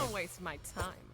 Don't waste my time.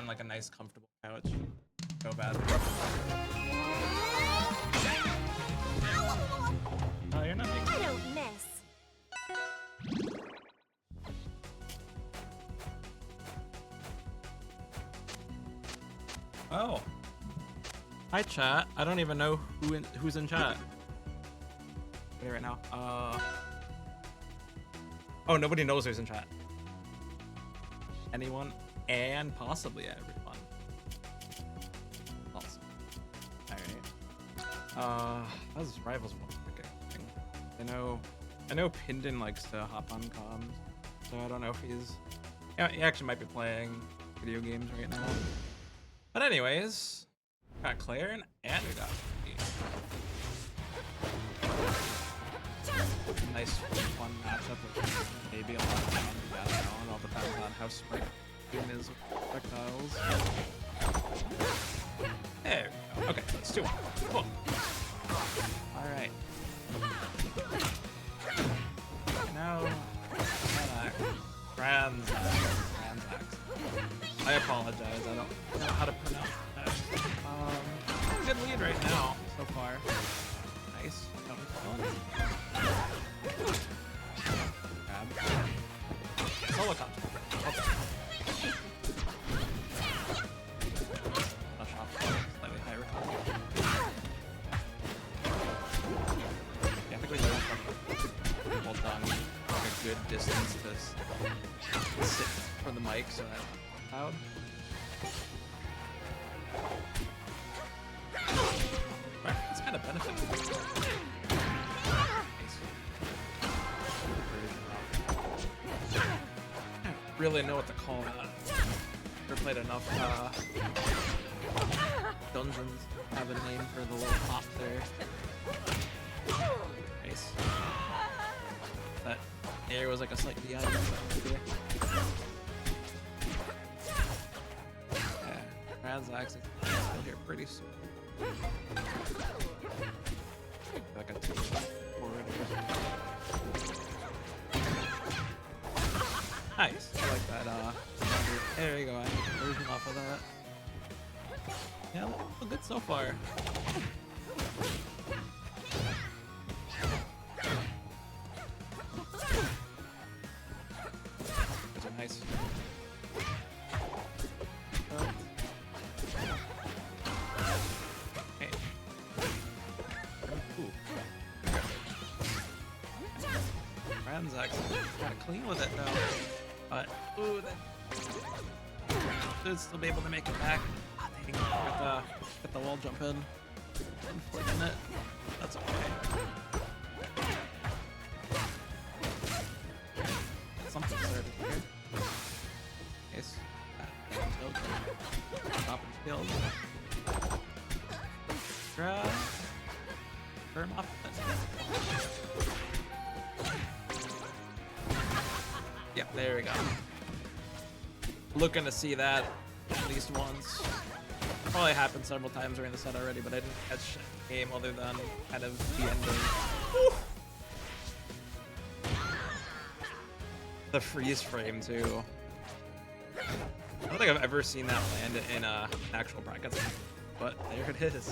Like a nice comfortable couch. So bad. Oh, you're not making I don't miss. Oh. Hi chat. I don't even know who's in chat. Right now. Oh, nobody knows who's in chat. Anyone? And possibly everyone. Awesome. Alright. How's Rivals thing? I know Pindon likes to hop on comms, so I don't know if he's... Yeah, he actually might be playing video games right now. But anyways, got Claire and we got me. Nice fun matchup with maybe a lot of fun. Yeah, I don't know. It all depends on how smart is projectiles. There we go. Okay, let's do it. Cool. Alright. Now, Transax. I apologize, I don't know how to pronounce that. Good lead right now, so far. Nice. That was fun. Grab. Solo comp. Okay. Good distance to sit from the mic so that's loud. Right, it's kind of benefiting. I don't really know what to call that. Never played enough dungeons. Have a name for the little pop there. Nice. That air was like a slight DI. Yeah, Transax is still here pretty soon. Like a 2 forward. Nice. I like that. There you go. I need a version off of that. Yeah, look good so far. Nice. Okay. Ooh. Transax kind of clean with it though, but ooh, that should still be able to make it back. Get the wall jump in and flicking it. That's okay. Something started here. Nice. Top and killed. Grab. Burn off. There we go. Looking to see that at least once. Probably happened several times during the set already, but I didn't catch a game other than kind of the ending. Woo! The freeze frame too. I don't think I've ever seen that land in actual brackets, but there it is.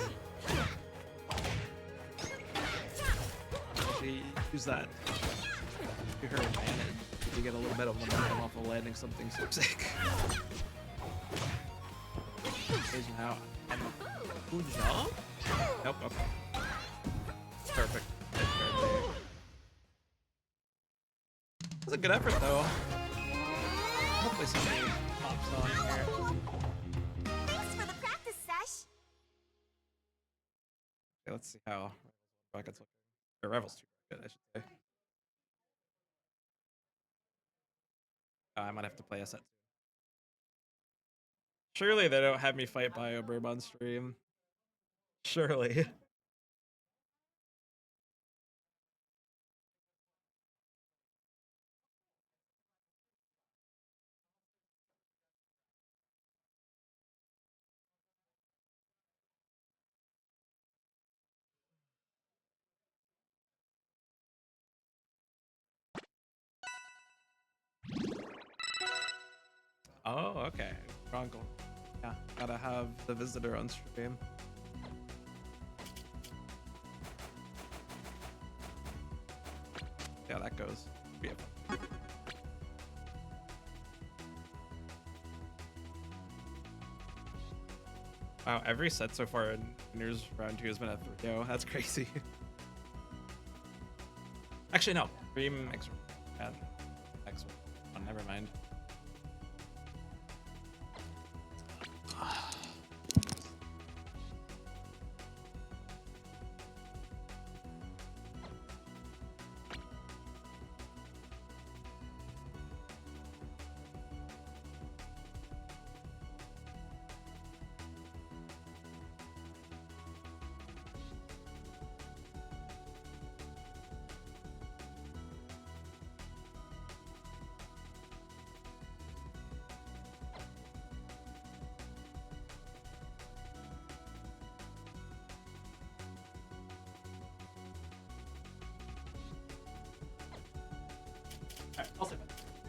Actually, use that to her advantage to get a little bit of momentum off of landing something so sick. Now, and good job? Nope, okay. Perfect. That's a good effort though. Hopefully somebody pops on here. Thanks for the practice sesh. Okay, let's see how brackets look. Or Rival's too good, I should say. I might have to play a set. Surely they don't have me fight BioBurb on stream. Surely. Oh, okay. Bronco. Yeah, gotta have the visitor on stream. Yeah, that goes. Yeah. Wow, every set so far in winners round 2 has been a 3-0. That's crazy. Actually, no. Dream X. X. Oh, never mind.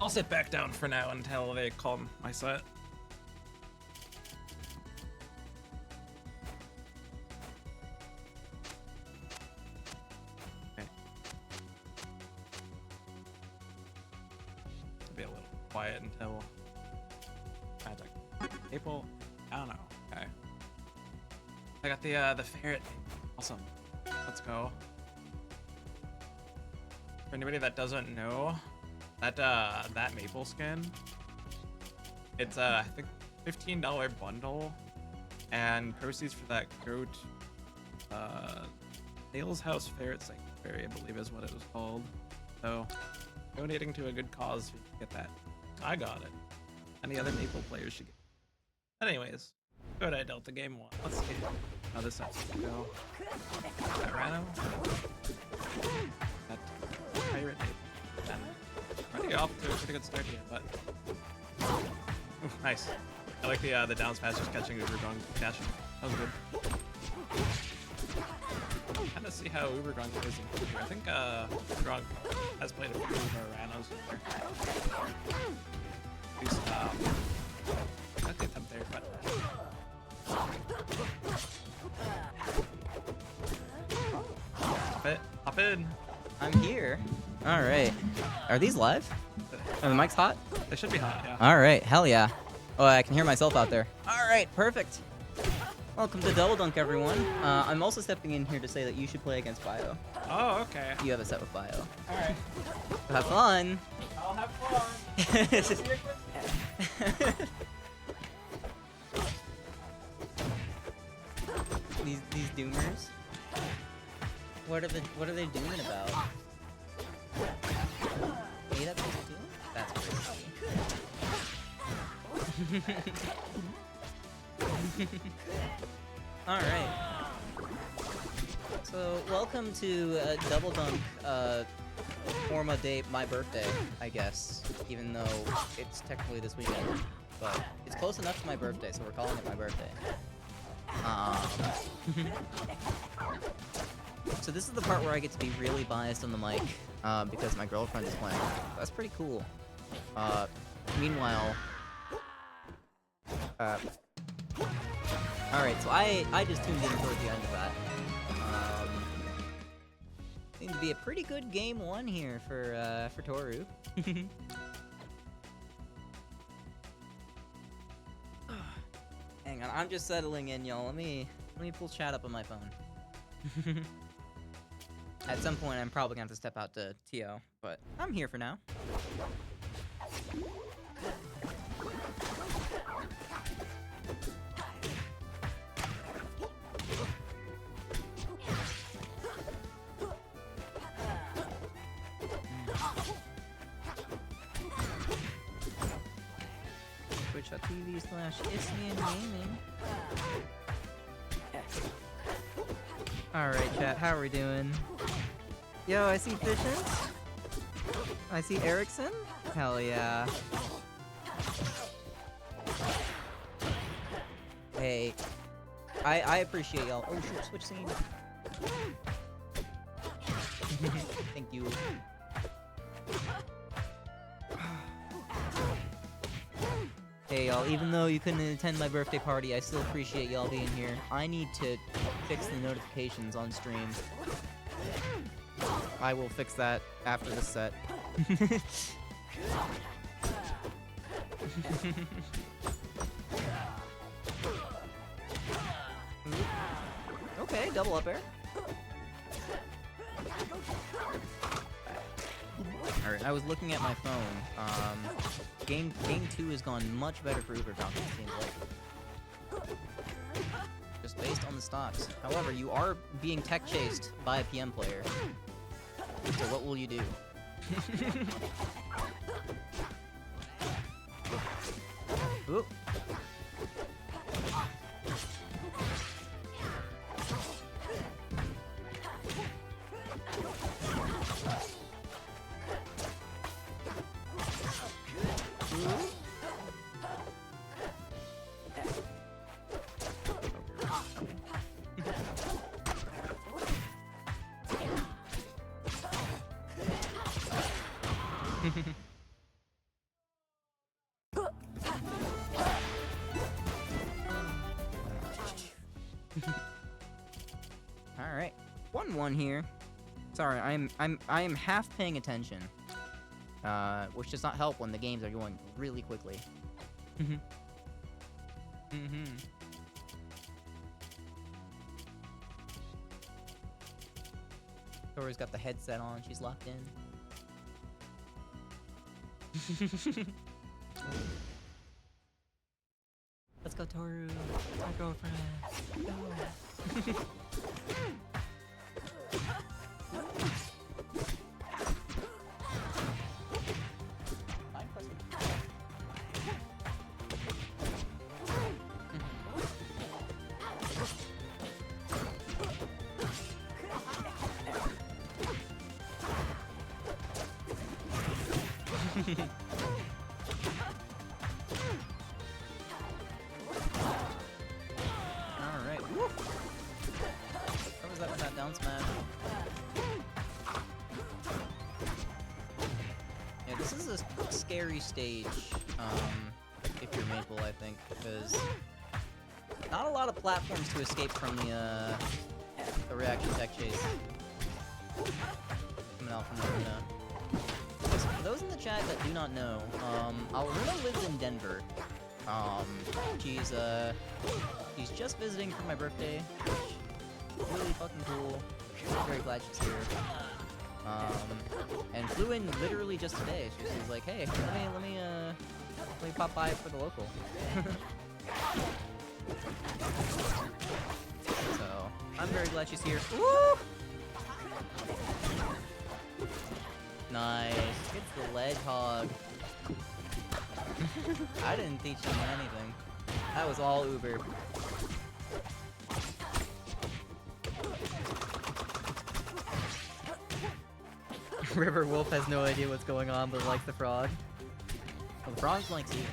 I'll sit back down for now until they call my set. Okay. Be a little quiet until magic. April. I don't know. Okay. I got the ferret. Awesome. Let's go. For anybody that doesn't know, that maple skin, it's I think $15 bundle, and proceeds for that go to Nail's House Ferret Sanctuary, I believe is what it was called. So donating to a good cause, you get that. I got it. Any other maple players should get it. Anyways, go to Delta Game 1. Let's see how this has to go. That Rhino. That pirate maple. Then already off to a pretty good start here, but ooh, nice. I like the down smash just catching Ubergong catching. That was good. Kind of see how Ubergong plays in here. I think Ubergong has played a few Ranos in there. At least not the attempt there, but hop in. I'm here. All right. Are these live? Are the mics hot? They should be hot, yeah. All right. Hell yeah. Oh, I can hear myself out there. All right. Perfect. Welcome to Double Dunk, everyone. I'm also stepping in here to say that you should play against Bio. Oh, okay. You have a set with Bio. All right. Have fun. I'll have fun. These doomers. What are they doing about? Hey, that's what they're doing? That's crazy. Alright. So, welcome to Double Dunk forma date my birthday, I guess. Even though it's technically this weekend. But it's close enough to my birthday, so we're calling it my birthday. So this is the part where I get to be really biased on the mic, because my girlfriend is playing. That's pretty cool. Meanwhile... Alright, so I just tuned in toward the end of that. Seems to be a pretty good game one here for Toru. Hang on, I'm just settling in, y'all. Let me pull chat up on my phone. At some point, I'm probably gonna have to step out to TO, but I'm here for now. Twitch.tv/ismiangaming. Alright, chat, how are we doing? Yo, I see Fishes. I see Erickson. Hell yeah. Hey, I appreciate y'all. Oh shoot, switch scene. Thank you. Hey y'all, even though you couldn't attend my birthday party, I still appreciate y'all being here. I need to fix the notifications on stream. I will fix that after the set. Okay, double up air. Alright, I was looking at my phone. Game 2 has gone much better for Uber Falcon, it seems like. Just based on the stocks. However, you are being tech chased by a PM player. So what will you do? Oop. Alright. 1-1 here. Sorry, I am half paying attention. Which does not help when the games are going really quickly. Tori's got the headset on, she's locked in. Let's go, Toru. My girlfriend. Go. Alright. What was that with that down smash? Yeah, this is a scary stage, if you're Maple, I think, because not a lot of platforms to escape from the reaction tech chase. Coming out from Aruna. For those in the chat that do not know, Alruna lives in Denver. She's just visiting for my birthday, which is really fucking cool. I'm very glad she's here. And flew in literally just today. She was like, "Hey, let me pop by for the local." So I'm very glad she's here. Woo! Nice. It's the ledge hog. I didn't teach him anything. That was all Uber. River Wolf has no idea what's going on, but likes the frog. Well, the frog likes you.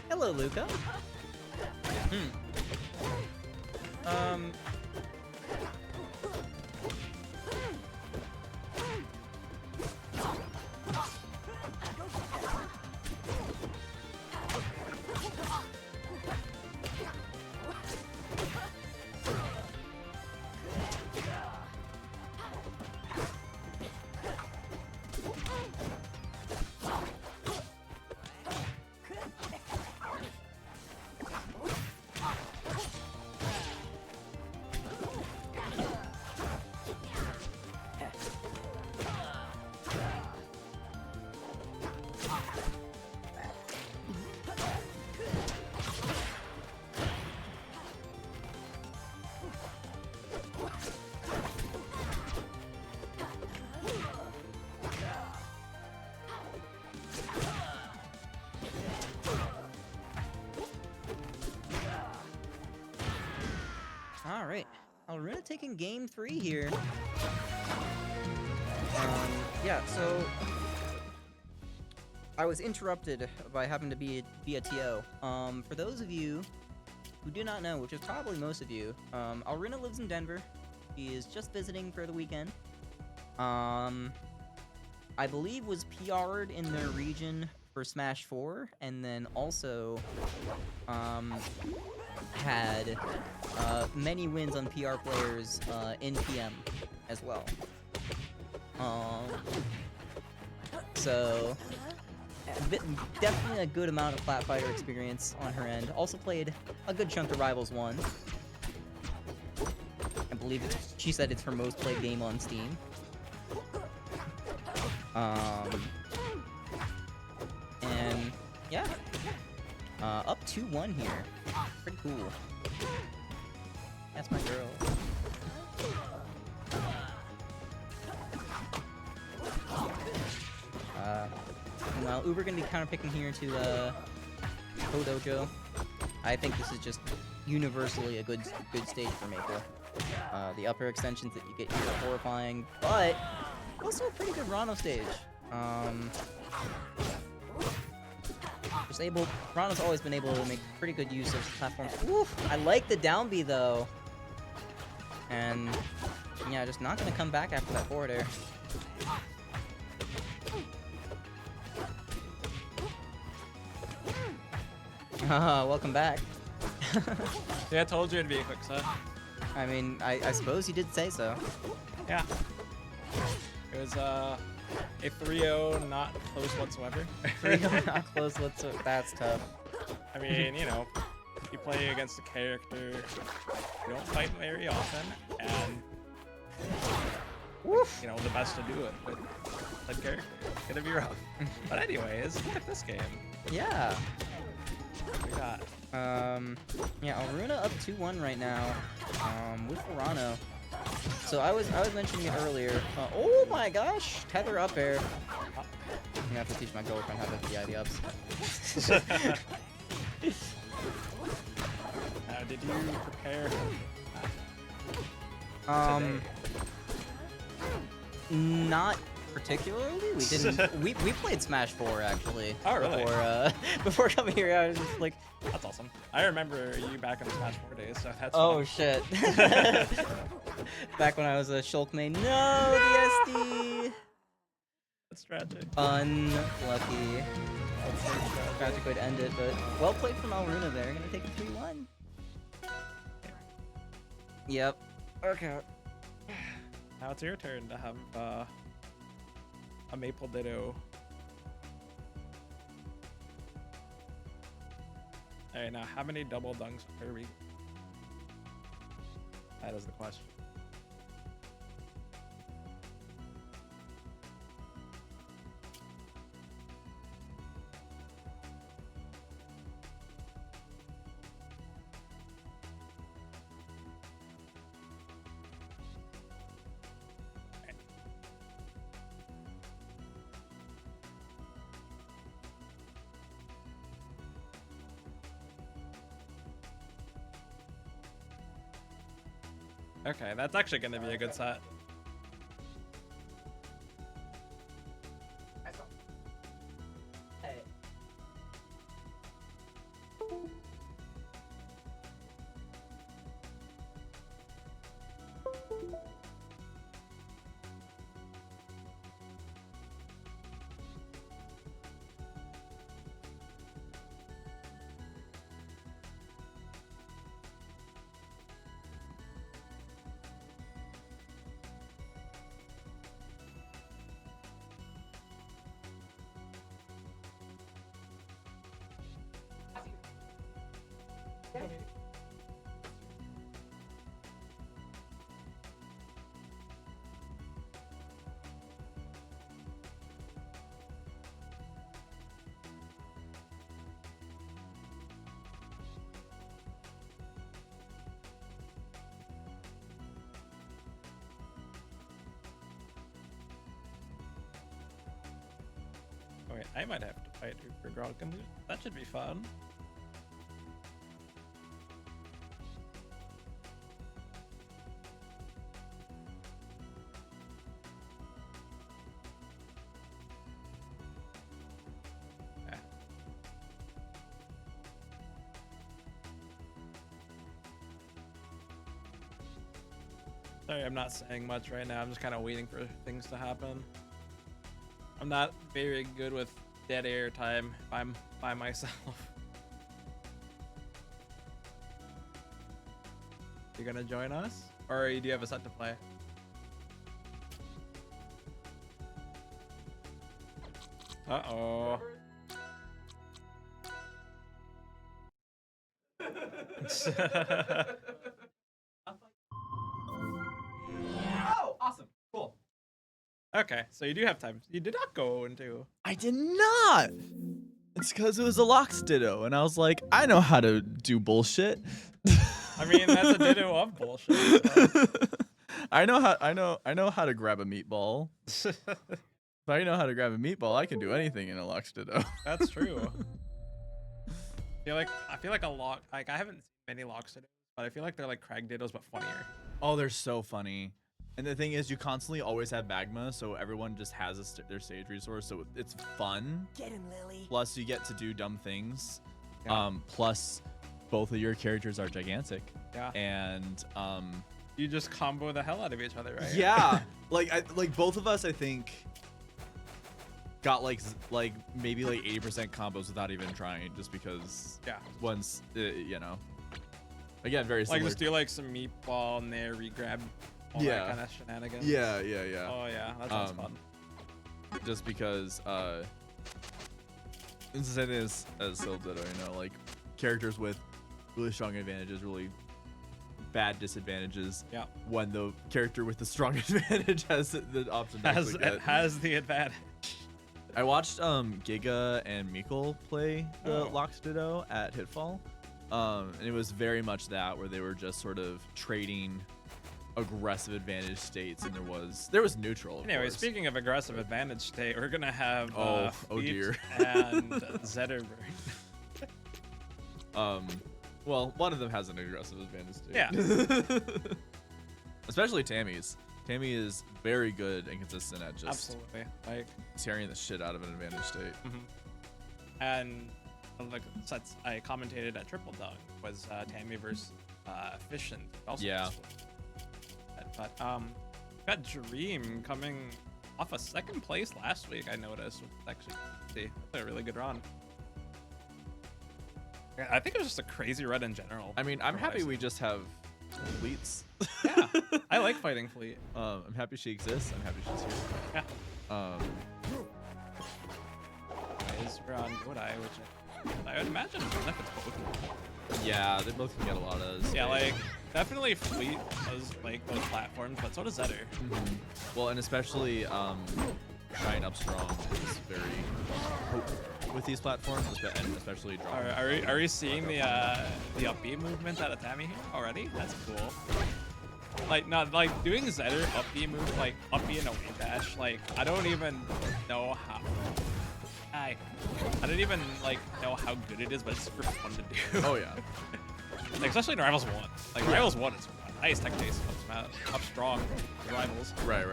Hello, Luca. Um. All right, Alruna taking game 3 here. Yeah, so I was interrupted by having to be a TO. For those of you who do not know, which is probably most of you, Alruna lives in Denver. He is just visiting for the weekend. I believe was PR'd in their region for Smash 4, and then also had many wins on PR players in PM as well. So definitely a good amount of flat fighter experience on her end. Also played a good chunk of Rivals 1. I believe she said it's her most played game on Steam. And yeah, up 2-1 here. Pretty cool. That's my girl. Well, Uber gonna be counterpicking here to Kodojo. I think this is just universally a good stage for Maple. The upper extensions that you get here are horrifying, but also a pretty good Rano stage. Rano's always been able to make pretty good use of platforms. Oof, I like the down B though. And yeah, just not gonna come back after that forward air. Welcome back. Yeah, I told you it'd be a quick set. I mean, I suppose you did say so. Yeah. It was a 3-0, not close whatsoever. 3-0 not close whatsoever. That's tough. I mean, you know, you play against a character you don't fight very often, and you know, the best to do it with that character. It's gonna be rough. But anyways, look at this game. Yeah. What we got? Yeah, Alruna up 2-1 right now. With Rano. So I was mentioning it earlier. Oh my gosh, tether up air. I'm gonna have to teach my girlfriend how to DI the ups. Did you prepare? Not particularly. We didn't. we played Smash 4 actually. Oh really? Before coming here, I was just like, that's awesome. I remember you back in the Smash 4 days, so that's oh fun. shit. Back when I was a Shulk main. No, the SD. That's tragic. Unlucky. That's a tragic way to end it, but well played from Alruna there. Gonna take a 3-1. Yep. Okay. Now it's your turn to have a Maple Ditto. Alright, now how many double dunks are we? That is the question. Okay, that's actually going to be a good set. Oh, wait, I might have to fight for Groggen. That should be fun. Okay. Sorry, I'm not saying much right now. I'm just kind of waiting for things to happen. I'm not very good with dead air time if I'm by myself. You gonna join us? Or do you have a set to play? Uh-oh. Oh, awesome. Cool. Okay, so you do have time. You did not go into... I did not. It's because it was a Lox Ditto, and I was like, I know how to do bullshit. I mean, that's a ditto of bullshit. So. I know how to grab a meatball. If I know how to grab a meatball, I can do anything in a Lox Ditto. That's true. I feel like a lot. Like I haven't seen many Lox Dittos, but I feel like they're like Crag Dittos but funnier. Oh, they're so funny. And the thing is, you constantly always have magma, so everyone just has their stage resource, so it's fun. Get him, Lily. Plus, you get to do dumb things. Yeah. Plus, both of your characters are gigantic. Yeah. And You just combo the hell out of each other, right? yeah, like both of us, I think, got like maybe like 80% combos without even trying, just because. Yeah. Once you know. Again, very Like similar. just do like some meatball and there, re-grab all that kind of shenanigans. Yeah. Oh yeah, that sounds fun. Just because it's the same thing as Sil Ditto, you know, like characters with really strong advantages, really bad disadvantages. Yeah. When the character with the strong advantage has the option to actually get. Has the advantage. I watched Giga and Mikkel play the Lox Ditto at Hitfall. And it was very much that, where they were just sort of trading aggressive advantage states, and there was neutral. Anyway, speaking of aggressive advantage state, we're gonna have oh Feet dear and Zetterberg. Well, one of them has an aggressive advantage state. Yeah. Especially Tammy's. Tammy is very good and consistent at just Absolutely, like tearing the shit out of an advantage state. and like sets I commentated at Triple Dunk was Tammy versus Efficient. Also Yeah. But got Dream coming off a second place last week. I noticed. Actually, that's a really good run. Yeah, I think it was just a crazy run in general. I mean, I'm from what happy I've we seen. just have fleets. Yeah, I like fighting Fleet. I'm happy she exists. I'm happy she's here. Yeah. Guys, we're on Godai, which I would imagine benefits both. Yeah, they both can get a lot of. Yeah, like definitely Fleet does like those platforms, but so does Zetter. Well, and especially Shine Up Strong is very potent with these platforms, and especially draw. Are we seeing the up B movement out of Tammy here already? That's cool. Like not like doing Zetter up B move, like up B and away dash. Like I don't even know how. I don't even like know how good it is, but it's super fun to do. Oh yeah. Like especially in Rivals 1. Like Rivals 1 is nice tech base up strong with Rivals. Right.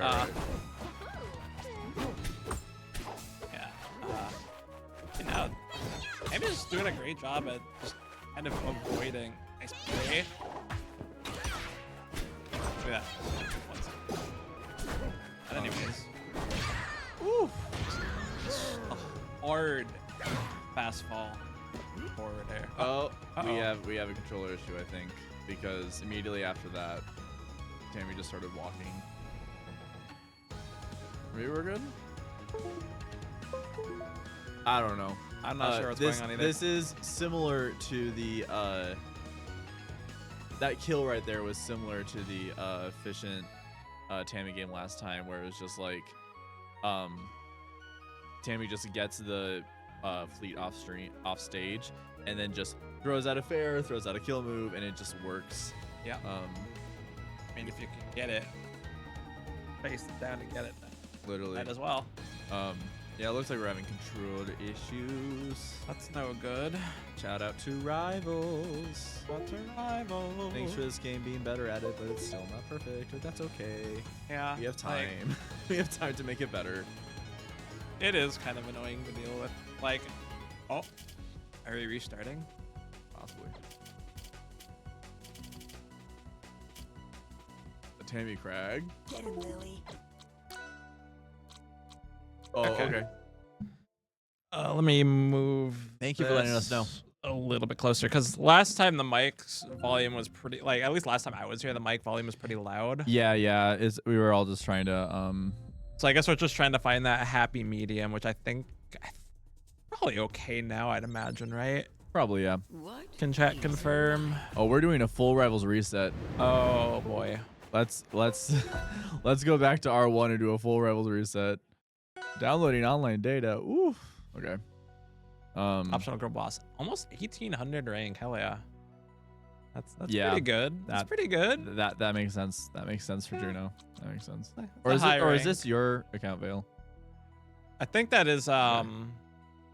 Yeah. You know, Tammy's just doing a great job at just kind of avoiding nice play. Look at that. 1 second. But anyways. Ooh. A hard fast fall forward there. We have a controller issue, I think, because immediately after that, Tammy just started walking. Maybe we're good? I don't know. I'm not sure what's going on either. This is similar to the that kill right there was similar to the efficient Tammy game last time, where it was just like Tammy just gets the fleet off stage, and then just throws out a fair, throws out a kill move, and it just works. Yeah. I mean, if you can get it, face it down to get it. Literally. Might as well. Yeah, it looks like we're having controller issues. That's no good. Shout out to Rivals. What's a rival? Thanks for this game being better at it, but it's still not perfect, but that's okay. Yeah. We have time. We have time to make it better. It is kind of annoying to deal with. Like, oh, are we restarting? Possibly. The Tammy Crag. Get him, Lily. Oh, Okay. okay. Let me move. Thank you for letting us know. A little bit closer, because last time the mic's volume was pretty, like, at least last time I was here, the mic volume was pretty loud. Yeah. We were all just trying to So I guess we're just trying to find that happy medium, which I think probably okay now, I'd imagine, right? probably, yeah. What? Can chat confirm? Oh, we're doing a full Rivals reset. Oh boy. Let's go back to R1 and do a full Rivals reset. Downloading online data. Oof. Okay. Optional girl boss. Almost 1800 rank. Hell yeah. That's Yeah, pretty good. That's pretty good. That makes sense. That makes sense for Juno. That makes sense. It's Or a is high it? Or is rank. this your account, Vale? I think that is Juno's.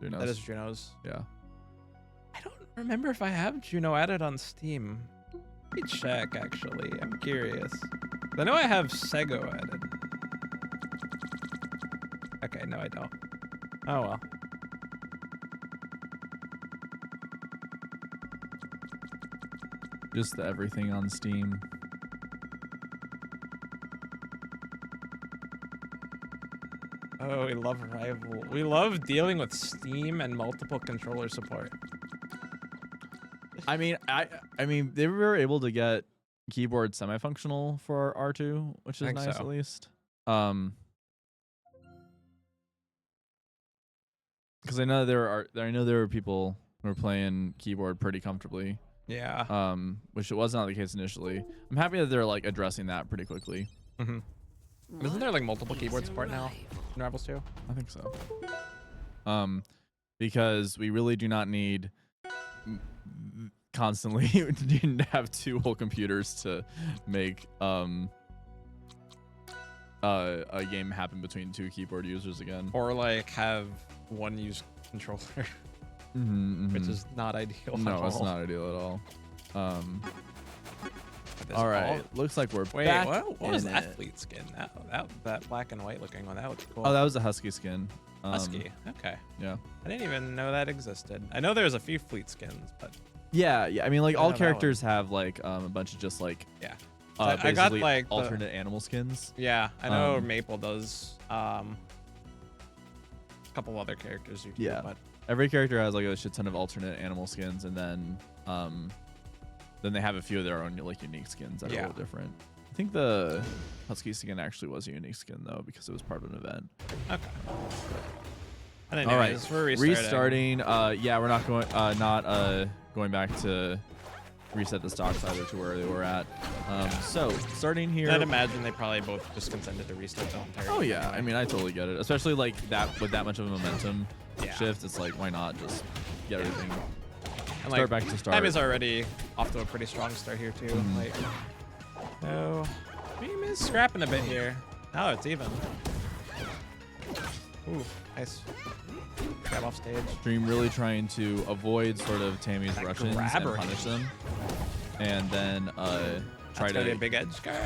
that is Juno's. Yeah. I don't remember if I have Juno added on Steam. Let me check, actually. I'm curious. I know I have Sego added. Okay, no, I don't. Oh, well. Just the everything on Steam. Oh, we love Rival. We love dealing with Steam and multiple controller support. I mean, they were able to get keyboard semi-functional for R2, which is Think nice so. at least. Because I know there were people who were playing keyboard pretty comfortably. Yeah. Which it was not the case initially. I'm happy that they're like addressing that pretty quickly. Mm-hmm. Isn't there like multiple keyboard support now in Rivals 2? I think so. Because we really do not need constantly to have two whole computers to make a game happen between two keyboard users again. Or like have one use controller, which is not ideal. no, at it's all. not ideal at all. This All right, looks like we're Wait, back. what was in that it. fleet skin? That black and white looking one. That looks cool. Oh, that was a husky skin. Husky. Okay. Yeah. I didn't even know that existed. I know there's a few fleet skins, but Yeah. I mean, like I all know that characters have like a bunch of just like yeah. basically I got like alternate animal skins. Yeah, I know Um, Maple does. A couple other characters do too. Yeah. But Every character has like a shit ton of alternate animal skins, and then they have a few of their own like unique skins that are a little different. I think the husky skin actually was a unique skin though, because it was part of an event. okay. And All right, anyways, we're restarting. Yeah, we're not going back to reset the stocks either to where they were at. So starting here. I'd imagine they probably both just consented to restart the entire. Oh game yeah, anyway. I mean I totally get it, especially like that with that much of a momentum Yeah. shift. It's like why not just get everything And, start back to start. Time is already off to a pretty strong start here too. Mhm. Like, no, Beam is scrapping a bit here. Oh, it's even. Ooh, nice. Grab off stage. Dream really trying to avoid sort of Tammy's That Russians and grabber. punish them, and then try That's gonna be a to. big edge guard.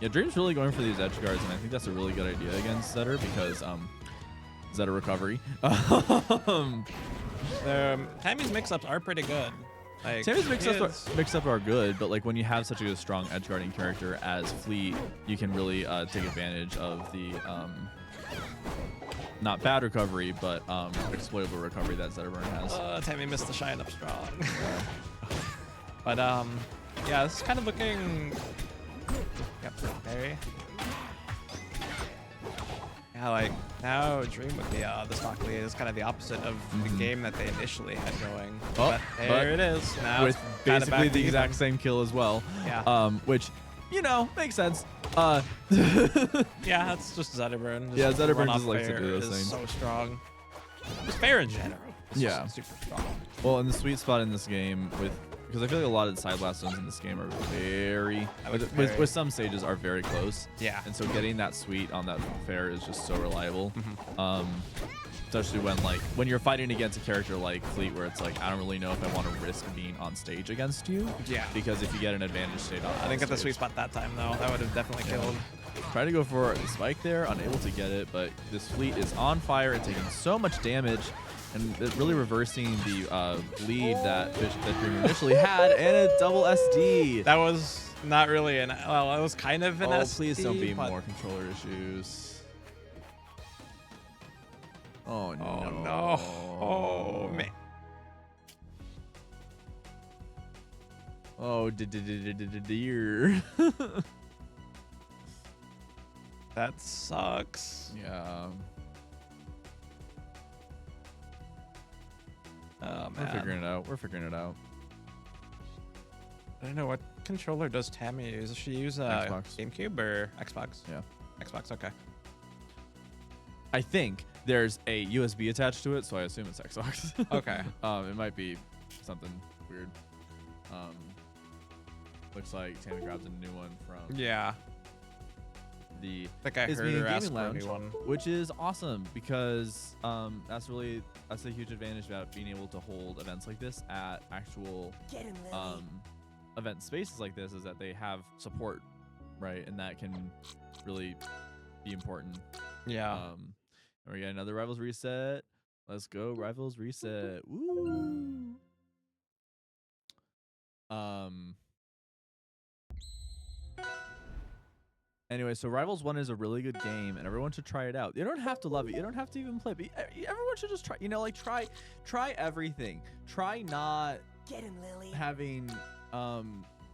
Yeah, Dream's really going for these edge guards, and I think that's a really good idea against Zetter because Zetter recovery. Tammy's mix-ups are pretty good. Like, Tammy's he mix-up are good, but like when you have such a strong edge guarding character as Fleet, you can really take advantage of the not bad recovery, but exploitable recovery that Zetterburn has. Tammy missed the shine up strong. But yeah, this is kind of looking. Yep, very. Yeah, like now Dream with the stock lead is kind of the opposite of the game that they initially had going. Oh, but there it is. Now with it's kinda basically back the to exact even. same kill as well. Yeah. Which, you know, makes sense. Yeah, that's just Zetterburn. Yeah, Zetterburn run just off likes to fair do those is things. so strong. Just fair in general. It's Yeah. just super strong. Well, and the sweet spot in this game because I feel like a lot of the side blast zones in this game are very, with some stages are very close. Yeah. And so getting that sweet on that fair is just so reliable. Mm-hmm. Especially when you're fighting against a character like Fleet, where it's like, I don't really know if I want to risk being on stage against you. Yeah. Because if you get an advantage state on I didn't get the sweet spot that time though. That would have definitely killed. Try to go for the spike there, unable to get it, but this Fleet is on fire and taking so much damage, and it really reversing the lead that Dream initially had, and a double SD. That was not really an. Well, it was kind of an SD. Please don't be but- more controller issues. Oh no! Oh no! Oh man! Oh dear. That sucks. Yeah. Oh We're man! figuring it out. We're figuring it out. I don't know what controller does Tammy use. Does she use Xbox. GameCube or Xbox? Yeah. Xbox. Okay. I think there's a USB attached to it, so I assume it's Xbox. Okay. It might be something weird. Looks like Tammy grabbed a new one from Yeah. the I think I It's heard Me her ask Gaming for a Lounge, new one. which is awesome because that's a huge advantage about being able to hold events like this at actual Get him, Lily. event spaces like this, is that they have support, right? And that can really be important. Yeah. And we got another Rivals reset. Let's go, Rivals reset. Woo! Anyway, so Rivals 1 is a really good game, and everyone should try it out. You don't have to love it. You don't have to even play it. But everyone should just try. You know, like try everything. Try not Get him, Lily. having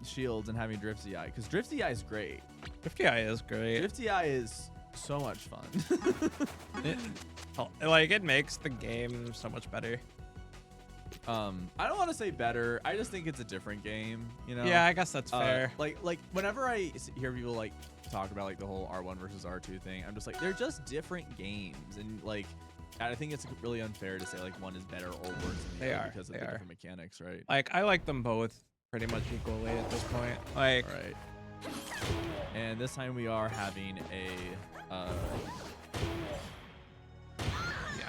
shields and having Drift ZI, because Drift ZI is great. 50i is great. Drift ZI is so much fun. It makes the game so much better. I don't want to say better. I just think it's a different game. You know. Yeah, I guess that's fair. Like whenever I hear people like talk about like the whole R1 versus R2 thing, I'm just like, they're just different games, and like I think it's really unfair to say like one is better or worse than the They other are, because of they the are. different mechanics, right? Like I like them both pretty much equally at this point. Like All right. And this time we are having a yeah,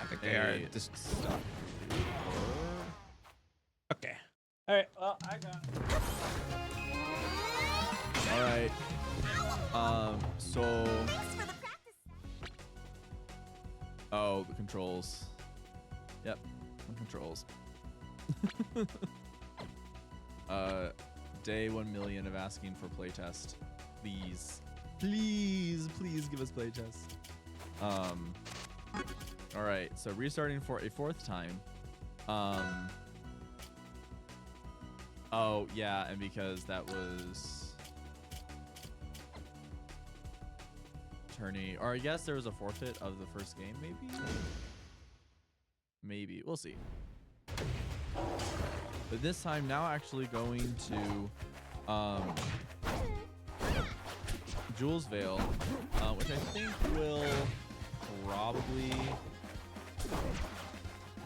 I think they are a just stop. okay. All right. Well, I got. All right. So Thanks for the practice. oh, the controls. Yep, the controls. Day 1 million of asking for playtest. Please give us playtest. All right, so restarting for a 4th time. Oh yeah, and because that was tourney, or I guess there was a forfeit of the first game, maybe we'll see. But this time now actually going to Jules Vale, which I think will probably,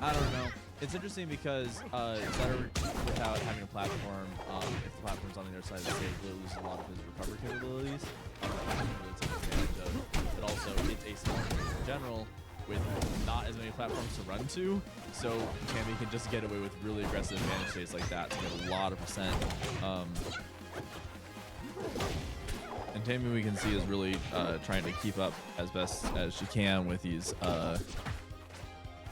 I don't know. It's interesting because it's better without having a platform. If the platform's on the other side of the stage, Blue loses a lot of his recovery capabilities. Really take advantage of. But also, it's a small game in general with not as many platforms to run to, so Tammy can just get away with really aggressive advantage states like that to get a lot of percent. And Tammy, we can see, is really trying to keep up as best as she can with these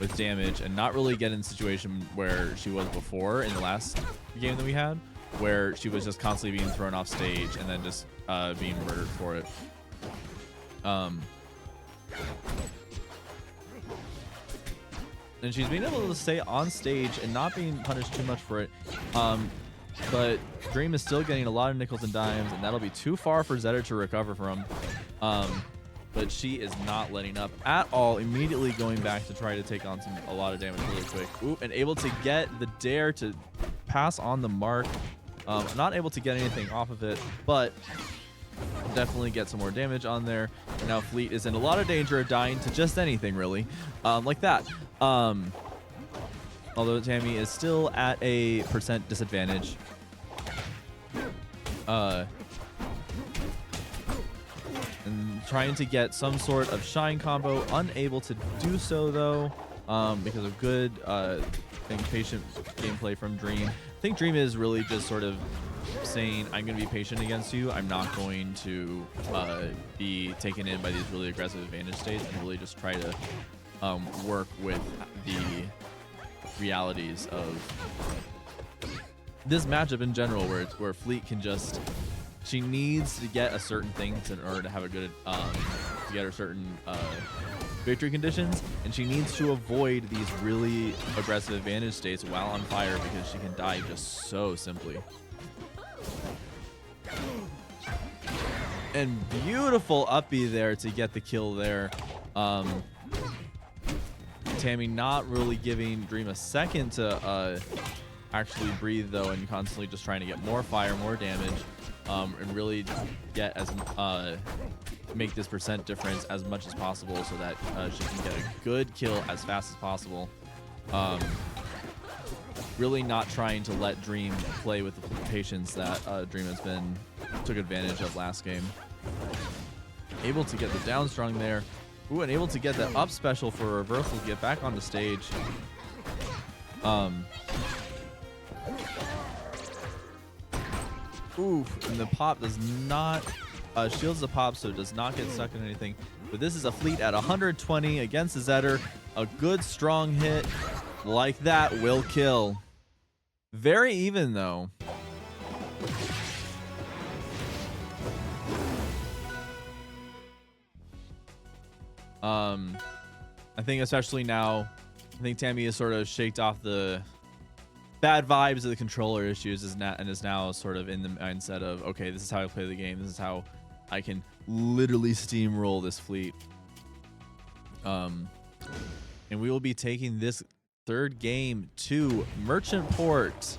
with damage, and not really get in a situation where she was before in the last game that we had, where she was just constantly being thrown off stage and then just being murdered for it. And she's being able to stay on stage and not being punished too much for it. But Dream is still getting a lot of nickels and dimes, and that'll be too far for Zetter to recover from. but she is not letting up at all. Immediately going back to try to take on a lot of damage really quick. Ooh, and able to get the dare to pass on the mark. Not able to get anything off of it, but definitely get some more damage on there. And now Fleet is in a lot of danger of dying to just anything, really, like that. Although Tammy is still at a % disadvantage. And trying to get some sort of shine combo, unable to do so though, because of good being patient gameplay from Dream. I think Dream is really just sort of saying, I'm going to be patient against you. I'm not going to be taken in by these really aggressive advantage states, and really just try to work with the realities of this matchup in general, where Fleet can just, she needs to get a certain thing in order to have a good to get her certain victory conditions, and she needs to avoid these really aggressive advantage states while on fire, because she can die just so simply. And beautiful uppy there to get the kill there. Tammy not really giving Dream a second to actually breathe though, and constantly just trying to get more fire, more damage, and really get as make this % difference as much as possible, so that she can get a good kill as fast as possible. Really not trying to let Dream play with the patience that Dream took advantage of last game. Able to get the down strong there. Ooh, and able to get that up special for a reversal to get back on the stage. Ooh, and the pop does not shields the pop, so it does not get stuck in anything. But this is a Fleet at 120 against the Zetter. A good strong hit like that will kill. Very even though. I think especially now, I think Tammy has sort of shaked off the bad vibes of the controller issues, and is now sort of in the mindset of, okay, this is how I play the game. This is how I can literally steamroll this Fleet. And we will be taking this third game to Merchant Port.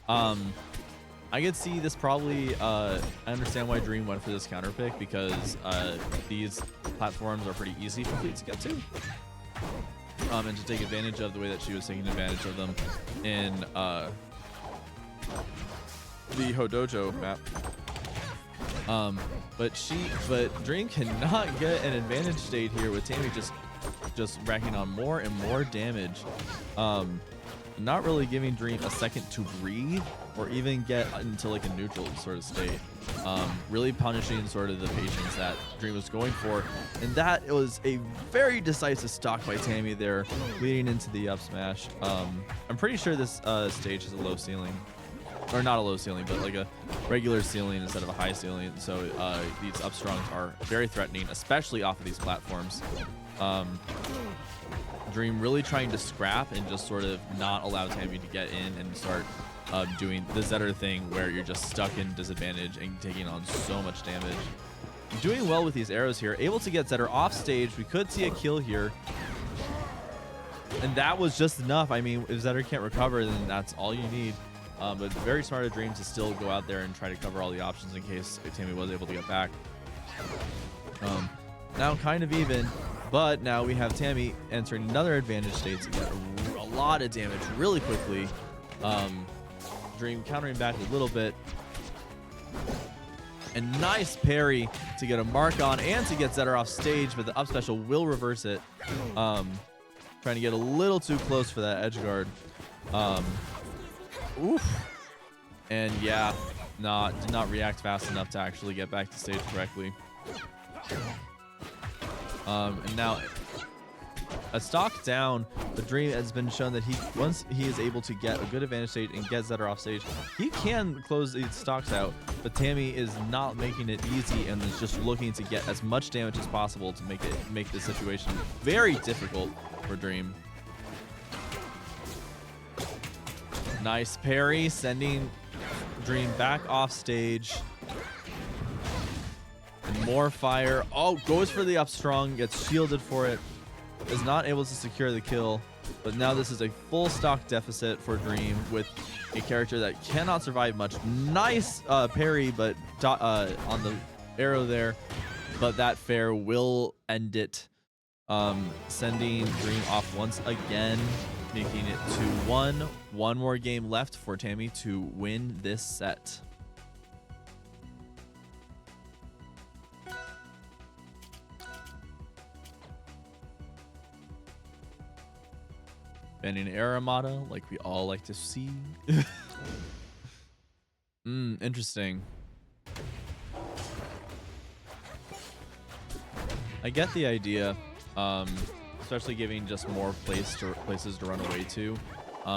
I could see this probably, I understand why Dream went for this counter pick, because these platforms are pretty easy for Fleet to get to. And to take advantage of the way that she was taking advantage of them in the Hodojo map. But Dream cannot get an advantage state here, with Tammy just racking on more and more damage. Not really giving Dream a second to breathe or even get into like a neutral sort of state. Really punishing sort of the patience that Dream was going for. And that was a very decisive stock by Tammy there, leading into the up smash. I'm pretty sure this stage has a low ceiling. Or not a low ceiling, but like a regular ceiling instead of a high ceiling. So these up strongs are very threatening, especially off of these platforms. Dream really trying to scrap and just sort of not allow Tammy to get in and start doing the Zetter thing, where you're just stuck in disadvantage and taking on so much damage. Doing well with these arrows here, able to get Zetter off stage. We could see a kill here, and that was just enough. I mean, if Zetter can't recover, then that's all you need. But very smart of Dream to still go out there and try to cover all the options in case Tammy was able to get back. Now kind of even. But now we have Tammy entering another advantage state to get a lot of damage really quickly. Dream countering back a little bit. And nice parry to get a mark on and to get Zetter off stage, but the up special will reverse it. Trying to get a little too close for that edge guard. Oof. And yeah, did not react fast enough to actually get back to stage correctly. And now a stock down, the Dream has been shown that once he is able to get a good advantage stage and get Zetter off stage, he can close these stocks out. But Tammy is not making it easy and is just looking to get as much damage as possible to make this situation very difficult for Dream. Nice parry, sending Dream back off stage. And More fire. Oh, goes for the up strong, gets shielded for it. Is not able to secure the kill. But now this is a full stock deficit for Dream with a character that cannot survive much. Nice parry, but on the arrow there. But that fair will end it. Sending Dream off once again, making it 2-1. One more game left for Tammy to win this set. Banning Aramata, like we all like to see. Interesting. I get the idea, especially giving just more places to run away to,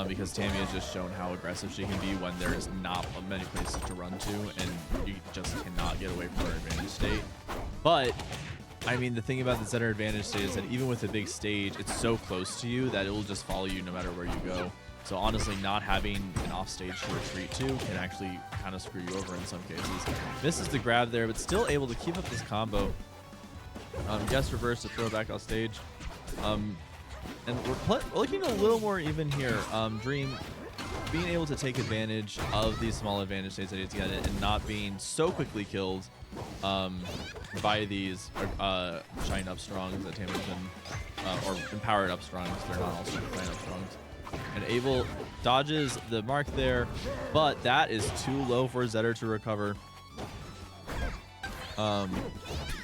because Tammy has just shown how aggressive she can be when there is not many places to run to, and you just cannot get away from her advantage state. But I mean, the thing about the center advantage state is that even with a big stage, it's so close to you that it will just follow you no matter where you go. So honestly, not having an off stage to retreat to can actually kind of screw you over in some cases. Misses the grab there, but still able to keep up this combo. Guess reverse to throw back off stage. And we're looking a little more even here. Dream being able to take advantage of these small advantage states that he's getting and not being so quickly killed by these shine up strongs that Tammy's been, or empowered up strongs. They're not all super shine up strongs. And Abel dodges the mark there, but that is too low for Zetter to recover.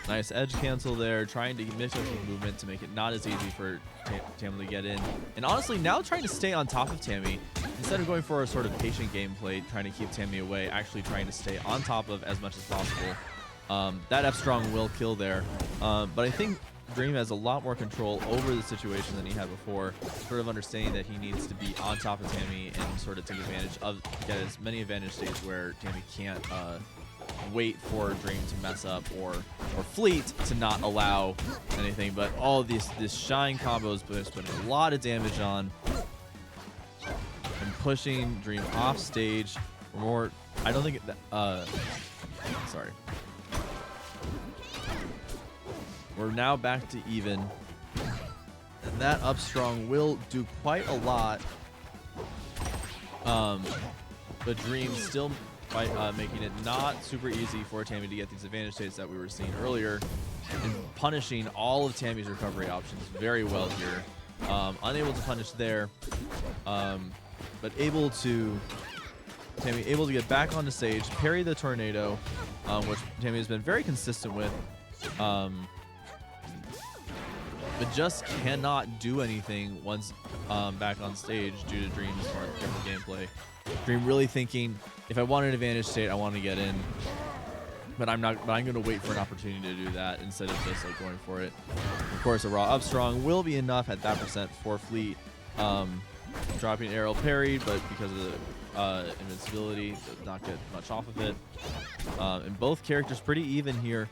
Nice edge cancel there, trying to mix up his movement to make it not as easy for Tammy to get in. And honestly, now trying to stay on top of Tammy, instead of going for a sort of patient gameplay, trying to keep Tammy away, actually trying to stay on top of as much as possible. That F strong will kill there. But I think Dream has a lot more control over the situation than he had before, sort of understanding that he needs to be on top of Tammy and sort of take advantage of, get as many advantage states where Tammy can't wait for Dream to mess up or Fleet to not allow anything. But all of this shine combos putting a lot of damage on and pushing Dream off stage. More, I don't think sorry. We're now back to even, and that up strong will do quite a lot. But Dream still making it not super easy for Tammy to get these advantage states that we were seeing earlier, and punishing all of Tammy's recovery options very well here. Unable to punish there, but Tammy able to get back on the stage, parry the tornado, which Tammy has been very consistent with, but just cannot do anything once back on stage due to Dream's more careful gameplay. Dream really thinking, if I want an advantage state, I want to get in, but I'm not. But I'm going to wait for an opportunity to do that instead of just like going for it. Of course, a raw up strong will be enough at that percent for Fleet. Dropping arrow parried, but because of the invincibility, does not get much off of it. And both characters pretty even here.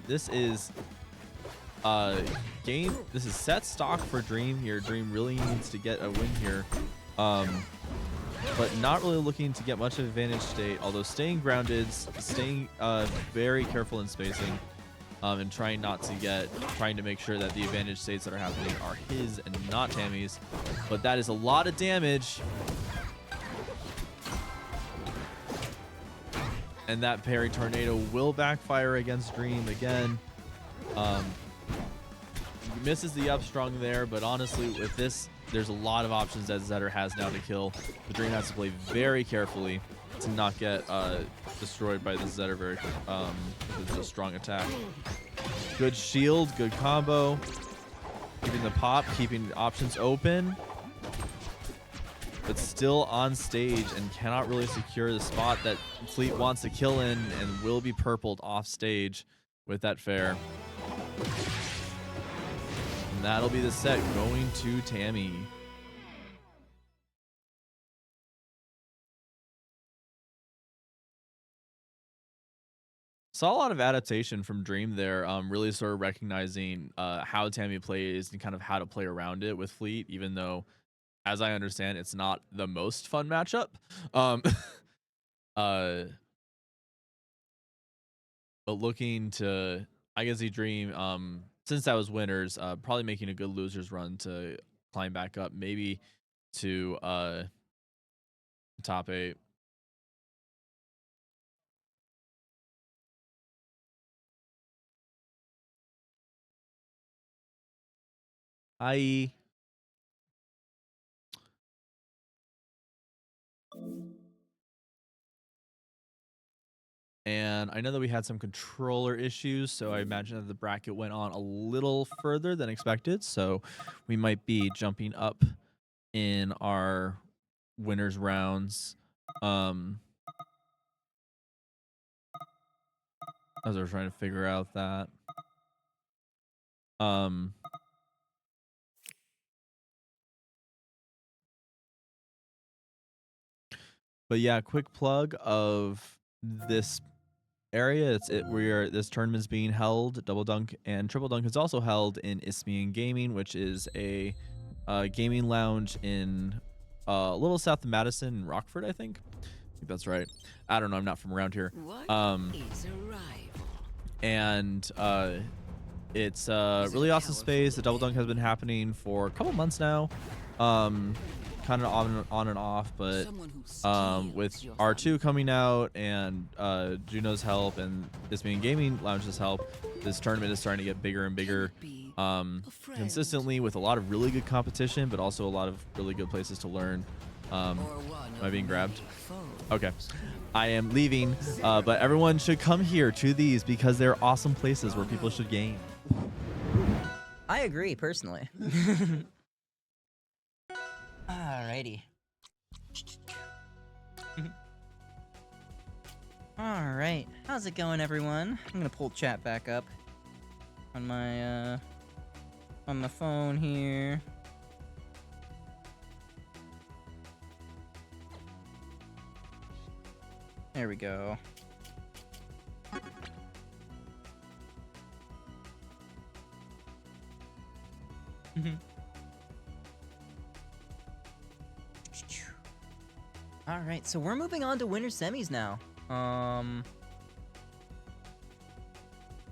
This is This is set stock for Dream here. Dream really needs to get a win here. But not really looking to get much of advantage state, although staying grounded, staying very careful in spacing, and trying to make sure that the advantage states that are happening are his and not Tammy's. But that is a lot of damage. And that parry tornado will backfire against Dream again. Misses the up strong there, but honestly with this, there's a lot of options that Zetter has now to kill. The Dream has to play very carefully to not get destroyed by the Zetter with a strong attack. Good shield, good combo. Keeping the pop, keeping options open. But still on stage and cannot really secure the spot that Fleet wants to kill in, and will be purpled off stage with that fair. And that'll be the set going to Tammy. Saw a lot of adaptation from Dream there, really sort of recognizing how Tammy plays and kind of how to play around it with Fleet, even though, as I understand, it's not the most fun matchup. but looking to, I guess, the dream. Since that was winners, probably making a good losers run to climb back up, maybe to top 8. Hi. And I know that we had some controller issues, so I imagine that the bracket went on a little further than expected. So we might be jumping up in our winners rounds. As we're trying to figure out that. But yeah, quick plug of this area. This tournament's being held. Double Dunk and Triple Dunk is also held in Isthmian Gaming, which is a gaming lounge in a little south of Madison in Rockford, I think that's right. I don't know. I'm not from around here. And it's a really awesome space. The Double Dunk has been happening for a couple months now. Kind of on and off, but with R2 coming out and Juno's help and this being Gaming Lounge's help, this tournament is starting to get bigger and bigger consistently, with a lot of really good competition, but also a lot of really good places to learn. Am I being grabbed? Okay. I am leaving, but everyone should come here to these because they're awesome places where people should game. I agree, personally. Alrighty. Alright. How's it going, everyone? I'm gonna pull chat back up on my phone here. There we go. All right, so we're moving on to winter semis now.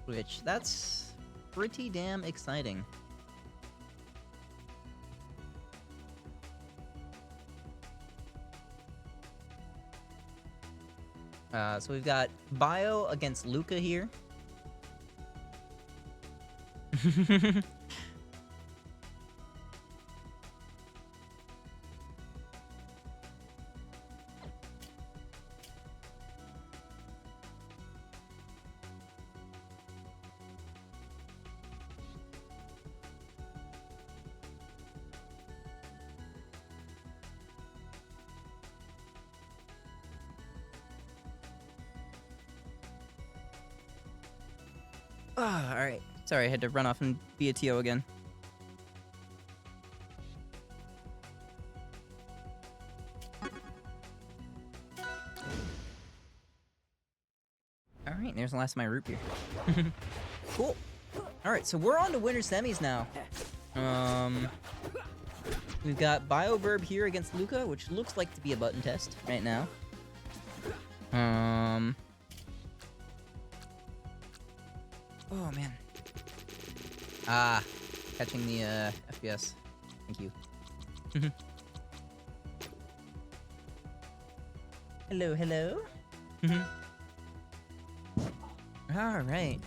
Which that's pretty damn exciting. So we've got Bio against Luca here. Alright. Sorry, I had to run off and be a TO again. Alright, there's the last of my root beer. Cool. Alright, so we're on to winter semis now. We've got BioVerb here against Luca, which looks like to be a button test right now. Oh, man. Ah, catching the FPS. Thank you. Hello, hello. All right.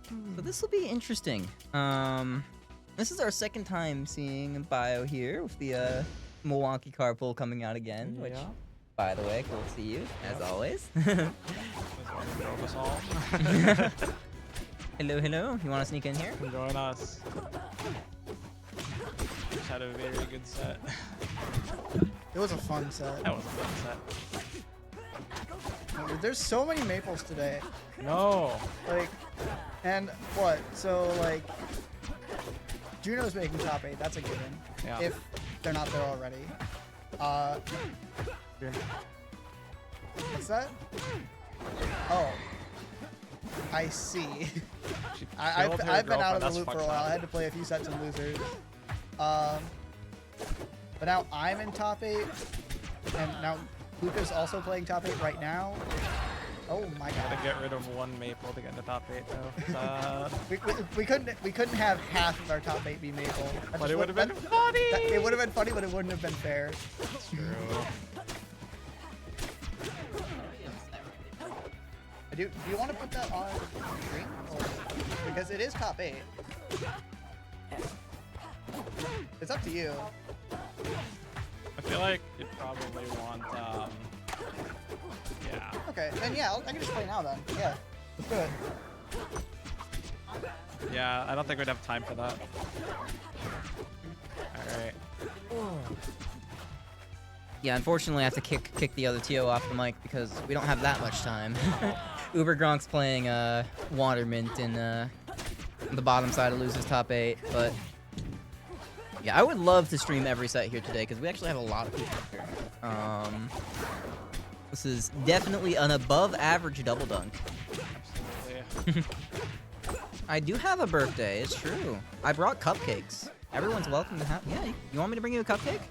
So this will be interesting. This is our second time seeing Bio here with the Milwaukee carpool coming out again, which, by the way, cool to see you, as always. Hello, hello. You want to sneak in here? Join us. Just had a very good set. It was a fun set. That was a fun set. There's so many maples today. No. Like, and what? So, like, Juno's making top 8. That's a given. Yeah. If they're not there already. What's that? Oh. I see. I've been out of the loop for a while. I had to play a few sets of losers. But now I'm in top 8. And now Luca's also playing top 8 right now. Oh my Gotta god. get rid of one maple to get into top 8 though. We couldn't have half of our top 8 be maple. But it would have been funny. It would have been funny, but it wouldn't have been fair. That's true. Do you want to put that on stream? Or, because it is top 8. It's up to you. I feel like you'd probably want, yeah. Okay, then yeah, I can just play now then. Yeah, let's do it. Yeah, I don't think we'd have time for that. Alright. Yeah, unfortunately, I have to kick the other TO off the mic because we don't have that much time. Uber Gronk's playing Watermint in the bottom side of loses top 8, but yeah, I would love to stream every set here today because we actually have a lot of people here. This is definitely an above average double dunk. Absolutely. I do have a birthday, it's true. I brought cupcakes. Everyone's welcome to have. Yeah, you want me to bring you a cupcake?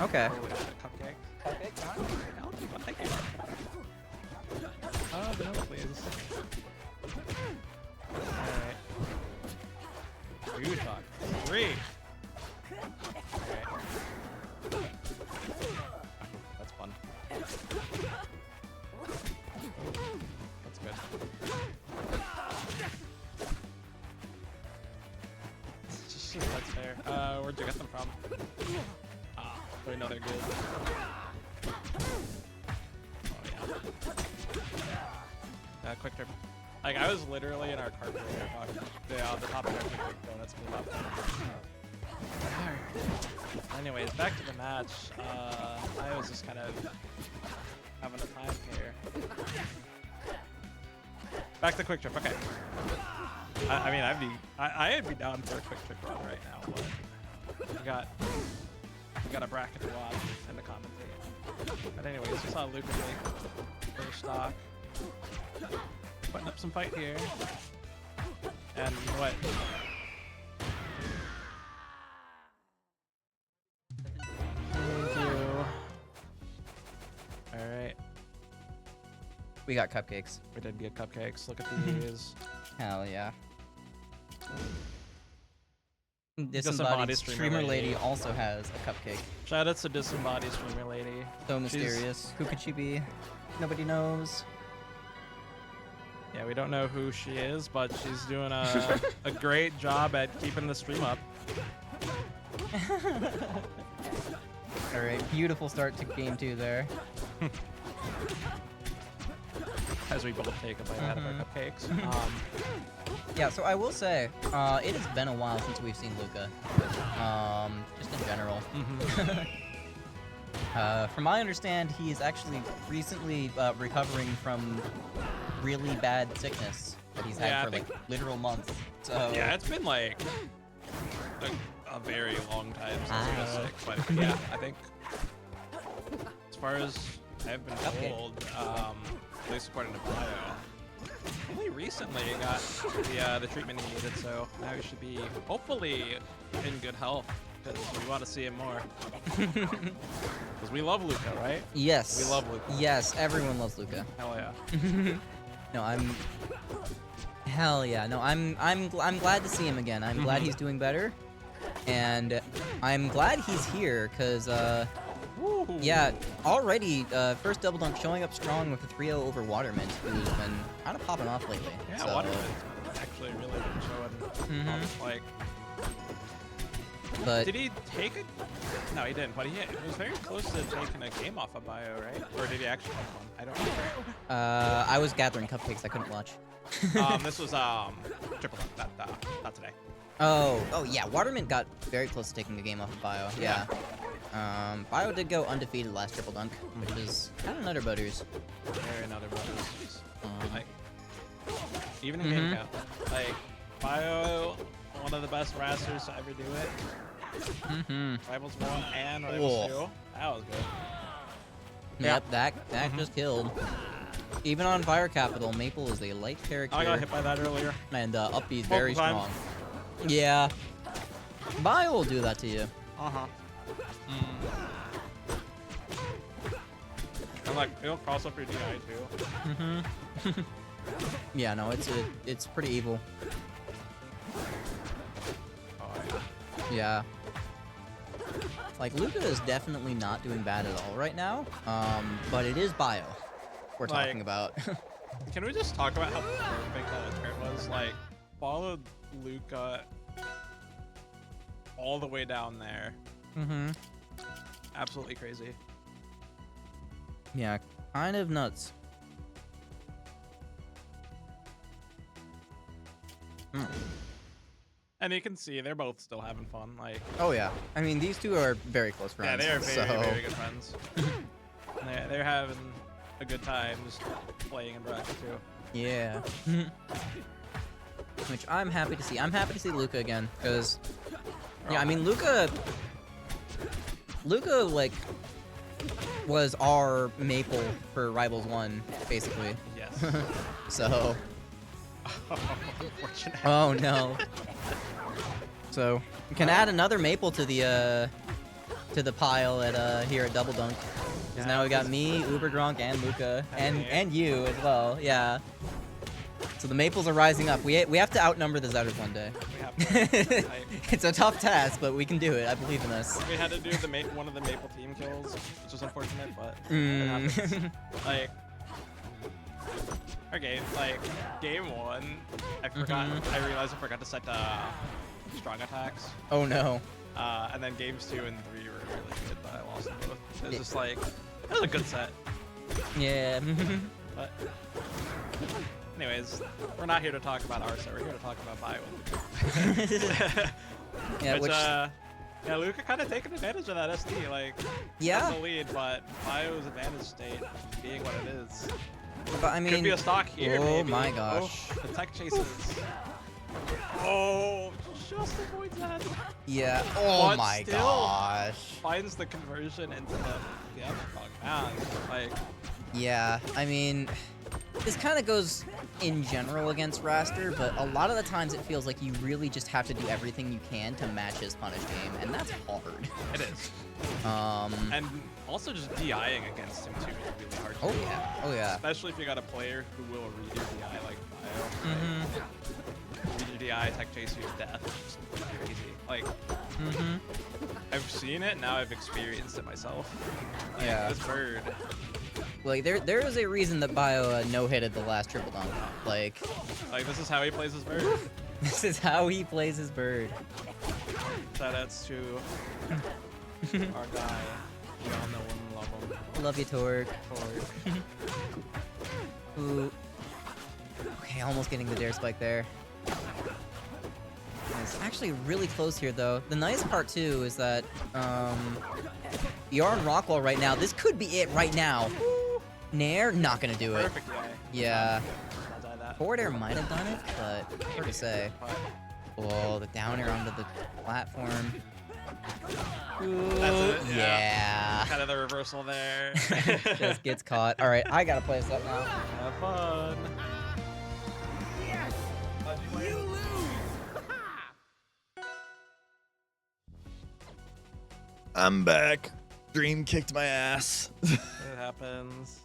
Okay. Cupcake. Cupcake? Thank you. Oh, no, please. Alright. You talk. 3. Alright. That's fun. That's good. That's fair. Where'd you get them from? Ah, we know they're good. Oh yeah. Quick trip. Like I was literally in our carpet talking. The top of our quick donuts came up. Anyways, back to the match. I was just kind of having a time here. Back to quick trip. Okay. I mean, I'd be down for a quick trip run right now, but we got a bracket to watch and to commentate. But anyways, we saw Luca take first stock, putting up some fight here, and what? Thank you. All right, We got cupcakes. we did get cupcakes. Look at these. Hell yeah. Disembodied Disembodied streamer streamer lady. lady also has a cupcake. Shout out to Disembodied streamer lady. So mysterious. Who could she be? Nobody knows. Yeah, we don't know who she is, but she's doing a great job at keeping the stream up. All right, beautiful start to game 2 there. As we both take a bite out of our cupcakes. Yeah, so I will say, it has been a while since we've seen Luca. Just in general. From my understand, he is actually recently recovering from really bad sickness that he's had Yeah, I for like think- literal months. So Yeah, it's been like a very long time since he was sick, but yeah, I think as far as I've been told, at least according to bio, only recently he got the treatment he needed, so now he should be hopefully in good health because we want to see him more. Because we love Luca, right? yes, We love Luca. Yes, everyone loves Luca. Hell yeah. No, Hell yeah! No, I'm glad to see him again. I'm glad he's doing better, and I'm glad he's here because Woo. yeah, already first double dunk showing up strong with a 3-0 over Watermint, who's been kind of popping off lately. Yeah, so, Waterman's actually really been showing off, like. But Did he take it? No, he didn't. But he was very close to taking a game off of bio, right? Or did he actually take one? I don't know. I was gathering cupcakes. I couldn't watch. This was triple dunk, not today. Oh yeah, Watermint got very close to taking a game off of Bio. Yeah. Bio did go undefeated last triple dunk, which is kind of nutter butters. Very another brothers. Like, even in game count, like bio, one of the best rasters to ever do it. Rivals 1 and Rivals 2. That was good. Yep, that just killed. Even on Fire Capital, Maple is a light character. I got hit by that earlier. And up B is very Multiple strong. times. Yeah. Bio will do that to you. And like it'll cross up your DI too. Mm-hmm. Yeah, no, it's pretty evil. Oh yeah. Yeah. Like Luca is definitely not doing bad at all right now. But it is Bio we're Like- talking about. Can we just talk about how perfect that turn was? Like, followed Luca all the way down there. Mm-hmm. Absolutely crazy. Yeah, kind of nuts. Mm. And you can see they're both still having fun. Like, Oh yeah. I mean, these two are very close yeah, friends. they are very, so... very good friends. And they're having a good time just playing in bracket too. Yeah. Which I'm happy to see. I'm happy to see Luca again, because yeah, I mean Luca like was our maple for Rivals 1, basically. Yes. So Unfortunate. oh no. So we can add another maple to the pile at here at Double Dunk. Because now we got me, Uber Gronk, and Luca, and you as well. Yeah. So the maples are rising up. We have to outnumber the Zetters one day. We have to, like, It's a tough task, but we can do it. I believe in us. we had to do one of the maple team kills, which was unfortunate, but it Mm. happens. Like, okay, like game 1, I forgot. Mhm. I realized I forgot to set strong attacks. Oh no. And then games 2 and 3 were really good, but I lost them both. It was just like, it was a good set. Yeah. But anyways, we're not here to talk about our set. We're here to talk about Bio. Yeah, which Yeah, Luca kind of taking advantage of that SD. Like, Yeah. has the lead, but Bio's advantage state being what it is. but I mean Could be a stock here, oh maybe. my gosh. Oh, the tech chases. Oh, just avoids that. Yeah. Oh But my still- gosh. Finds the conversion into the underdog. Man, like, Yeah, I mean, this kind of goes in general against Raster, but a lot of the times it feels like you really just have to do everything you can to match his punish game, and that's hard. it is. And And also just DIing against him too is really hard. oh too. yeah, oh yeah. Especially if you got a player who will read your DI like Bio. Mhm. Like, read your DI, tech chase you to death. It's just crazy. Like, Mhm. I've seen it, now I've experienced it myself. Like, Yeah. This bird. Like there is a reason that Bio no-hitted the last triple dunk. Like Like, this is how he plays his bird. this is how he plays his bird. Shoutouts to our guy. We all know him and love him. Love you, Torg. Torg. Ooh. Okay, almost getting the dare spike there. It's actually really close here, though. The nice part, too, is that, you're on Rockwell right now. This could be it right now. Nair, not gonna do it. Perfect DI. Yeah. I'll die that. Forward air might have done it, but hard to say. But Oh, the down air onto the platform. Ooh, That's it, yeah. kind of the reversal there. Just gets caught. All right, I gotta play this up now. Have fun. I'm back. Dream kicked my ass. It happens.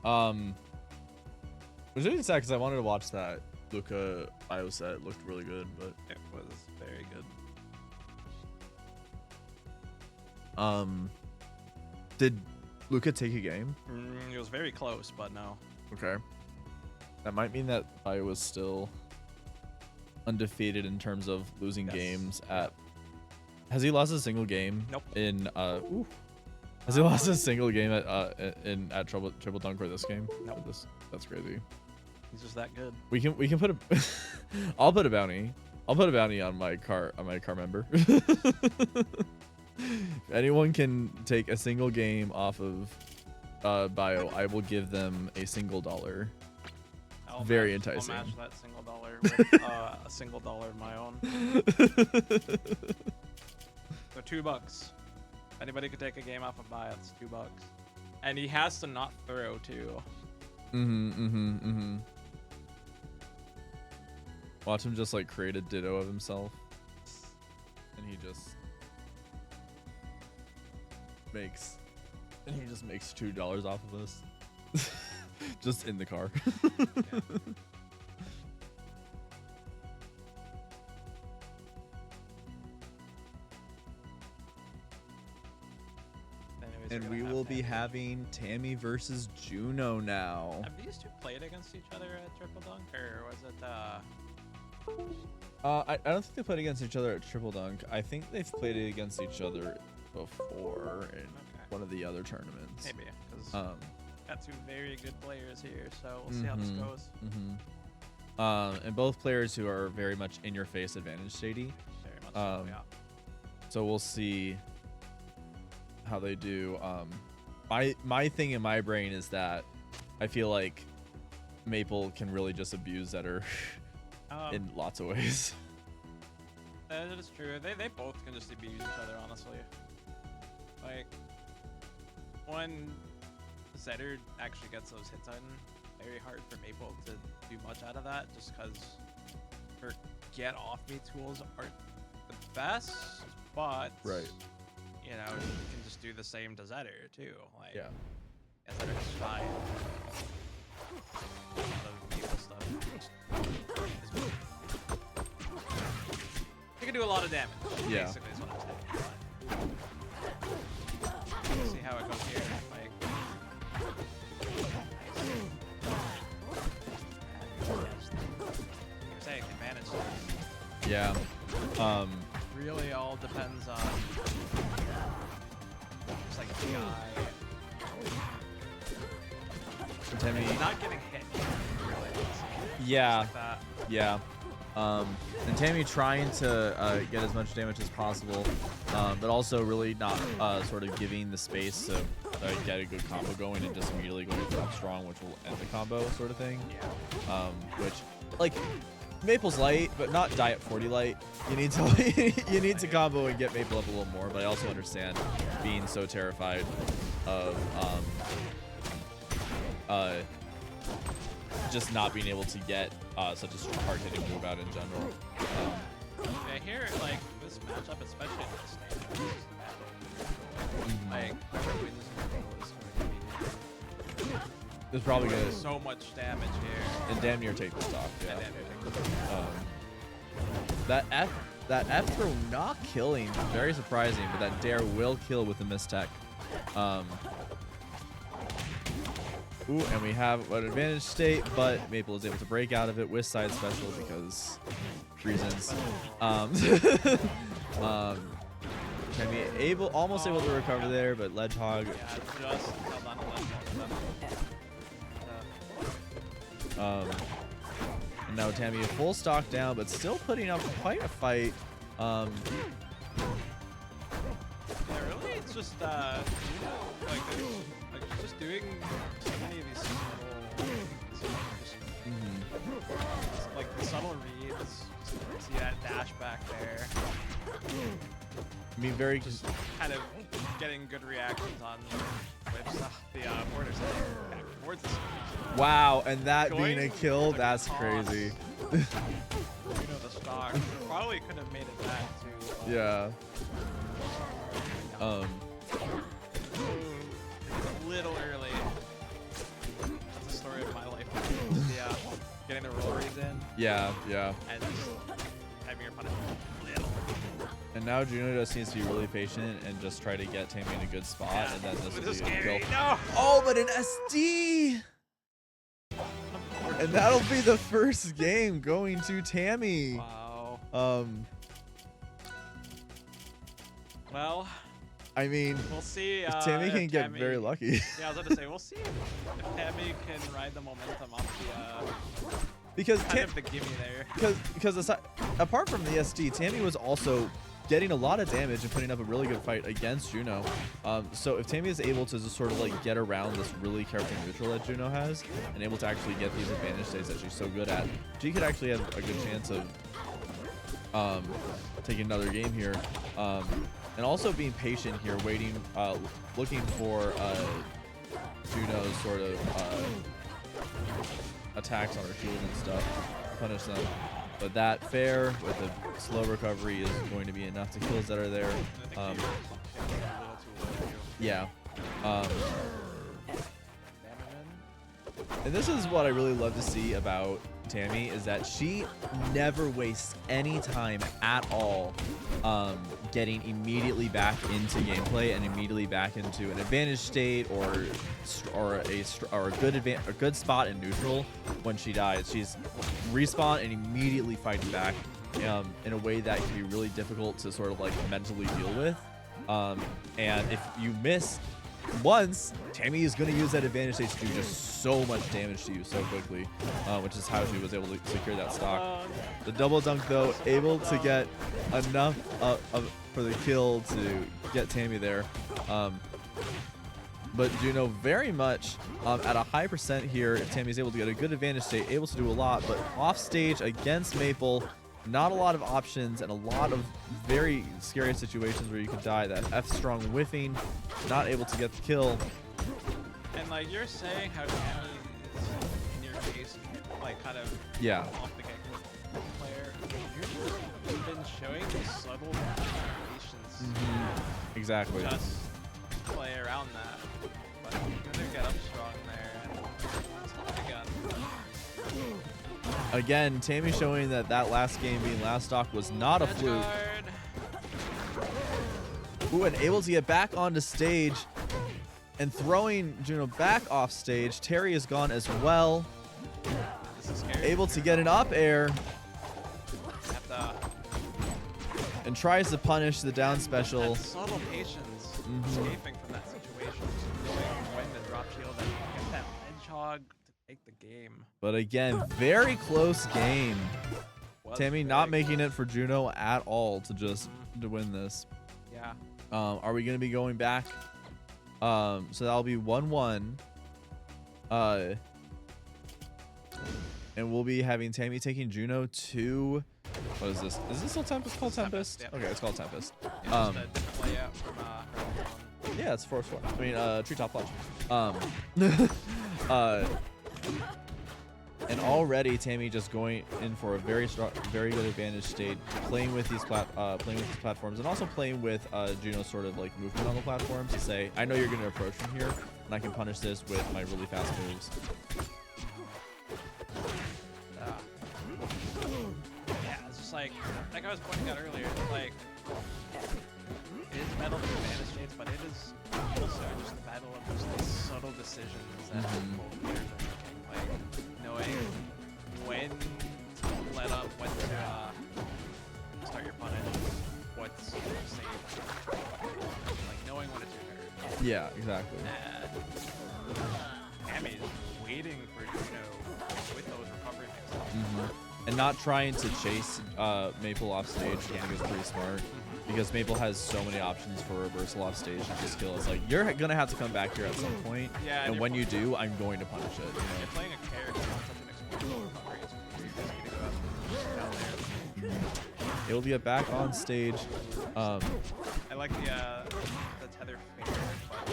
It was really sad because I wanted to watch that Luca Bio set. It looked really good, but It was very good. did Luca take a game? It was very close, but no. Okay. That might mean that Bio was still undefeated in terms of losing Yes. games at. Has he lost a single game? Nope. In Has he lost a single game at Triple Dunk or this game? Nope. Or that's crazy. He's just that good. We can put a I'll put a bounty. I'll put a bounty on my car member. If anyone can take a single game off of Bio, I will give them a single $1. I'll Very match, enticing. I'll match that $1 with a $1 of my own. So $2. Anybody could take a game off of Bio. It's $2, and he has to not throw too. Watch him just like create a ditto of himself, and he just makes And he just makes $2 off of this. Just in the car. Anyways, we're And gonna we have will be Tammy. having Tammy versus Juno now. Have these two played against each other at Triple Dunk, or was it I don't think they played against each other at Triple Dunk. I think they've played it against each other before in one of the other tournaments. maybe? Because got two very good players here, so we'll see how this goes. And both players who are very much in your face advantage shady. Very much so, yeah. So we'll see how they do. My thing in my brain is that I feel like Maple can really just abuse Zetter in lots of ways. That is true. They both can just abuse each other, honestly. Like, when Zetter actually gets those hits in, very hard for Maple to do much out of that, just because her get off me tools aren't the best, but you know, you can just do the same to Zetter too. Like, Yeah. Zetter is fine. A lot of Maple stuff. You can do a lot of damage. Yeah. Basically, is what I'm saying. We'll see how it goes here. Like, you're saying they managed it. Yeah. Really all depends on just like the guy. Tammy. Not getting hit. Really. Yeah. Just like that. Yeah. And Tammy trying to get as much damage as possible, but also really not sort of giving the space to get a good combo going and just immediately going for up strong, which will end the combo sort of thing. Yeah. Which, like, Maple's light, but not Diet 40 light. You need to you need to combo and get Maple up a little more. But I also understand being so terrified of just not being able to get such a hard hitting move out in general. Yeah, here, like, this matchup, especially in this stage, this is the matchup. Like, whoever wins this matchup is going to be It's probably gonna so much damage here. and damn near take the stock. Yeah. And then it takes That F throw not killing, very surprising, but that dare will kill with the mistech. Ooh, and we have an advantage state, but Maple is able to break out of it with side special because reasons. Can be almost able to recover there, but Ledgehog. yeah, just held on to Ledgehog. And now Tammy a full stock down, but still putting up quite a fight. Yeah, really, it's just, you know, like, just doing so many of these little things. Just, like, the subtle reads, just see that dash back there. I mean, very Just kind of getting good reactions on which the borders back towards the stage. wow, and that Going being a kill, to that's toss. crazy. You know, the stock probably could have made it back to. Yeah. A little early. That's the story of my life. Yeah, getting the roll reads in Yeah. and just having your punishment a little. And now Juno just needs to be really patient and just try to get Tammy in a good spot, Yeah. and then this will This be is a scary. kill. No. Oh, but an SD! And that'll be the first game going to Tammy. Wow. Well, I mean, we'll see. Tammy if can get Tammy- very lucky. Yeah, I was gonna say we'll see if Tammy can ride the momentum off the Because kind of the gimme there. because apart from the SD, Tammy was also getting a lot of damage and putting up a really good fight against Juno. So if Tammy is able to just sort of like get around this really careful neutral that Juno has and able to actually get these advantage states that she's so good at, she could actually have a good chance of taking another game here. And also being patient here, waiting, looking for Juno's sort of attacks on her shield and stuff, punish them. But that fair with a slow recovery is going to be enough to kills that are there. I think he was a little too low. Yeah. And this is what I really love to see about Tammy, is that she never wastes any time at all getting immediately back into gameplay and immediately back into an advantage state or a good spot in neutral. When she dies, she's respawn and immediately fighting back in a way that can be really difficult to sort of like mentally deal with. And if you miss once, Tammy is going to use that advantage stage to do just so much damage to you so quickly, which is how she was able to secure that stock. The double dunk, though, able to get enough for the kill to get Tammy there. But Juno very much at a high percent here. Tammy's able to get a good advantage state, able to do a lot, but off stage against Maple, not a lot of options and a lot of very scary situations where you could die. That F strong whiffing, not able to get the kill. And like you're saying, how Tammy is in your case, like kind of off the get player. You've been showing these subtle patience. Exactly. Just play around that, but you're gonna get up strong there. And it's not again. Again, Tammy showing that last game being last stock was not a fluke. Ooh, and able to get back onto stage and throwing Juno back off stage. Terry is gone as well. This is scary. Able to get an up air and tries to punish the down special. That subtle patience, escaping from that situation, knowing when to drop shield and get that hedgehog to take the game. But again, very close game. Tammy not making it for Juno at all to win this. Yeah. Are we going to be going back? So that'll be 1-1. And we'll be having Tammy taking Juno to... What is this? Is this still Tempest? Called Tempest? Tempest, Okay, it's called Tempest. Yeah, just a different layout from Yeah, it's 4-4. I mean, Treetop Lodge. And already Tammy just going in for a very good advantage state, playing with these platforms, and also playing with Juno's sort of like movement on the platforms to say, I know you're going to approach from here, and I can punish this with my really fast moves. Yeah, it's just like I was pointing out earlier, like it is battle of advantage states, but it is also just the battle of just the subtle decisions that both players are making, like knowing when to let up, when to start your punish, what's safe, like knowing when it's your turn. Yeah, exactly. Tammy's waiting for Juno with those recovery mixes. And not trying to chase Maple off stage, which I think is pretty smart. Because Maple has so many options for reversal off stage and just kill. It's like, you're going to have to come back here at some point. Yeah, and when you do, I'm going to punish it. You're playing a character on such an explosive recovery. It's really risky to go down there. It'll get back on stage. I like the tether fair, but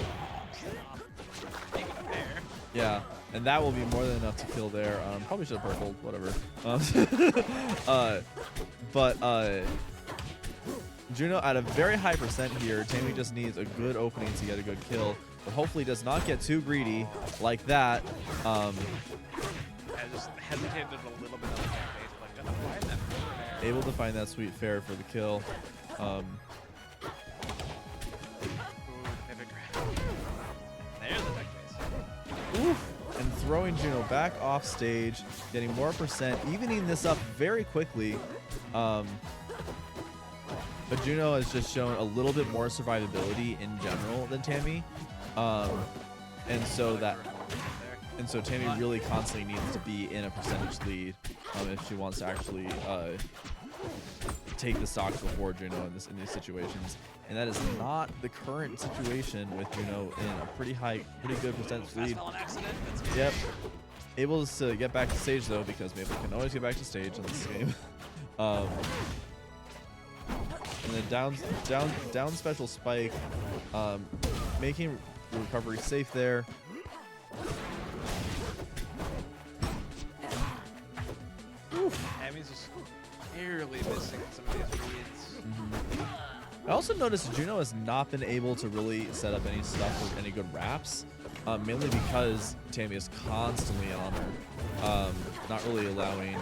make it a fair. Yeah, and that will be more than enough to kill there. Probably should have purpled, whatever. But Juno at a very high percent here. Tammy just needs a good opening to get a good kill, but hopefully does not get too greedy like that. I just hesitated a little bit on the base, but gonna find that fair. Able to find that sweet fair for the kill. Ooh, pivot grab. There's the tech base. Oof. And throwing Juno back off stage, getting more percent, evening this up very quickly. But Juno has just shown a little bit more survivability in general than Tammy. And so Tammy really constantly needs to be in a percentage lead if she wants to actually take the stocks before Juno in these situations. And that is not the current situation with Juno in a pretty good percentage lead. Yep. Able to get back to stage though, because Maple can always get back to stage in this game. And then down special spike, making recovery safe there. Tammy's just barely missing some of these reads. I also noticed Juno has not been able to really set up any stuff with any good wraps, mainly because Tammy is constantly on her, not really allowing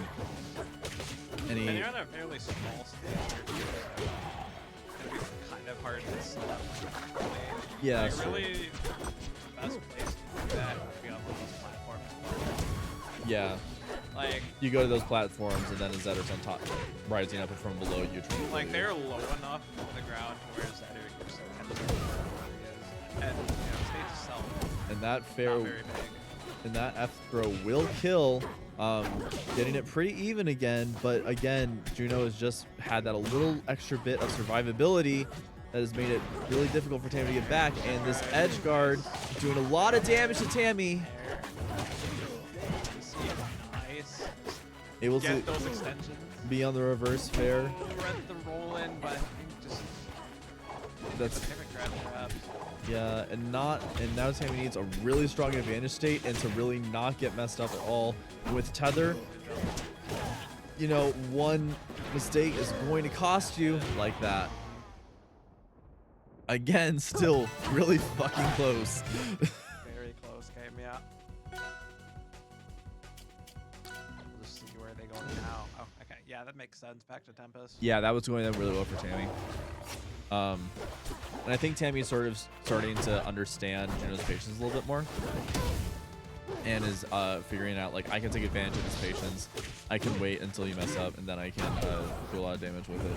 any. And you're on a fairly small stage. It'd be kind of hard to set up. Yeah, Like, sure. really, the best place to do that would be on one of those platforms. Yeah, Like, you go to those platforms and then the Zedder's on top, rising up from below you. like they're low enough to the ground to where Zedder just kind of where he is. And, you know, stage itself, And that not fair, very big. and that F throw will kill, getting it pretty even again. But again, Juno has just had that a little extra bit of survivability that has made it really difficult for Tammy to get back. And this edge guard doing a lot of damage to Tammy. Nice. Able Get to those extensions. be on the reverse fair. Read the roll in, but I think just That's pivot grab grabs. yeah, and now Tammy needs a really strong advantage state and to really not get messed up at all with tether. You know, one mistake is going to cost you like that. Again, still really fucking close. Very close game, yeah. We'll just see where they go now. Oh, okay. Yeah, that makes sense. Back to Tempest. Yeah, that was going really well for Tammy. And I think Tammy's sort of starting to understand Juno's patience a little bit more. And is figuring out, like, I can take advantage of this patience. I can wait until you mess up, and then I can do a lot of damage with it.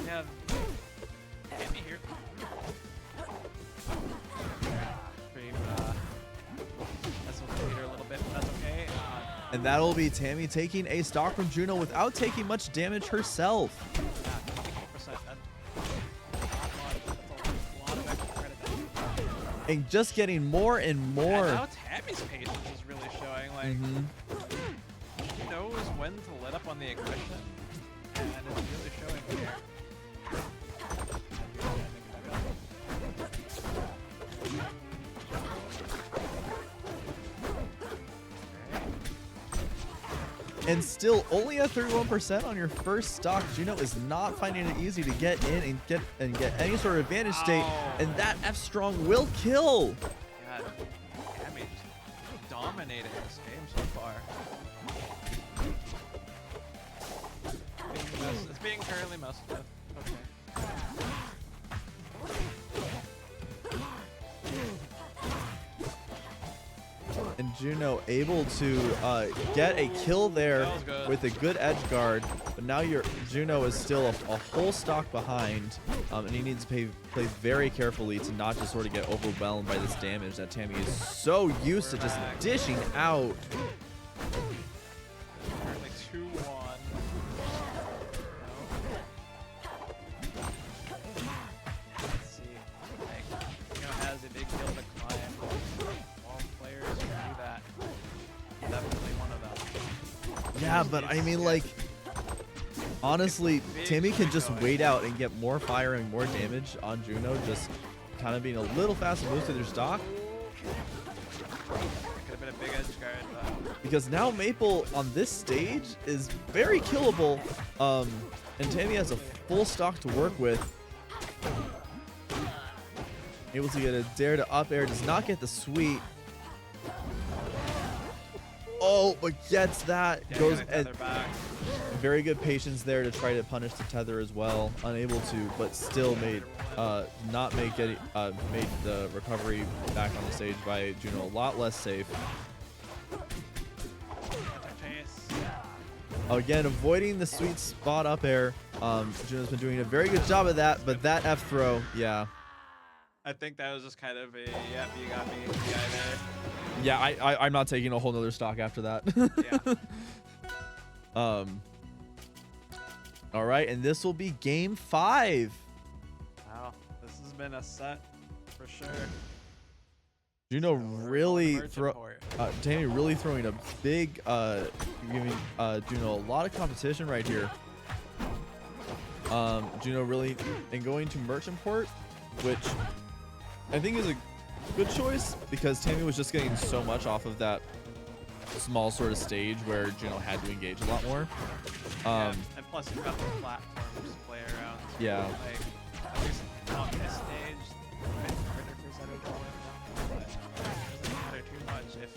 Yeah. Get me here. Stream, that's a leader a little bit, but that's okay. And that'll be Tammy taking a stock from Juno without taking much damage herself. Yeah, 24%. That's a lot of extra credit. And just getting more and more. And now Tammy's patience is really showing. Like, she knows when to let up on the aggression, and it's really showing here. And still only at 31% on your first stock. Juno is not finding it easy to get in and get any sort of advantage state. And that F strong will kill. God, Tammy just dominating this game so far. It's being currently messed with. Okay. And Juno able to get a kill there That was good. with a good edge guard. But now Juno is still a whole stock behind. And he needs to play very carefully to not just sort of get overwhelmed by this damage that Tammy is so used to just dishing out. Currently 2-1. Let's see. Like, you know, has a big hill to climb. All players can do that. Definitely one of them. Yeah, but I mean, like, honestly, Tammy can just wait out and get more fire and more damage on Juno, just kind of being a little fast and moves to their stock. Could have been a big edge guard, but Because now Maple on this stage is very killable, and Tammy has a full stock to work with. Able to get a dare to up air, does not get the sweep. Oh, but gets that. yeah, Goes gonna at tether back. very good patience there to try to punish the tether as well. Unable to, but still made made the recovery back on the stage by Juno a lot less safe. Chase. Again, avoiding the sweet spot up air. Juno's been doing a very good job of that, but that F throw, yeah. I think that was just kind of a, yep, you got me guy there. Yeah, I'm not taking a whole nother stock after that. Yeah. All right, and this will be game 5. Wow, this has been a set for sure. Juno really Merchant throw. port. Tammy really throwing a big, giving Juno a lot of competition right here. Juno really, and going to Merchant Port, which I think is a good choice because Tammy was just getting so much off of that small sort of stage where Juno had to engage a lot more. Yeah, and plus you've got the platforms to play around. Yeah. Like, at least on this stage, it's harder for Zeto to win now, but it doesn't matter too much if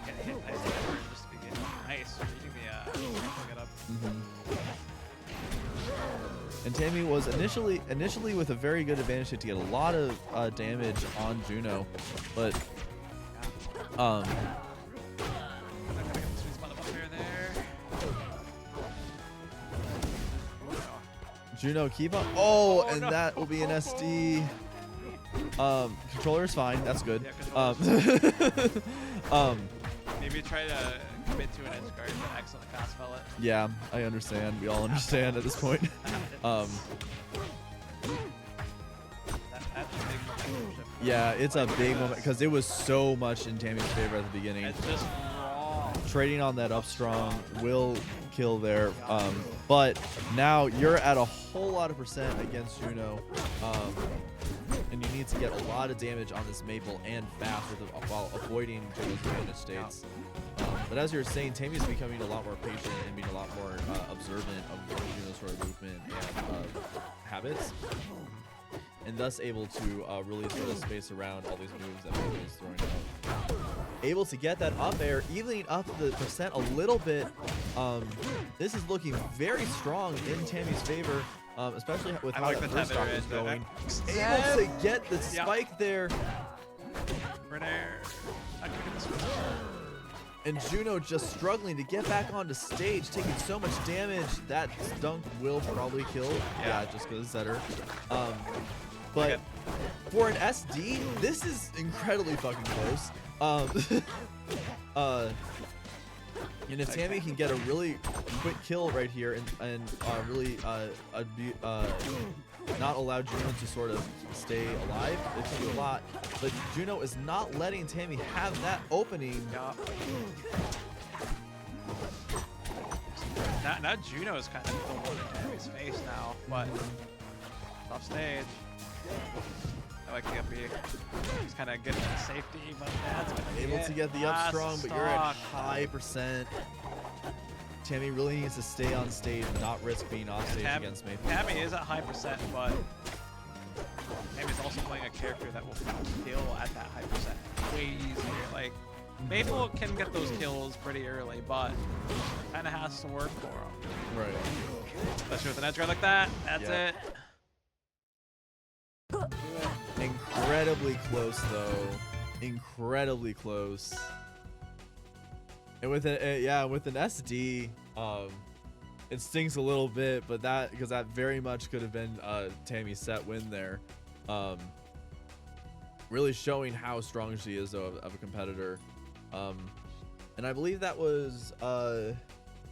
get hit nice or just be getting nice or reading the pick it up. And Tammy was initially with a very good advantage to get a lot of damage on Juno, but I'm gonna get the sweet spot up there. Juno keep up. Oh, and no. that will be an SD. Controller is fine. That's good. Yeah, Um, maybe try to commit to an edge guard, but accidentally fast fell it. yeah, I understand. We all understand at this point. That's a big momentum shift. Yeah, it's a big moment because it was so much in Tammy's favor at the beginning. It's just raw. Trading on that up strong will kill there. But now you're at a whole lot of percent against Juno. And you need to get a lot of damage on this Maple and fast while avoiding Juno's advantage states. But as you were saying, Tammy's becoming a lot more patient and being a lot more observant of Juno's sort of movement and habits. And thus able to really sort of space around all these moves that Maple is throwing out. Able to get that up air, evening up the percent a little bit. This is looking very strong in Tammy's favor, especially with how like the the first tether stock is is going. Able to get the spike there. Right there. I could get this one. And Juno just struggling to get back onto stage, taking so much damage. That dunk will probably kill. Yeah, just because Zetter. But for an SD, this is incredibly fucking close. And if Tammy can get a really quick kill right here and really not allow Juno to sort of stay alive, it can do a lot. But Juno is not letting Tammy have that opening. Now Juno is kind of full in Tammy's face now, but off stage. I like the up B. He's kind of getting the safety, but that's gonna be Able to get the up last strong, but you're at stock. high percent. Tammy really needs to stay on stage and not risk being off stage against Maple. Tammy is at high percent, but Tammy's also playing a character that will kill at that high percent way easier. Like, Maple can get those kills pretty early, but kind of has to work for him. Right. Especially with an edge guard like that. That's it. Incredibly close though. Incredibly close. And with with an SD, it stings a little bit, but because that very much could have been Tammy's set win there. Really showing how strong she is though of a competitor. And I believe that was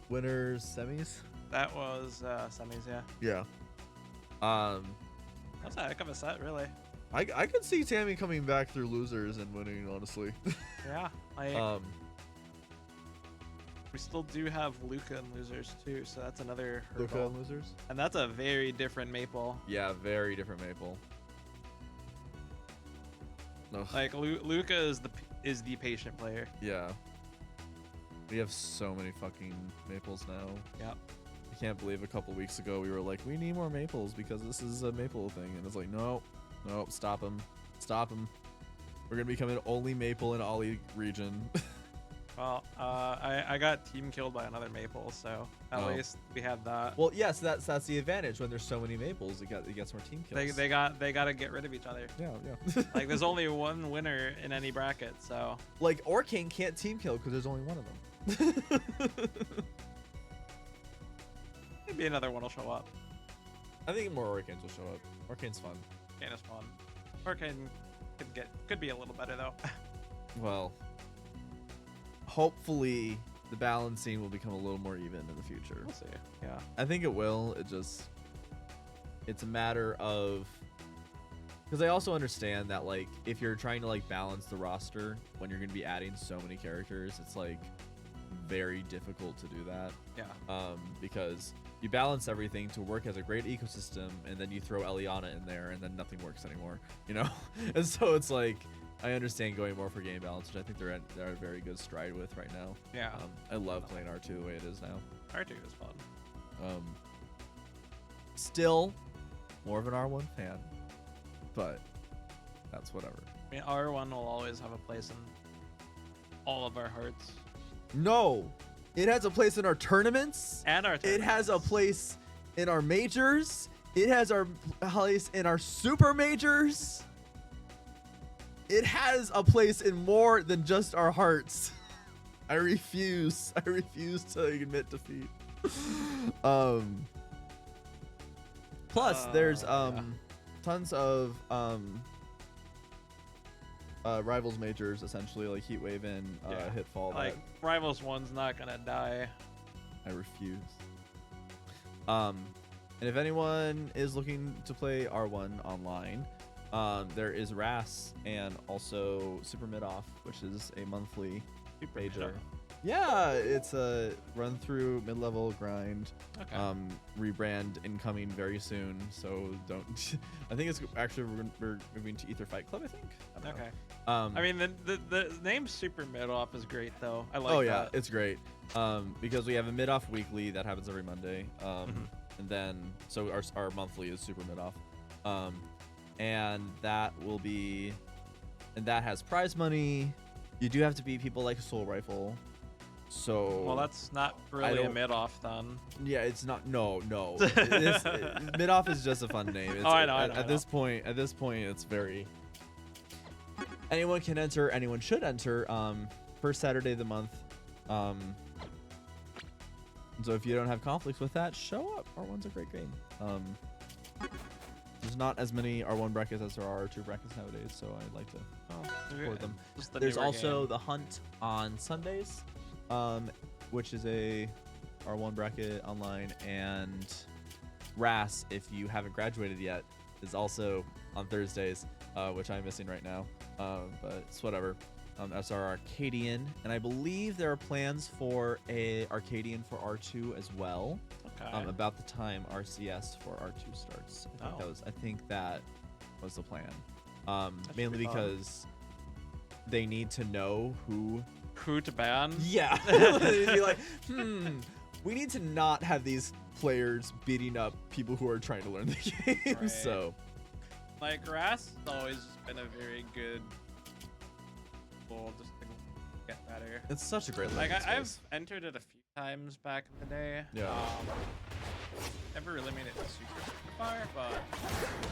winners semis. That was semis, yeah. Yeah. That's a heck of a set, really. I could see Tammy coming back through losers and winning, honestly. Yeah. Like, we still do have Luca and losers too, so that's another hurdle. Luca and losers? And that's a very different Maple. Yeah, very different Maple. No. Like Luca is the patient player. Yeah. We have so many fucking Maples now. Yep. I can't believe a couple weeks ago we were like, we need more Maples because this is a Maple thing, and it's like, no, stop him, We're gonna become an only Maple in Ollie region. Well, I got team killed by another Maple, so at least we have that. Well, yes, that's the advantage when there's so many Maples. It gets more team kills. They got to get rid of each other. Yeah. Like, there's only one winner in any bracket, so. Like Orcane can't team kill because there's only one of them. Maybe another one will show up. I think more Orcanes will show up. Orcane's fun. Arcane is fun. Arcane could be a little better though. Well, hopefully the balancing will become a little more even in the future. We'll see. Yeah. I think it will. It's a matter of, because I also understand that like if you're trying to like balance the roster when you're going to be adding so many characters, it's like very difficult to do that. Yeah. Because you balance everything to work as a great ecosystem, and then you throw Eliana in there, and then nothing works anymore, you know? And so it's like, I understand going more for game balance, which I think they're at a very good stride with right now. Yeah. I love playing R2 the way it is now. R2 is fun. Still more of an R1 fan, but that's whatever. I mean, R1 will always have a place in all of our hearts. No, it has a place in our tournaments. And our It has a place in our majors. It has our place in our super majors. It has a place in more than just our hearts. I refuse to admit defeat. Plus there's tons of rivals majors, essentially, like Heatwave and Hitfall. Like Rivals 1's not gonna die. I refuse. And if anyone is looking to play R1 online, there is RAS and also Super Mid-Off, which is a monthly major. Yeah, it's a run through mid-level grind. Okay. Rebrand incoming very soon, so don't. I think it's actually we're moving to Ether Fight Club. I think. I don't know. Okay. I mean, the name Super Mid-Off is great though. I like. Oh yeah, that. it's great. Because we have a Mid-Off weekly that happens every Monday. And then so our monthly is Super Mid-Off. And that will be, and that has prize money. You do have to beat people like Soul Rifle. So Well, that's not really a mid-off then. yeah, it's not. No. Mid-Off is just a fun name. It's, I know. At this point, it's very. Anyone can enter. Anyone should enter. First Saturday of the month. So if you don't have conflicts with that, show up. R1's a great game. There's not as many R1 brackets as there are R2 brackets nowadays, so I'd like to support them. There's also the Hunt on Sundays, which is a R1 bracket online, and RAS, if you haven't graduated yet, is also on Thursdays, which I'm missing right now, but it's whatever. That's our Arcadian, and I believe there are plans for a Arcadian for R2 as well. Okay. About the time RCS for R2 starts. I think that was the plan. Mainly because they need to know who to ban. Yeah. They'd be like, we need to not have these players beating up people who are trying to learn the game. Right. So, like RAS has always been a very good tool just to get better. it's such a great Like learning I've space. entered it a few times back in the day. Yeah. Never really made it super far, but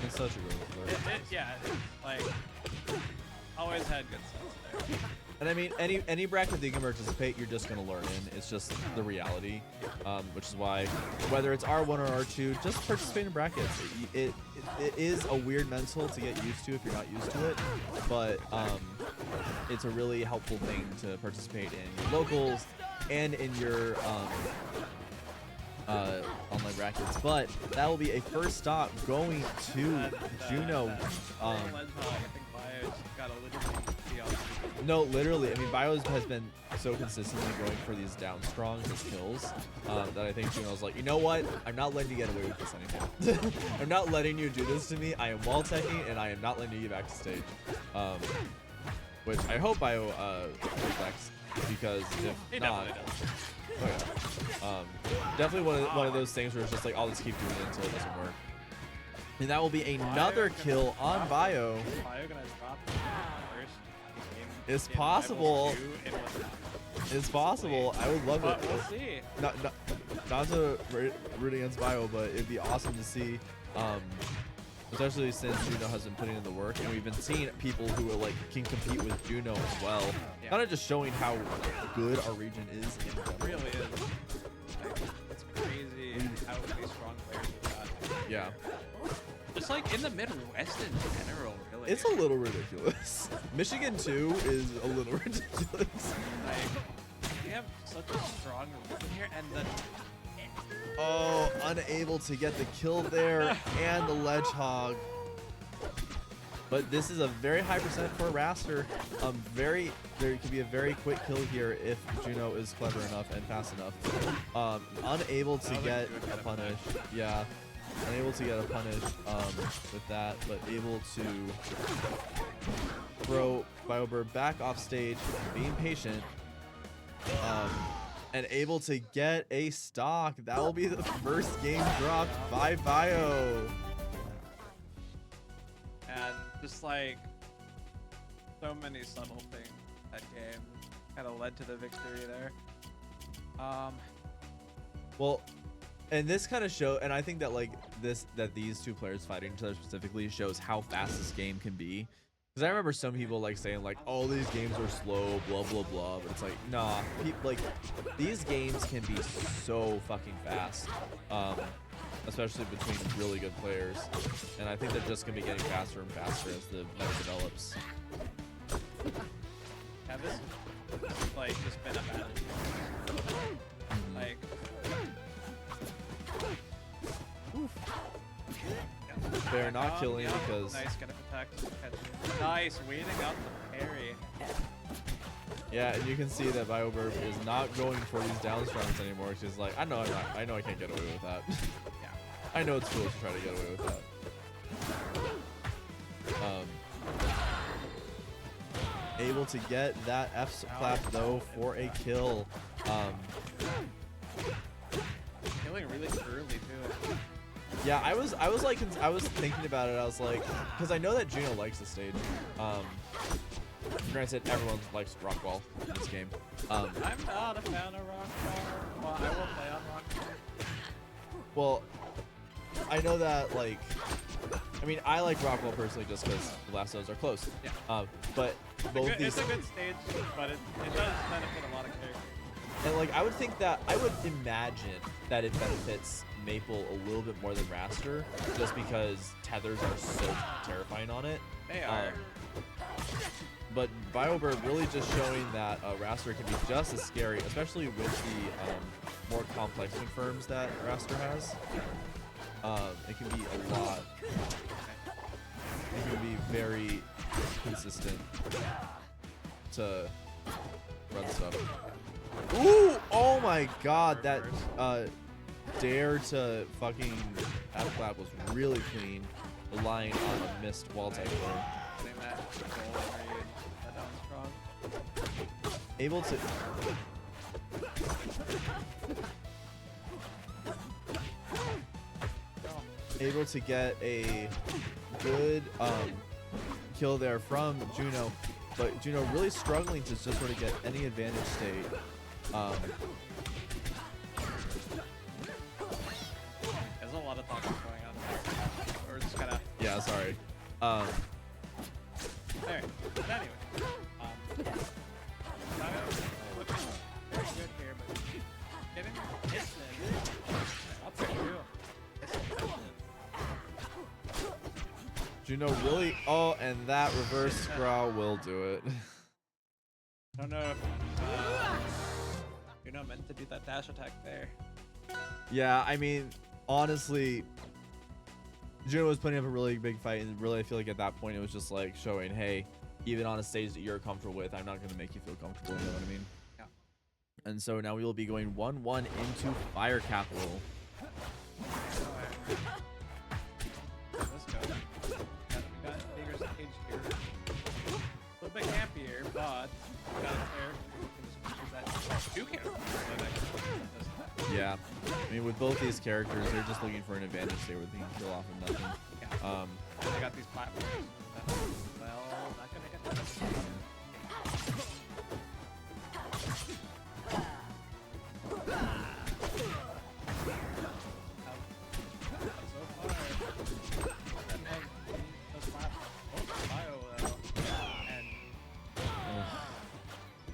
It's such a great learning space. like always had good stuff there. And I mean, any bracket that you can participate, you're just gonna learn in. It's just the reality, which is why, whether it's R1 or R2, just participate in brackets. It is a weird mental to get used to if you're not used to it, but it's a really helpful thing to participate in your locals and in your online brackets. But that will be a first stop going to Juno. No, literally. I mean, Bios has been so consistently going for these down strongs as kills that I think Juno's like, you know what? I'm not letting you get away with this anymore. I'm not letting you do this to me. I am wall teching, and I am not letting you get back to stage. Which I hope Bio respects, because if not, definitely one of those things where it's just like, I'll just keep doing it until it doesn't work. And that will be another kill on Bio. Bio gonna drop first game. It's possible. It's possible. I would love it. We'll see. Not to root against Bio, but it'd be awesome to see, especially since Juno has been putting in the work, and we've been seeing people who are like can compete with Juno as well. Yeah. Kind of just showing how good our region is. It really is. Like, it's crazy how many strong players we've got. Yeah. Just like in the Midwest in general, really. It's a little ridiculous. Michigan too is a little ridiculous. Like, we have such a strong region here, and the Oh, unable to get the kill there and the ledge hog. But this is a very high percent for Raster. There could be a very quick kill here if Juno is clever enough and fast enough. Unable to get a punish. Yeah. unable to get a punish with that, but able to throw BioBird back off stage, being patient, and able to get a stock. That will be the first game dropped by Bio. And just like so many subtle things that game kind of led to the victory there. Well, and this kind of show, and I think that like these two players fighting each other specifically shows how fast this game can be. Because I remember some people like saying like, "Oh, these games are slow, blah blah blah," but it's like, nah, like these games can be so fucking fast, especially between really good players. And I think they're just gonna be getting faster and faster as the meta develops. Yeah, this like just been a battle. Like, They're not killing yeah, because nice, gonna protect. Nice, waiting out the parry. yeah, and you can see that BioBurb is not going for these down strums anymore. She's like, I know I can't get away with that. Yeah. I know it's foolish to try to get away with that. Able to get that F clap though for a kill. Killing really early too. Yeah, I was thinking about it. I was like, because I know that Juno likes the stage. Granted, everyone likes Rockwall in this game. I'm not a fan of Rockstar. Well, I will play on Rockstar. Well, I know that like, I mean, I like Rockwall personally just because the last those are close. Yeah. But both It's these. a good stage, but it does benefit a lot of characters. And like I would think that I would imagine that it benefits Maple a little bit more than Raster, just because tethers are so terrifying on it. They are. But BioBird really just showing that Raster can be just as scary, especially with the more complex confirms that Raster has. It can be a lot. It can be very consistent to run stuff. Ooh! Oh my god, that dare to fucking F-clap was really clean, relying on a missed wall type there. Getting that goal read, that down strong. Able to... Able to get a good kill there from Juno, but Juno really struggling to just sort of get any advantage state. There's a lot of talking going on. Or just kind of. Yeah, sorry. There. But anyway. Looking very good here, but getting hits in. Up there too. Juno really... Oh, and that reverse scroll will do it. I don't know if you're not meant to do that dash attack there. Yeah, I mean, honestly, Juno was putting up a really big fight, and really I feel like at that point it was just like showing, hey, even on a stage that you're comfortable with, I'm not going to make you feel comfortable, you know what I mean? Yeah. And so now we will be going 1-1 into Fire Capital. Let's go. We got bigger stage here. A little bit campier, but we got it there. We can just use that two characters. Yeah, I mean, with both these characters, they're just looking for an advantage there where they can kill off of nothing. Yeah. They got these platforms. Well, not gonna hit that.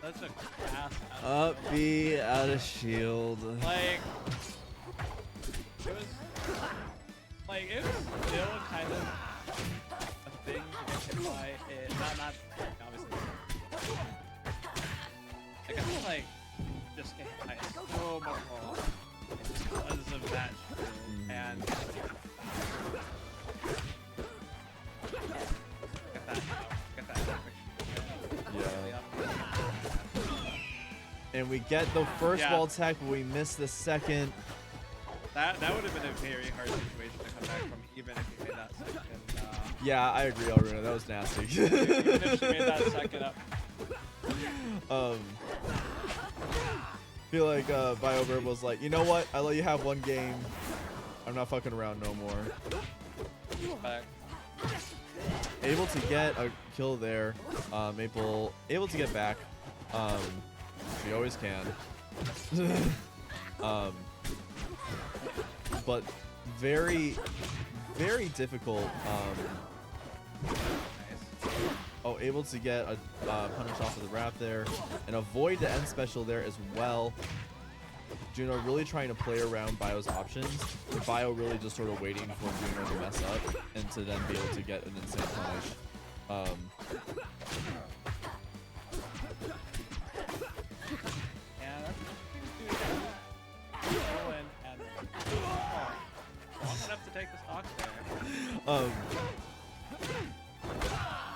Such a fast Up B out of shield. like it was still kind of a thing to get hit by it. Not obviously. Like I feel like just get hit by it so much more just because of that shield and get that Yeah. And we get the first Yeah. wall tech, but we miss the second. That would have been a very hard situation to come back from even if you made that second. Yeah, I agree, Alruna. That was nasty. Even if she made that second up. Feel like BioVerb was like, you know what? I let you have one game. I'm not fucking around no more. Back. Able to get a kill there. Maple able to get back. She always can. But very, very difficult. Oh, able to get a punish off of the wrap there and avoid the end special there as well. Juno really trying to play around Bio's options. And Bio really just sort of waiting for Juno to mess up and to then be able to get an insane punish. Yeah, that's long enough to take the stocks there.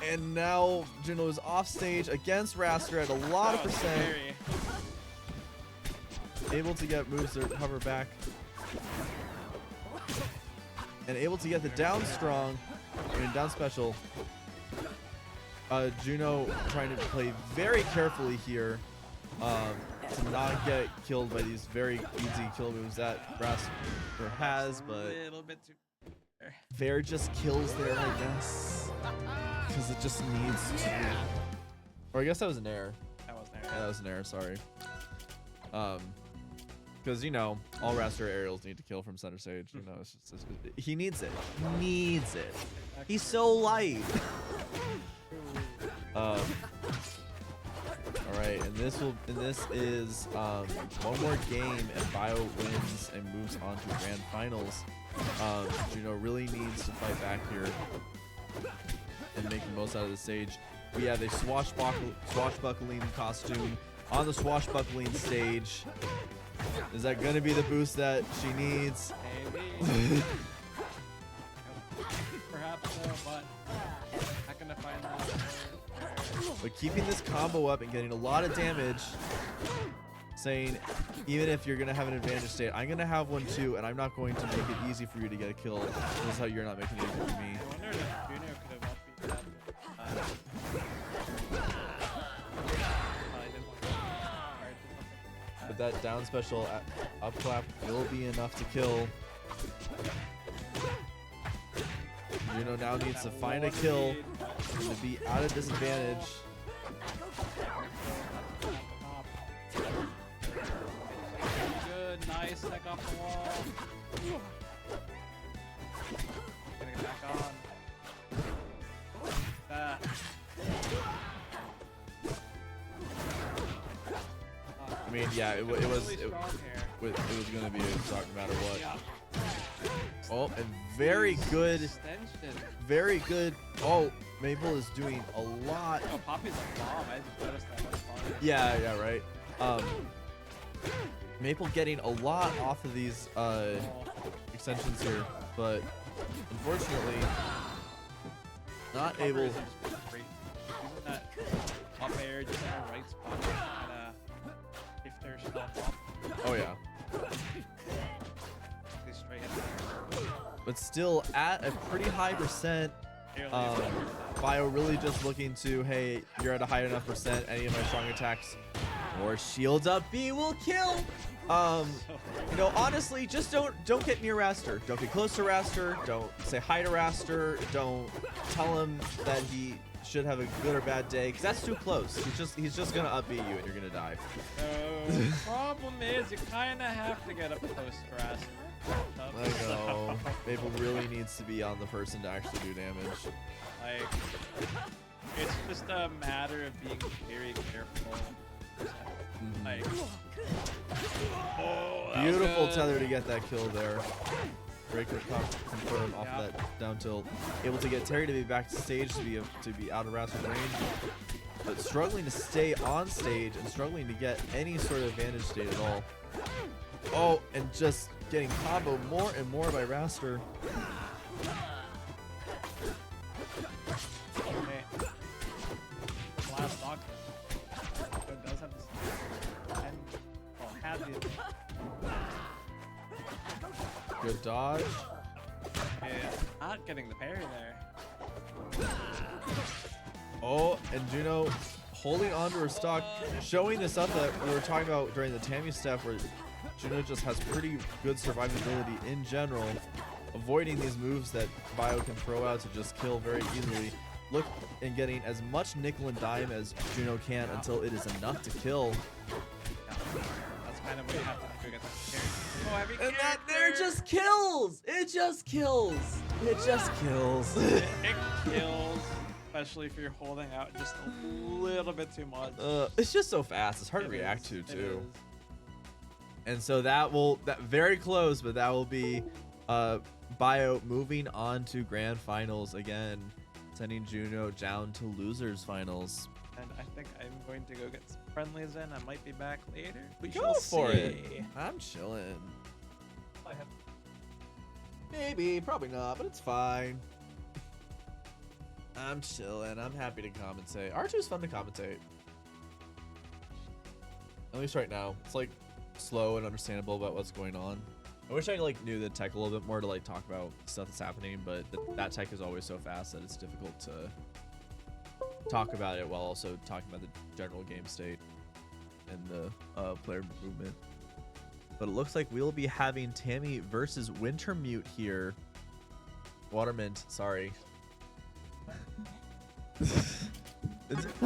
And now Juno is off stage against Raster at a lot of percent. Scary. Able to get moves to hover back. And able to get the down strong. I mean, down special. Juno trying to play very carefully here to not get killed by these very easy kill moves that Raster has, but A little bit too. Fair just kills there, I guess. Because it just needs to. Or I guess that was an error. That was there. Yeah, that was an error, sorry. Because, you know, all Raster aerials need to kill from center stage. You know, it's just, he needs it. He needs it. He's so light. All right, and this is one more game, and Bio wins and moves on to grand finals. Juno really needs to fight back here and make the most out of the stage. We have a swashbuckling costume on the swashbuckling stage. Is that gonna be the boost that she needs? Maybe. Perhaps so, but not gonna find that. But keeping this combo up and getting a lot of damage, saying even if you're gonna have an advantage state, I'm gonna have one too, and I'm not going to make it easy for you to get a kill. This is how you're not making it easy for me. I wonder if Juno could have upbeat that. But that down special up clap will be enough to kill. Juno now needs to find a kill and to be out of disadvantage. Good, nice, neck off the wall. Gonna get back on. That. I mean, yeah, it was Really it strong here. was gonna be a shock no matter what. Yeah. Oh, and very good, Extension. very good. Oh, Maple is doing a lot. Oh, Poppy's a bomb. I just noticed that. That's funny. Yeah, right. Maple getting a lot off of these extensions here, but unfortunately not able. Using that up air just in the right spot. Kinda shift herself up. Oh yeah. These straight hits. But still at a pretty high percent. Bio really just looking to, hey, you're at a high enough percent, any of my strong attacks or shields up B will kill. You know, honestly, just don't get near Raster. Don't get close to Raster. Don't say hi to Raster. Don't tell him that he should have a good or bad day, because that's too close. He's just gonna upbeat you and you're gonna die. The problem is you kind of have to get up close to Raster. I know. Maple really needs to be on the person to actually do damage. Like, it's just a matter of being very careful. Like, oh, that was Beautiful good. tether to get that kill there. Breaker confirm off that down tilt. Able to get Terry to be back to stage to be out of Raster's range, but struggling to stay on stage and struggling to get any sort of advantage state at all. Oh, and just getting combo more and more by Raster. Okay. Last stock. It does have this. Had the. Good dodge. Not getting the parry there. Oh, and Juno holding onto her stock, showing the stuff that we were talking about during the Tammy step, where Juno just has pretty good survivability in general, avoiding these moves that Bio can throw out to just kill very easily. Look, and getting as much nickel and dime as Juno can until it is enough to kill. That's kind of what you have to do to get that parry. Oh, heavy And that there character. just kills! It just kills! It just kills. It kills, especially if you're holding out just a little bit too much. It's just so fast. It's hard to It react is, to it too. is. And so that very close, but that will be Bio moving on to grand finals again, sending Juno down to losers finals. And I think I'm going to go get some friendlies in. I might be back later. We Go shall for see. it. I'm chilling. Maybe, probably not, but it's fine. I'm chilling. I'm happy to commentate. R2 is fun to commentate. At least right now. It's like slow and understandable about what's going on. I wish I like knew the tech a little bit more to like talk about stuff that's happening, but that tech is always so fast that it's difficult to talk about it while also talking about the general game state and the player movement. But it looks like we'll be having Tammy versus Wintermute here. Watermint, sorry. is it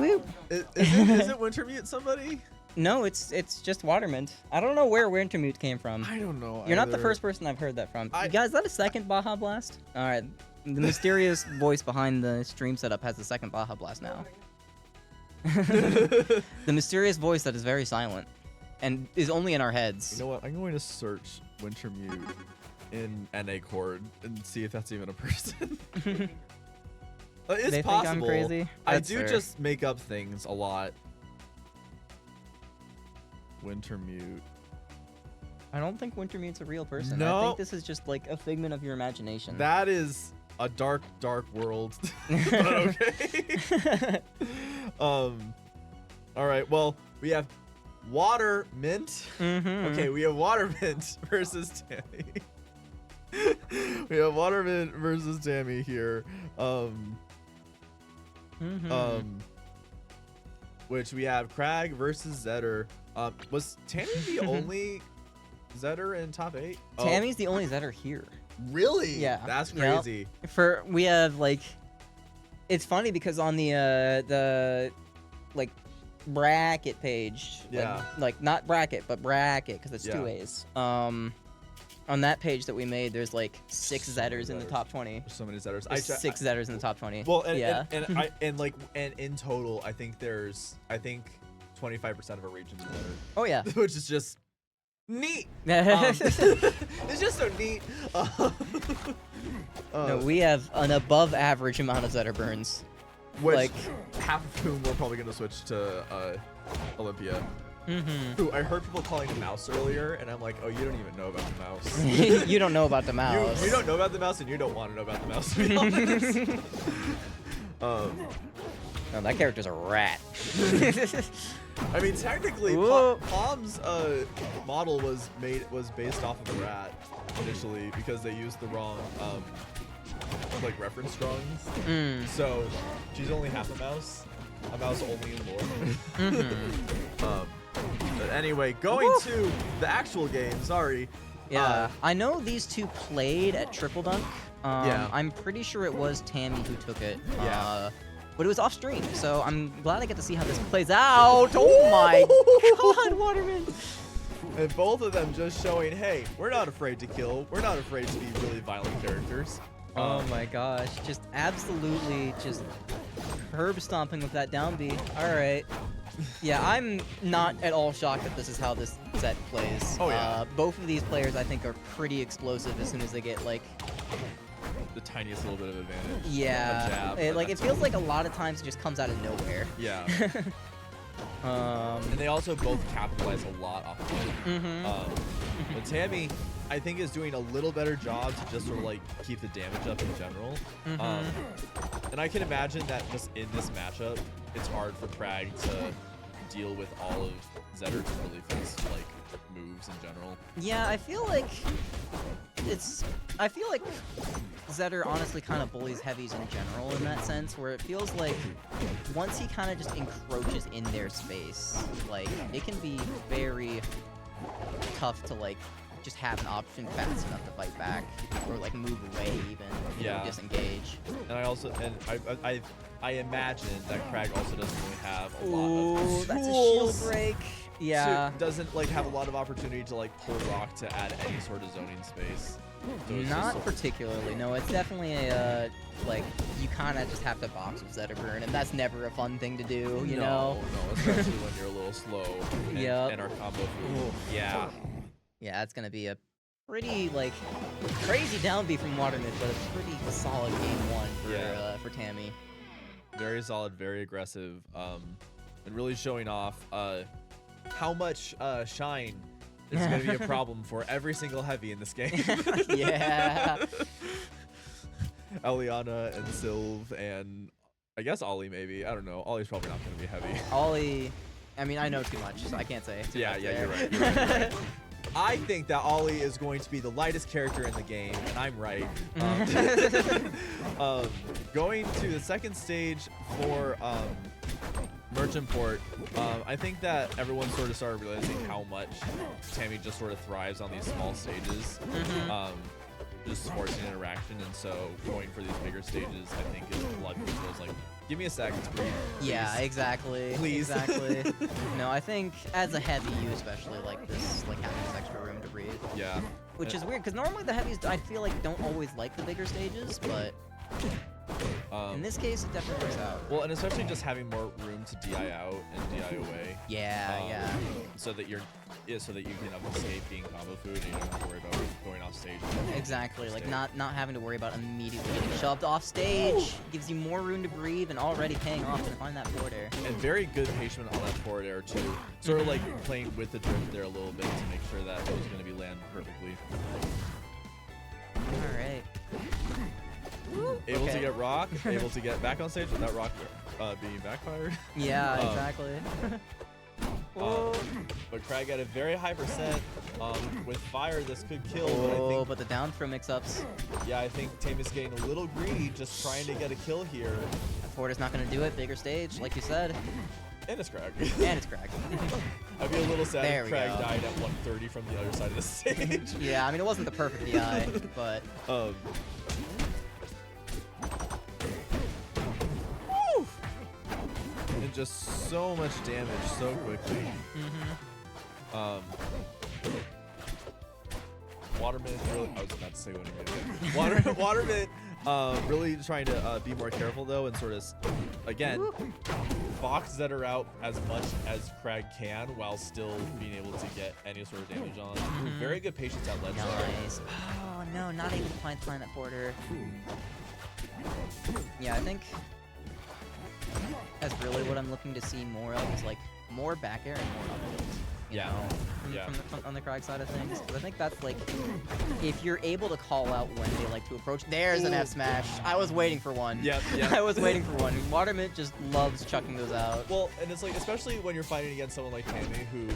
Wintermute somebody? No, it's just Watermint. I don't know where Wintermute came from. I don't know. You're not the either. first person I've heard that from. I- Guys, is that a second Baja Blast? All right. The mysterious voice behind the stream setup has the second Baja Blast now. The mysterious voice that is very silent and is only in our heads. You know what? I'm going to search Wintermute in NA Chord and see if that's even a person. It's They possible. think I'm crazy? I That's do fair. just make up things a lot. Wintermute. I don't think Wintermute's a real person. I No. think this is just like a figment of your imagination. That is a dark, dark world. But okay. All right. Well, we have Water Mint. Mhm. Okay, we have Water Mint versus Tammy. We have Water Mint versus Tammy here. Which we have Crag versus Zetter. Was Tammy the only Zetter in top 8? Tammy's the only Zetter here. Really? Yeah. That's Yep. crazy. We have like, it's funny because on the like bracket page, Yeah. like not bracket but bracket because it's Yeah. two A's. On that page that we made, there's like 6 Zetters in the top 20. There's so many Zetters. There's 6 Zetters in the top 20. Well, and, yeah. and in total, I think 25% of a region's Zetter, Oh yeah. which is just neat. No, It's just so neat. we have an above average amount of Zetter burns. Which like- half of whom we're probably gonna switch to Olympia. Mm-hmm. Who I heard people calling the mouse earlier, and I'm like, oh, you don't even know about the mouse. You don't know about the mouse. You don't know about the mouse, and you don't want to know about the mouse. To be honest. No, that character's a rat. I mean, technically, Whoa. Palm's model was based off of a rat initially because they used the wrong like reference drawings. Mm. So she's only half a mouse only in lore. But anyway, going to the actual game. Sorry. Yeah, I know these two played at Triple Dunk. Yeah. I'm pretty sure it was Tammy who took it. Yeah. But it was off stream, so I'm glad I get to see how this plays out. Oh my God, Waterman! And both of them just showing, hey, we're not afraid to kill. We're not afraid to be really violent characters. Oh my gosh, just absolutely just herb stomping with that down B. All right. Yeah, I'm not at all shocked that this is how this set plays. Oh, yeah. Both of these players, I think, are pretty explosive as soon as they get like. The tiniest little bit of advantage. Yeah, A jab, it, but like it that's feels all. like a lot of times it just comes out of nowhere. Yeah. Um, And they also both capitalize a lot off of it. mhm. But Tammy, I think, is doing a little better job to just sort of like keep the damage up in general. And I can imagine that just in this matchup, it's hard for Crag to deal with all of Zetter's really fast like moves in general. Yeah, I feel like Zedder honestly kind of bullies heavies in general in that sense, where it feels like once he kind of just encroaches in their space, like it can be very tough to like just have an option fast enough to fight back or like move away even, you know, disengage. And I imagine that Crag also doesn't really have a lot Ooh, of tools. that's a shield break. Yeah. So doesn't like have a lot of opportunity to like pull rock to add any sort of zoning space. So it's Not just, particularly, no. It's definitely a, like, you kind of just have to box with Zedderburn, and that's never a fun thing to do, you know? No, especially when you're a little slow and, Yep. and our combo food. Yeah. Yeah, it's gonna be a pretty, like, crazy down B from Watermid, but a pretty solid game one for Tammy. Very solid, very aggressive, and really showing off how much shine is going to be a problem for every single heavy in this game. Yeah. Eliana and Sylv and I guess Ollie maybe. I don't know. Ollie's probably not going to be heavy. Ollie, I mean, I know too much, so I can't say too much there. You're right. I think that Ollie is going to be the lightest character in the game, and I'm right. Going to the second stage for Merchant Port, I think that everyone sort of started realizing how much Tammy just sort of thrives on these small stages, just forcing interaction, and so going for these bigger stages, I think is a lot of people is like, give me a second to breathe. Yeah, exactly. Please. Exactly. No, I think as a heavy, you especially like this, like having this extra room to breathe. Yeah. Which is weird, because normally the heavies, I feel like, don't always like the bigger stages, but in this case, it definitely works out. Well, and especially just having more room to DI out and DI away. Yeah, So that you can escape being combo food and you don't have to worry about going off stage. exactly. Like not having to worry about immediately getting shoved off stage gives you more room to breathe and already paying off to find that forward air. And very good placement on that forward air too. Sort of like playing with the drift there a little bit to make sure that it was going to be landed perfectly. All right. Able to get rock, able to get back on stage without rock being backfired. Yeah, exactly. But Crag at a very high percent. With fire, this could kill. Oh, but the down throw mix-ups. Yeah, I think Tammy's getting a little greedy, just trying to get a kill here. Forward is not going to do it. Bigger stage, like you said. And it's Crag. And it's Crag. I'd be a little sad There if we Crag go. died at 130 from the other side of the stage. Yeah, I mean, it wasn't the perfect DI, but... And just so much damage so quickly. Waterman really, I was about to say Waterman really trying to be more careful though, and sort of again box Zedder out as much as Crag can while still being able to get any sort of damage on. Very good patience at ledge. Nice. Oh, no, not able to find that forwarder. Yeah, I think that's really what I'm looking to see more of is like more back air and more up tilt. You know, on the Crag side of things. 'Cause I think that's like, if you're able to call out when they like to approach. There's an F smash. I was waiting for one. Yep. I was waiting for one. Watermint just loves chucking those out. Well, and it's like, especially when you're fighting against someone like Tammy, who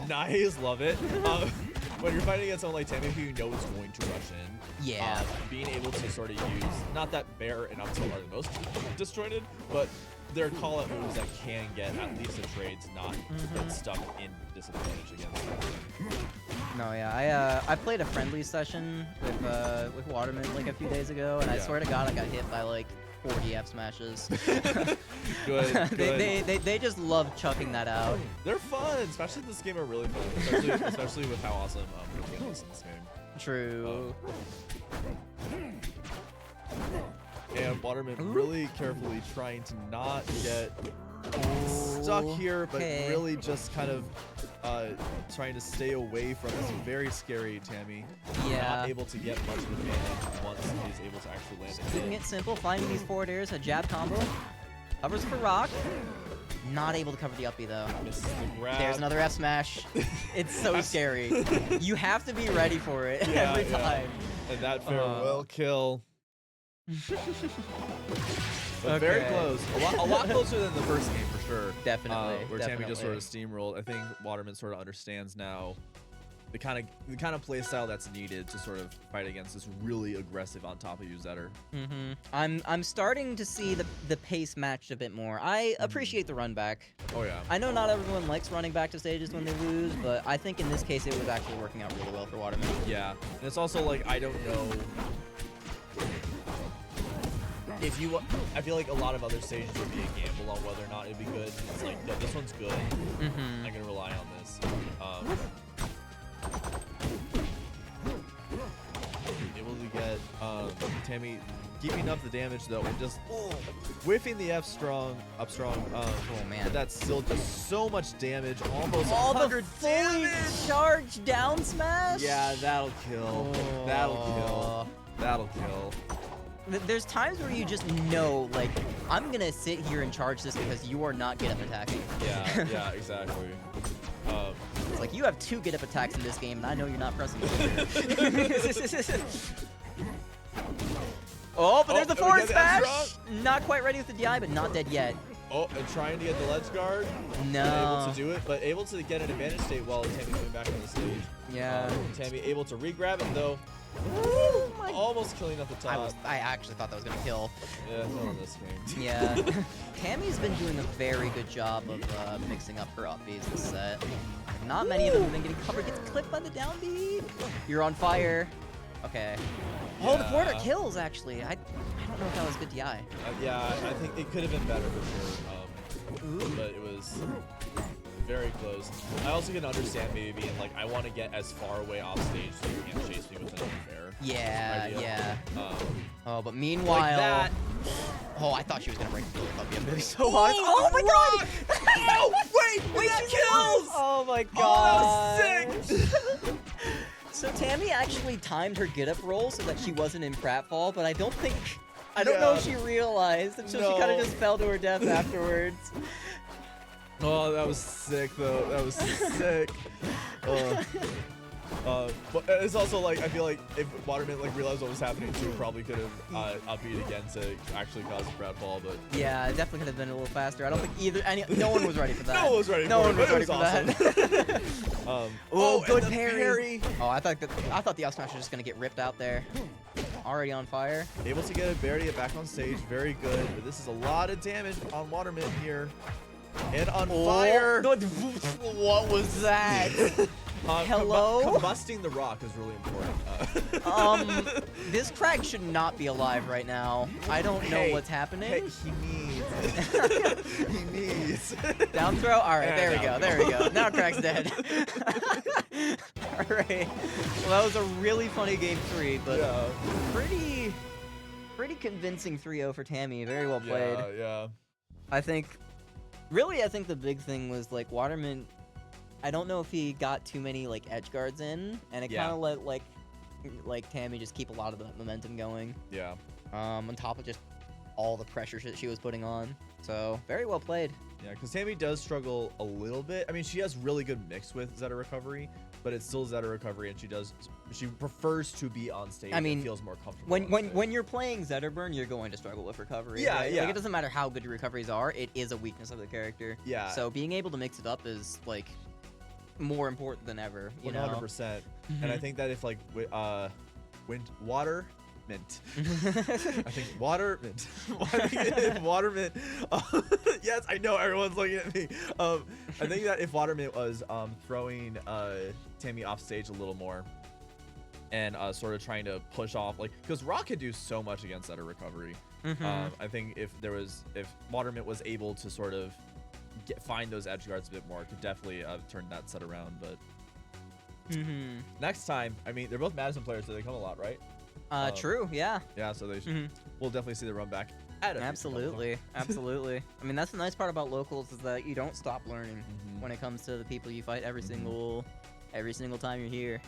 nice, love it. When you're fighting against someone like Tammy, who you know is going to rush in. Yeah. Being able to sort of use, not that Bear and up tilt are the most disjointed, but they're call-out moves that can get at least the trades not get stuck in disadvantage against them. No, yeah, I played a friendly session with Waterman like a few days ago, and I swear to God, I got hit by like 40 F smashes. Good. They just love chucking that out. They're fun, especially this game are really fun, especially with how awesome the game is in this game. True. And Waterman really carefully trying to not get stuck here, but really just kind of trying to stay away from this very scary Tammy. Yeah. Not able to get much of advantage once he's able to actually land it. Keeping it simple, finding these forward airs, a jab combo. Covers for rock. Not able to cover the up B though. Misses the grab. There's another F smash. It's so scary. You have to be ready for it every time. And that farewell kill. But very Okay. close. A lot closer than the first game for sure. Definitely. Where Tammy just sort of definitely. steamrolled. I think Waterman sort of understands now the kind of play style that's needed to sort of fight against this really aggressive on top of you Zetter. I'm starting to see the pace matched a bit more. I appreciate the run back. Oh yeah. I know not everyone likes running back to stages when they lose, but I think in this case it was actually working out really well for Waterman. Yeah, and it's also like I don't know if you. I feel like a lot of other stages would be a gamble on whether or not it'd be good. It's like, no, this one's good. I'm gonna rely on this. Able to get Tammy keeping up the damage though, and just whiffing the up strong. Oh man. But that's still just so much damage, almost All the 100 fully damage. charged down smash? Yeah, that'll kill. That'll kill. That'll kill. There's times where you just know, like, I'm gonna sit here and charge this because you are not get-up attacking. Yeah, exactly. It's like, you have 2 get-up attacks in this game, and I know you're not pressing it. Oh, but there's the forward we get that smash! Not quite ready with the DI, but not dead yet. Oh, and trying to get the ledge guard. No. Able to do it, but able to get an advantage state while Tammy coming back on the stage. Yeah. Tammy able to re-grab him though. Oh my. Almost killing at the top. I actually thought that was gonna kill. Yeah, not in this game. Yeah. Tammy's been doing a very good job of mixing up her up Bs this set. Not many of them have been getting covered. Gets clipped by the down B. You're on fire. Okay. Oh, the forwarder kills, actually. I don't know if that was good DI. Yeah, I think it could have been better for sure. But it was very close. I also can understand maybe being like, I want to get as far away off stage so you can't chase me with an unfair. Yeah, idea. yeah. Oh, but Like meanwhile... that. Oh, I thought she was going to break the field puppy. I'm going to be so honest. Oh my god! Oh, wait, that kills! Oh my god! Oh, that was sick! So Tammy actually timed her get-up roll so that she wasn't in pratfall, but I don't know if she realized until she kind of just fell to her death afterwards. Oh, that was sick though. That was sick. But it's also like, I feel like if Waterman like realized what was happening too, probably could have upbeat again to actually cause a pratfall, but Yeah, it definitely could have been a little faster. I don't think no one was ready for that. no one was ready No for one it, was but ready it for was that. Oh, good and the parry. Oh, I thought the up smash was just gonna get ripped out there. Already on fire. Able to get a Barry back on stage, very good. But this is a lot of damage on Waterman here. And on fire. What was that? Hello? Combusting the rock is really important. This Crag should not be alive right now. I don't know what's happening. Hey, he needs. Down throw? Alright, And there we down go, there we go. Now Crag's dead. Alright. Well, that was a really funny game 3, but Yeah. pretty convincing 3-0 for Tammy. Very well played. Yeah. I think the big thing was like Waterman. I don't know if he got too many like edge guards in, and it Yeah. kind of let like Tammy just keep a lot of the momentum going. Yeah. On top of just all the pressure she was putting on. So very well played. Yeah, because Tammy does struggle a little bit. I mean, she has really good mix with Zeta recovery, but it's still Zeta recovery, and she prefers to be on stage. I mean, and feels more comfortable. on When stage. you're playing Zetterburn, you're going to struggle with recovery. Yeah, right? yeah. Like it doesn't matter how good your recoveries are, it is a weakness of the character. Yeah. So being able to mix it up is like more important than ever. You know. 100%. And I think that if like water mint. I think water mint. Water mint. Yes, I know everyone's looking at me. I think that if water mint was throwing Tammy off stage a little more and sort of trying to push off, like, because Rock can do so much against that recovery. I think if water mint was able to sort of find those edge guards a bit more, could definitely turn that set around. But next time, I mean, they're both Madison players, so they come a lot, right? True. Yeah. Yeah, so they we'll definitely see the run back. Absolutely. Absolutely. I mean, that's the nice part about locals is that you don't stop learning when it comes to the people you fight every single time you're here.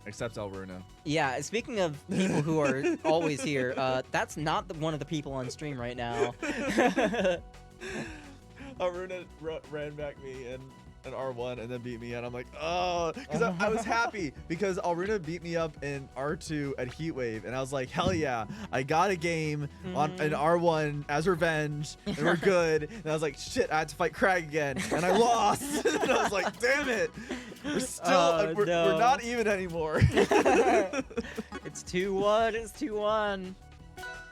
Except Alruna. Yeah, speaking of people who are always here, that's not one of the people on stream right now. Alruna ran back me, and in R1 and then beat me, and I'm like, oh, because I was happy because Alruna beat me up in R2 at Heatwave, and I was like, hell yeah, I got a game on in R1 as revenge, and we're good. And I was like, shit, I had to fight Crag again, and I lost. And I was like, damn it, we're still we're not even anymore. It's 2-1. It's 2-1.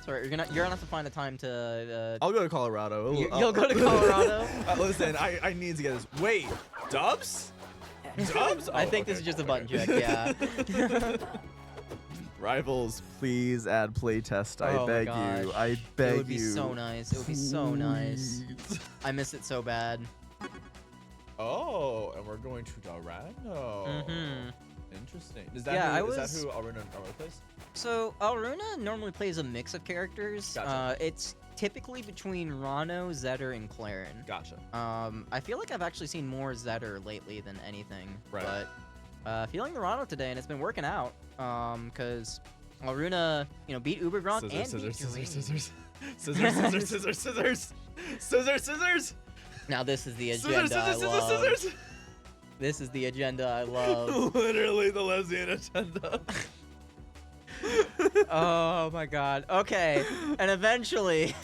Sorry, you're gonna have to find the time to. I'll go to Colorado. You'll go to Colorado. Listen, I need to get this. Wait, dubs? Dubs? I think this is just a button check. Yeah. Rivals, please add playtest. I Oh my beg gosh. you. I beg you. It would be so nice. It would be so nice. Please. I miss it so bad. Oh, and we're going to Dorano. Mhm. Interesting. Is that Yeah, is that who Alruna normally plays? So Alruna normally plays a mix of characters. Gotcha. It's typically between Rano, Zetter, and Claren. Gotcha. I feel like I've actually seen more Zetter lately than anything. Right. But feeling the Rano today, and it's been working out. Because Alruna, beat Ubergronk and Scissors, beat scissors, Doreen. scissors, scissors, scissors, scissors, scissors, scissors, Now this is the scissors, agenda I scissors, love. scissors, scissors. This is the agenda I love. Literally the lesbian agenda. Oh my god. Okay. And eventually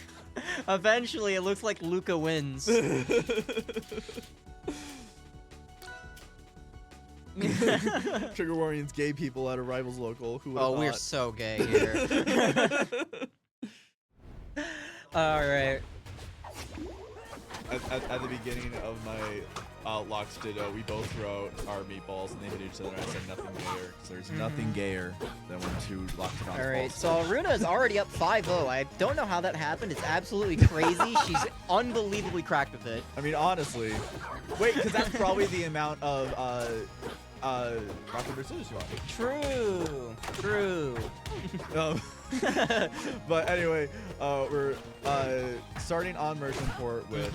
it looks like Luca wins. Trigger warnings, gay people at a Rivals local. Who would Oh, we're thought? so gay here. All right. At the beginning of my Locks Ditto, we both wrote our meatballs and they hit each other. I said nothing gayer because there's nothing gayer than when two Locks Ditto All right. balls. So Aruna is already up 5-0. I don't know how that happened. It's absolutely crazy. She's unbelievably cracked with it. I mean, honestly, wait, because that's probably the amount of rock paper scissors you want. True. But anyway, we're starting on Merchant Port with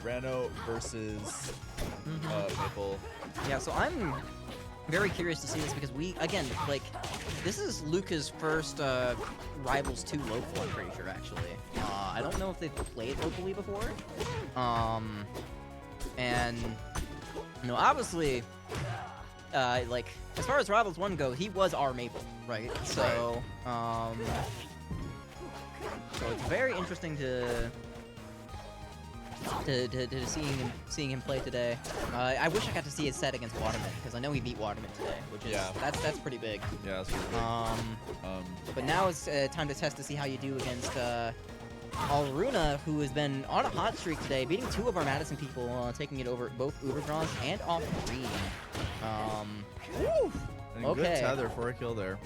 Rano versus Maple. Yeah, so I'm very curious to see this because this is Luca's first Rivals 2 local, I'm pretty sure, actually. I don't know if they've played locally before. And, obviously, as far as Rivals 1 goes, he was our Maple, right? So, so it's very interesting to seeing him play today. I wish I got to see his set against Waterman because I know he beat Waterman today, which is that's pretty big. Yeah, that's pretty big. But now it's time to test to see how you do against Alruna, who has been on a hot streak today, beating 2 of our Madison people, taking it over both Ubergronk and off green. And okay. good tether for a kill there.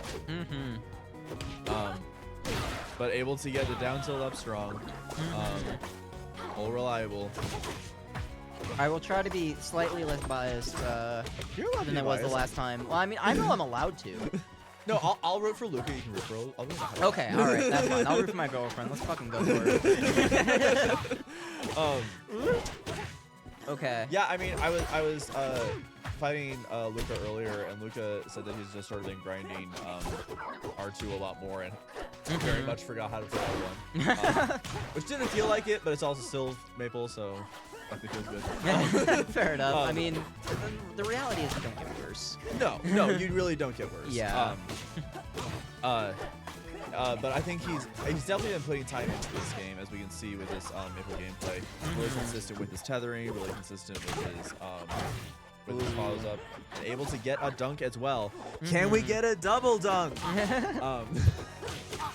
But able to get the down tilt up strong. All reliable. I will try to be slightly less biased You're allowed to than be I was the biased. last time. Well, I mean, I know I'm allowed to. No, I'll root for Luca. You can root for. I'll root for Okay, all right, that's fine. I'll root for my girlfriend. Let's fucking go for it. Okay. Yeah, I mean, I was fighting Luca earlier, and Luca said that he's just sort of been grinding R2 a lot more, and very much forgot how to play R1, which didn't feel like it, but it's also still Maple, so I think it was good. Fair enough. I mean, the reality is you don't get worse. No, you really don't get worse. Yeah. But I think he's definitely been putting time into this game, as we can see with this Maple gameplay. Really consistent with his tethering, really consistent with his follows up, and able to get a dunk as well. Can we get a double dunk?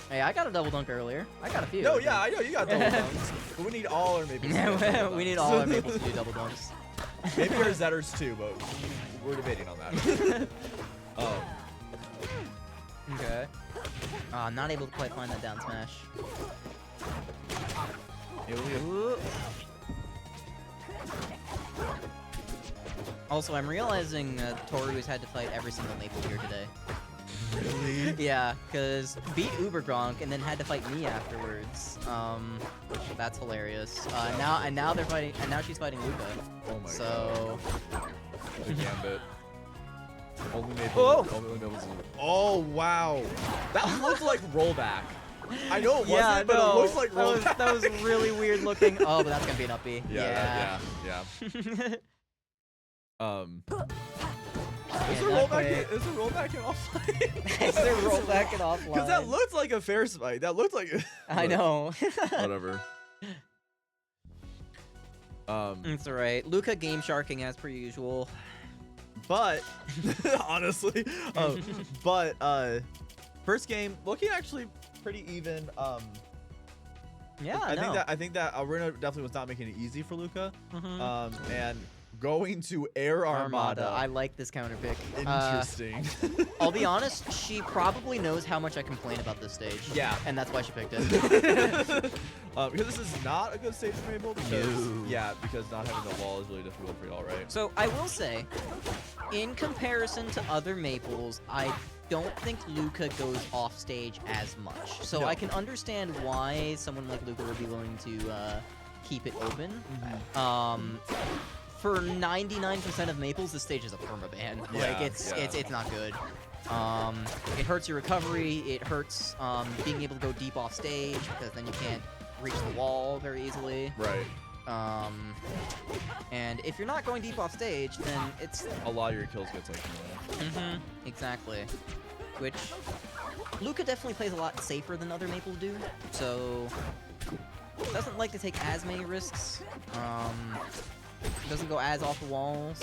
Hey, I got a double dunk earlier. I got a few. No, yeah, I know you got double dunks, but we need all our Maples. to get double We need dunks. all our Maples to do double dunks. Maybe our Zetters too, but we're debating on that. Okay. I'm not able to quite find that down smash. Ooh. Also, I'm realizing Toru's had to fight every single Maple here today. Really? Yeah, because beat Ubergronk and then had to fight me afterwards. That's hilarious. Now they're fighting, and now she's fighting Luca. Oh my So, god. The gambit. Only Maple. Oh! Only Maple's. Oh wow. That looked like rollback. I know it wasn't, yeah, but no, it looks like rollback. that was really weird looking. Oh, but that's gonna be an uppie. Yeah. Is there rollback? Is there rollback in offline? Is there rollback and offline? Because that looked like a fair fight. That looked like. I know. Whatever. It's alright. Luca game sharking as per usual. But honestly, first game looking actually pretty even. Yeah, I think that Aruna definitely was not making it easy for Luca. Mm-hmm. And going to Air Armada. I like this counter pick. Interesting. I'll be honest, she probably knows how much I complain about this stage. Yeah. And that's why she picked it. Because this is not a good stage for Maple. Because not having the wall is really difficult for y'all, right? So I will say, in comparison to other Maples, I don't think Luca goes off stage as much. So No. I can understand why someone like Luca would be willing to keep it open. For 99% of Maples, this stage is a permaban. Like it's not good. It hurts your recovery. It hurts being able to go deep off stage because then you can't reach the wall very easily. Right. And if you're not going deep off stage, then it's A lot of your kills get taken away. exactly. Which Luca definitely plays a lot safer than other Maples do. So doesn't like to take as many risks. Doesn't go as off the walls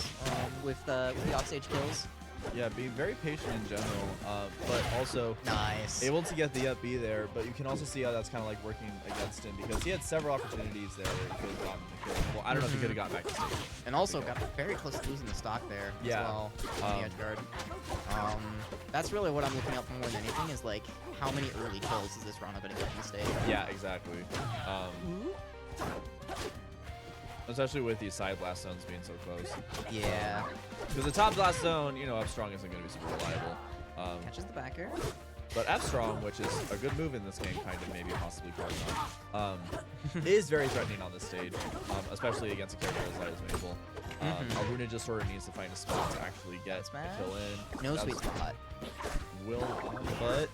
with the offstage kills. Yeah, being very patient in general, but also Nice. able to get the up B there. But you can also see how that's kind of like working against him because he had several opportunities there where he could have gotten the kill. Well, I don't know if he could have gotten back to stage. And also got very close to losing the stock there as Yeah. well on the edge guard. That's really what I'm looking out for more than anything is like how many early kills is this Rana going to get on the stage? Yeah, exactly. Especially with these side blast zones being so close. Yeah. Because the top blast zone, you know, F strong isn't going to be super reliable. Catches the back air. But F strong, which is a good move in this game, kind of maybe possibly probably not, is very threatening on this stage, especially against a character as light as Maple. Aruna just sort of needs to find a spot to actually get a kill in. No That's sweet spot. but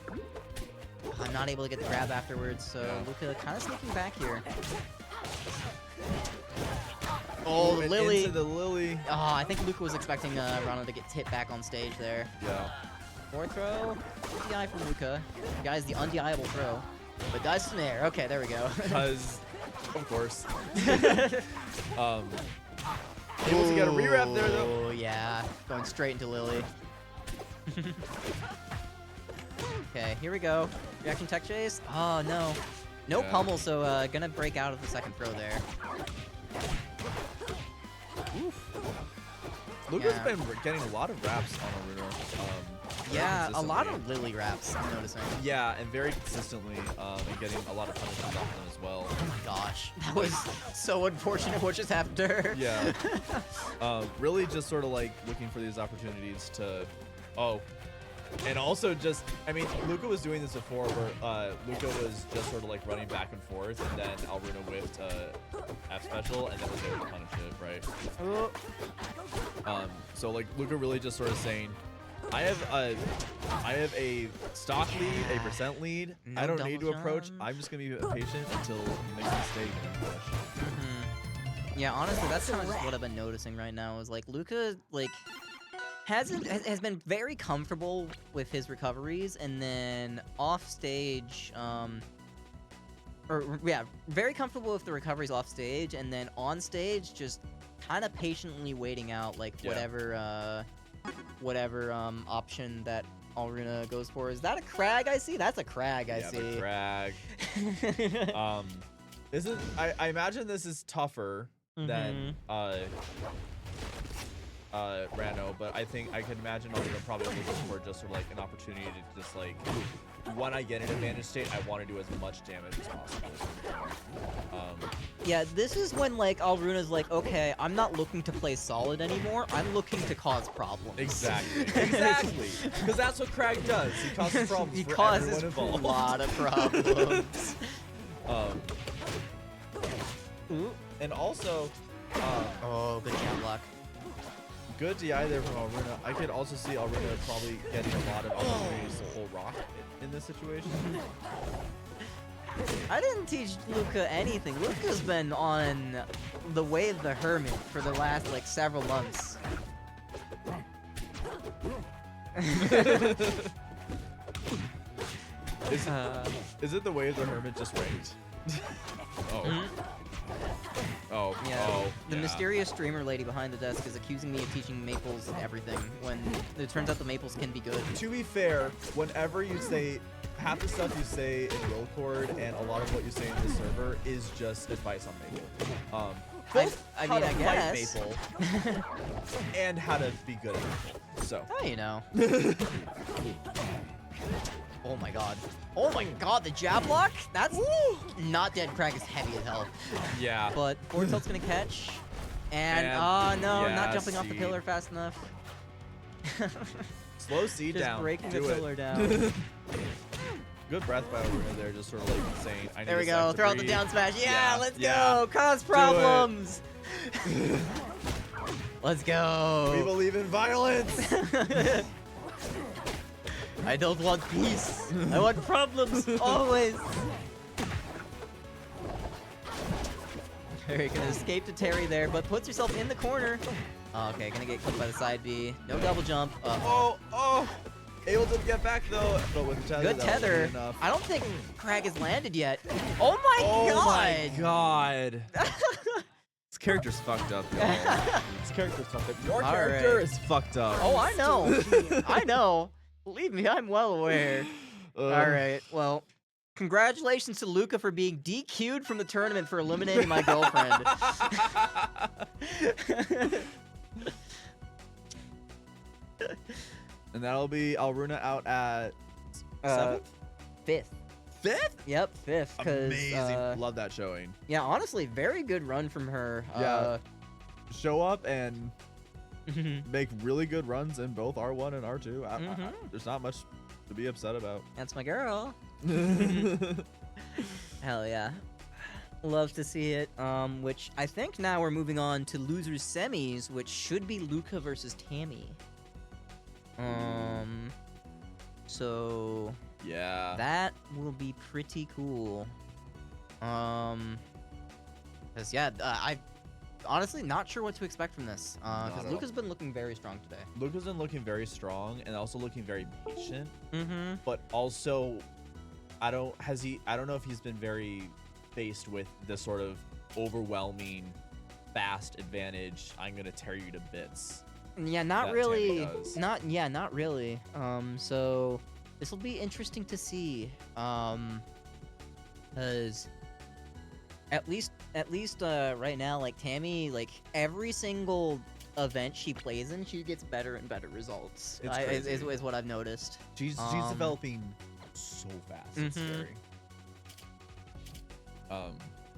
I'm not able to get the grab afterwards, so Yeah. Luca kind of sneaking back here. Oh, the moving Lily. into the Lily. Oh, I think Luca was expecting Rana to get hit back on stage there. Yeah. Forward throw. DI from Luca. The guy's the undeniable throw. But dies snare. Okay, there we go. Because, of course. Able to get a re-rep there, though. Oh, yeah. Going straight into Lily. Okay, here we go. Reaction tech chase. Oh, no. No Yeah. pummel, so gonna break out of the second throw there. Luca's Yeah. been getting a lot of wraps on Aruna. Yeah, a lot consistently. of Lily wraps, I'm noticing. Yeah, and very consistently, and getting a lot of punishment off them as well. Oh my gosh. That was so unfortunate what just happened to her. Yeah. Really just sort of like looking for these opportunities to, and also just, I mean, Luca was doing this before where Luca was just sort of like running back and forth, and then Alruna whiffed F special, and then was able to punish it, right? So like Luca really just sort of saying, I have a stock lead, a percent lead. No I don't need to double approach. jump. I'm just gonna be patient until you make a mistake and then push. Yeah, honestly, that's kind of just what I've been noticing right now is like Luca like has been very comfortable with his recoveries, and then off stage, very comfortable with the recoveries off stage, and then on stage just kind of patiently waiting out like Yeah. whatever option that Alruna goes for. Is that a crag I see? That's a crag I see. The crag. I imagine this is tougher than Rano, but I think I can imagine Alruna probably looking for just sort of like an opportunity to just like, when I get an advantage state, I want to do as much damage as possible. Yeah, this is when like Alruna's like, okay, I'm not looking to play solid anymore. I'm looking to cause problems. Exactly. Exactly. Because that's what Crag does. He causes problems He for causes everyone a involved. lot of problems. And also, Oh, good jab block. good DI there from Alruna. I could also see Alruna probably getting a lot of opportunities to pull rock in this situation. I didn't teach Luca anything. Luca's been on the way of the hermit for the last like several months. Is it the way the hermit just raked? Oh. Mhm. Oh. Yeah. Oh. The yeah. mysterious streamer lady behind the desk is accusing me of teaching Maples everything when it turns out the Maples can be good. To be fair, whenever you say half the stuff you say in Willcord and a lot of what you say in the server is just advice on Maple. Both I how mean, to I fight guess. Maple and how to be good at Maple. So. Oh, you know. Oh my god. Oh my god, the jab block? That's not dead. Crack is heavy as hell. Yeah. But forward tilt's gonna catch. And, And- oh no, yeah, not jumping off the seed. pillar fast enough. Slow seed Just down. breaking Do the it. pillar down. Good breath by Aruna there, just sort of like saying, I need There we a sec go. to Throw out the breathe. down smash. Yeah, let's yeah. go. Cause problems. Let's go. We believe in violence. I don't want peace. I want problems always. Very gonna escape to Terry there, but puts herself in the corner. Oh, okay, gonna get clipped by the side B. No double jump. Oh. Able to get back though, but with tether. Good that wasn't tether. enough. I don't think Crag has landed yet. Oh my Oh god. my god. This character's fucked up, y'all. This character's fucked up. Your All character right. is fucked up. Oh, I know. I know. Believe me, I'm well aware. All right. Well, congratulations to Luca for being DQ'd from the tournament for eliminating my girlfriend. And that'll be Alruna out at 7th? Fifth. 5th? Yep, fifth. 'Cause, Amazing. Love that showing. yeah, honestly, very good run from her. Yeah. Show up and make really good runs in both R1 and R2. There's not much to be upset about. That's my girl. Hell yeah. Love to see it. Which I think now we're moving on to losers semis, which should be Luca versus Tammy. So Yeah. that will be pretty cool. Cause yeah, I honestly not sure what to expect from this. Not Cause at Luca's been looking very strong today. Luca's been looking very strong and also looking very patient, Mm-hmm. but also I don't know if he's been very faced with the sort of overwhelming fast advantage. I'm gonna tear you to bits. Yeah, not that really. Tammy does. Not really. So this will be interesting to see. Cause at least right now, like Tammy, like every single event she plays in, she gets better and better results. It's Is crazy. what I've noticed. She's developing so fast. It's Mhm. scary.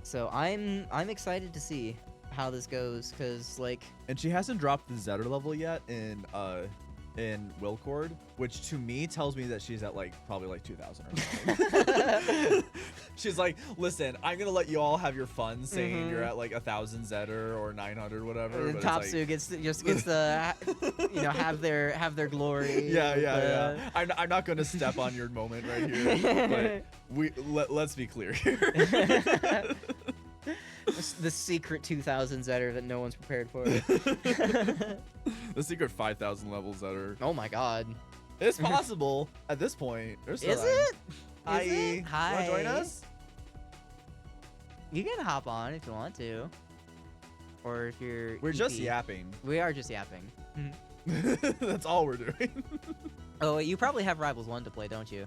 So I'm excited to see how this goes, cause like And she hasn't dropped the Zetter level yet in Willcord, which to me tells me that she's at like probably like 2000 or something. She's like, listen, I'm gonna let you all have your fun saying you're at like 1000 Zetter or 900 whatever. But it's Topsu like, gets to have their glory. yeah. I'm not gonna step on your moment right here. But let's be clear here. The secret 2000 Zetter that no one's prepared for. The secret 5000 levels that are. Oh my god. It's possible at this point. There's still Is time. it? Hi. Is it? You wanna join Hi. us? You can hop on if you want to. Or if you're We're just EP. yapping. We are just yapping. That's all we're doing. Oh, you probably have Rivals 1 to play, don't you?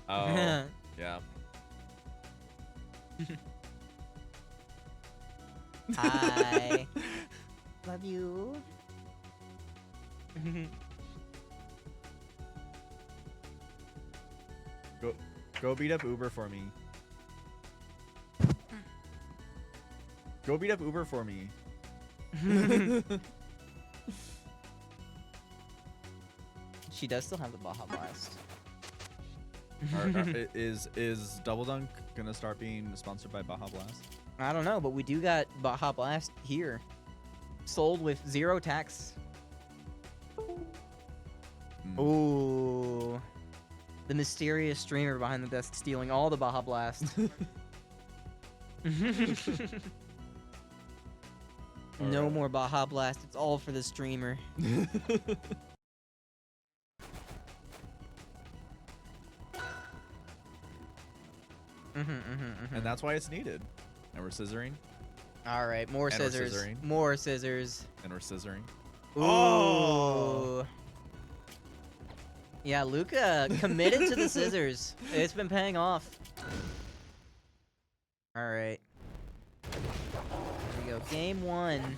Oh, yeah. Hi. Love you. Go beat up Uber for me. Go beat up Uber for me. She does still have the Baja Blast. Is Double Dunk gonna start being sponsored by Baja Blast? I don't know, but we do got Baja Blast here. Sold with 0 tax. Ooh. The mysterious streamer behind the desk stealing all the Baja Blast. No Alright. more Baja Blast. It's all for the streamer. And that's why it's needed. And we're scissoring. All right, more And we're scissors. scissoring. More scissors. And we're scissoring. Ooh. Oh! Yeah, Luca committed to the scissors. It's been paying off. All right. Here we go. Game 1.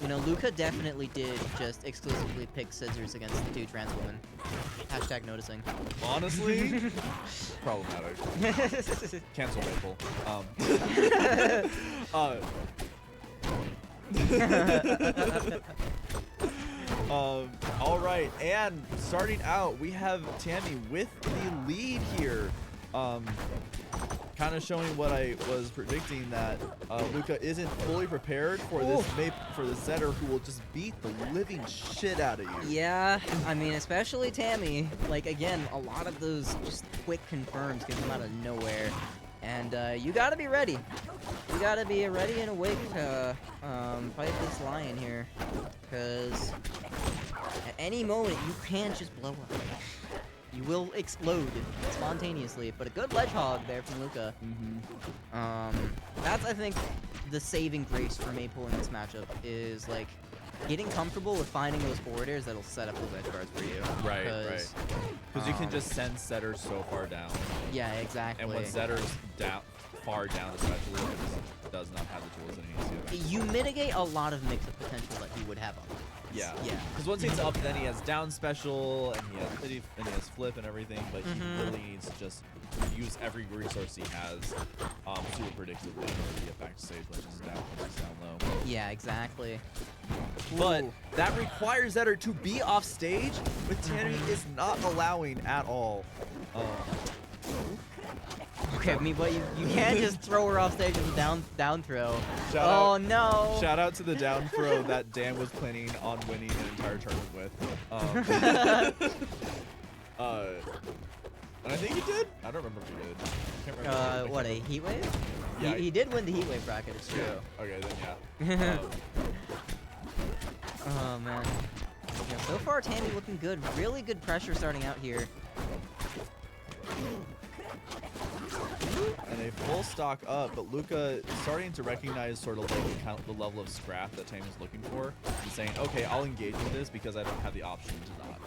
You know, Luca definitely did just exclusively pick scissors against the two trans women. Hashtag noticing. Honestly, problematic. Cancel Maple. All right, and starting out, we have Tammy with the lead here. Kind of showing what I was predicting, that Luca isn't fully prepared for this for the setter who will just beat the living shit out of you. Yeah, I mean, especially Tammy. Like, again, a lot of those just quick confirms can come out of nowhere. And you gotta be ready. You gotta be ready and awake to fight this lion here. Because at any moment, you can just blow up. You will explode spontaneously, but a good ledge hog there from Luca. That's, I think, the saving grace for Maple in this matchup is, like, getting comfortable with finding those forwarders that'll set up those edge guards for you. Right. Because you can just send setters so far down. Yeah, exactly. And when setters far down, especially, does not have the tools that he needs to. You mitigate a lot of mix-up potential that he would have on. Yeah. Yeah. Because once he's up, then he has down special, and he has flip and everything, but he really needs to just use every resource he has super predictably in order to get back to stage, which is down low. Yeah, exactly. But Ooh. that requires Zetter to be off stage, which Tammy is not allowing at all. Okay, I mean, but you can't just throw her off stage with a down throw. Shout out, no! Shout out to the down throw that Dan was planning on winning an entire tournament with. And I think he did. I don't remember if he did. I can't remember. What, a heat wave? Yeah, he did win the heat wave bracket. It's true. Yeah. Okay, then yeah. Oh man. Yeah, so far, Tammy looking good. Really good pressure starting out here. And a full stock up, but Luca is starting to recognize sort of like the level of scrap that Tammy's looking for. He's saying, okay, I'll engage with this because I don't have the option to not.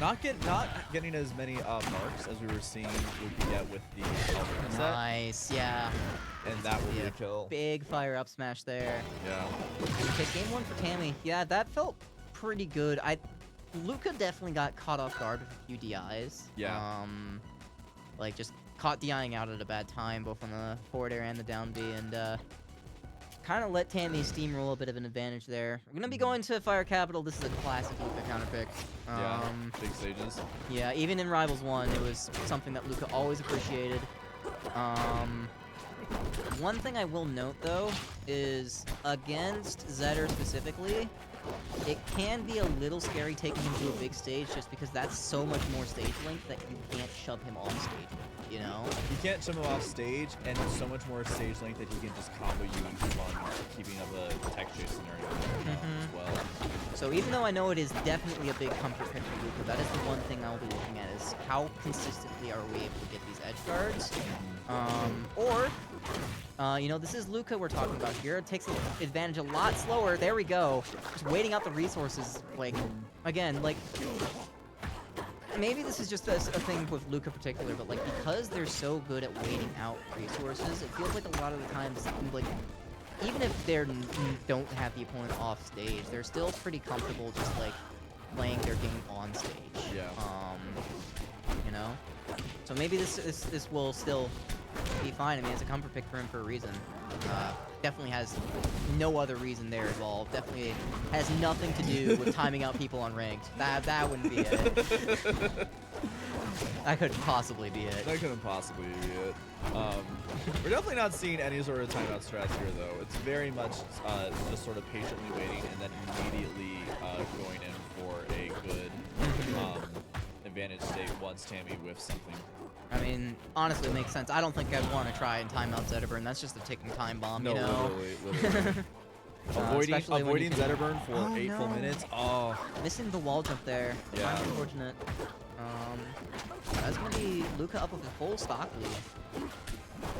Not getting as many marks as we were seeing Luca get with the Alpha set. Nice, yeah. And that will be a kill. Big fire up smash there. Yeah. Okay, game 1 for Tammy. Yeah, that felt pretty good. Luca definitely got caught off guard with a few DIs. Yeah. Like, just caught DIing out at a bad time, both on the forward air and the down B, and kind of let Tammy steamroll a bit of an advantage there. We're gonna be going to Fire Capital. This is a classic Luca counterpick. Yeah, big stages. Yeah, even in Rivals 1, it was something that Luca always appreciated. One thing I will note, though, is against Zetter specifically, it can be a little scary taking him to a big stage just because that's so much more stage length that you can't shove him off stage, you know? You can't shove him off stage, and so much more stage length that he can just combo you and keep on keeping up a tech chase scenario as well. So even though I know it is definitely a big comfort pick for Luca, that is the one thing I'll be looking at is how consistently are we able to get these edge guards? You know, this is Luca we're talking about here. It takes advantage a lot slower. There we go. Just waiting out the resources. Like, again, like, maybe this is just a thing with Luca in particular, but, like, because they're so good at waiting out resources, it feels like a lot of the times, like, even if they don't have the opponent off stage, they're still pretty comfortable just, like, playing their game on stage. Yeah. You know? So maybe this will still be fine. I mean, it's a comfort pick for him for a reason. Definitely has no other reason there involved. Definitely has nothing to do with timing out people on ranked. That wouldn't be it. That couldn't possibly be it. That couldn't possibly be it. We're definitely not seeing any sort of timeout strats here, though. It's very much just sort of patiently waiting and then immediately going in for a good advantage state once Tammy whiffs something. I mean, honestly, it makes sense. I don't think I'd want to try and time out Zetaburn. That's just a ticking time bomb, No, you know? literally. Especially when you Avoiding can- Zetaburn for Oh, 8 full no. minutes. Oh, Missing the wall jump there. Yeah. Unfortunate. That's gonna be Luca up with a full stock lead.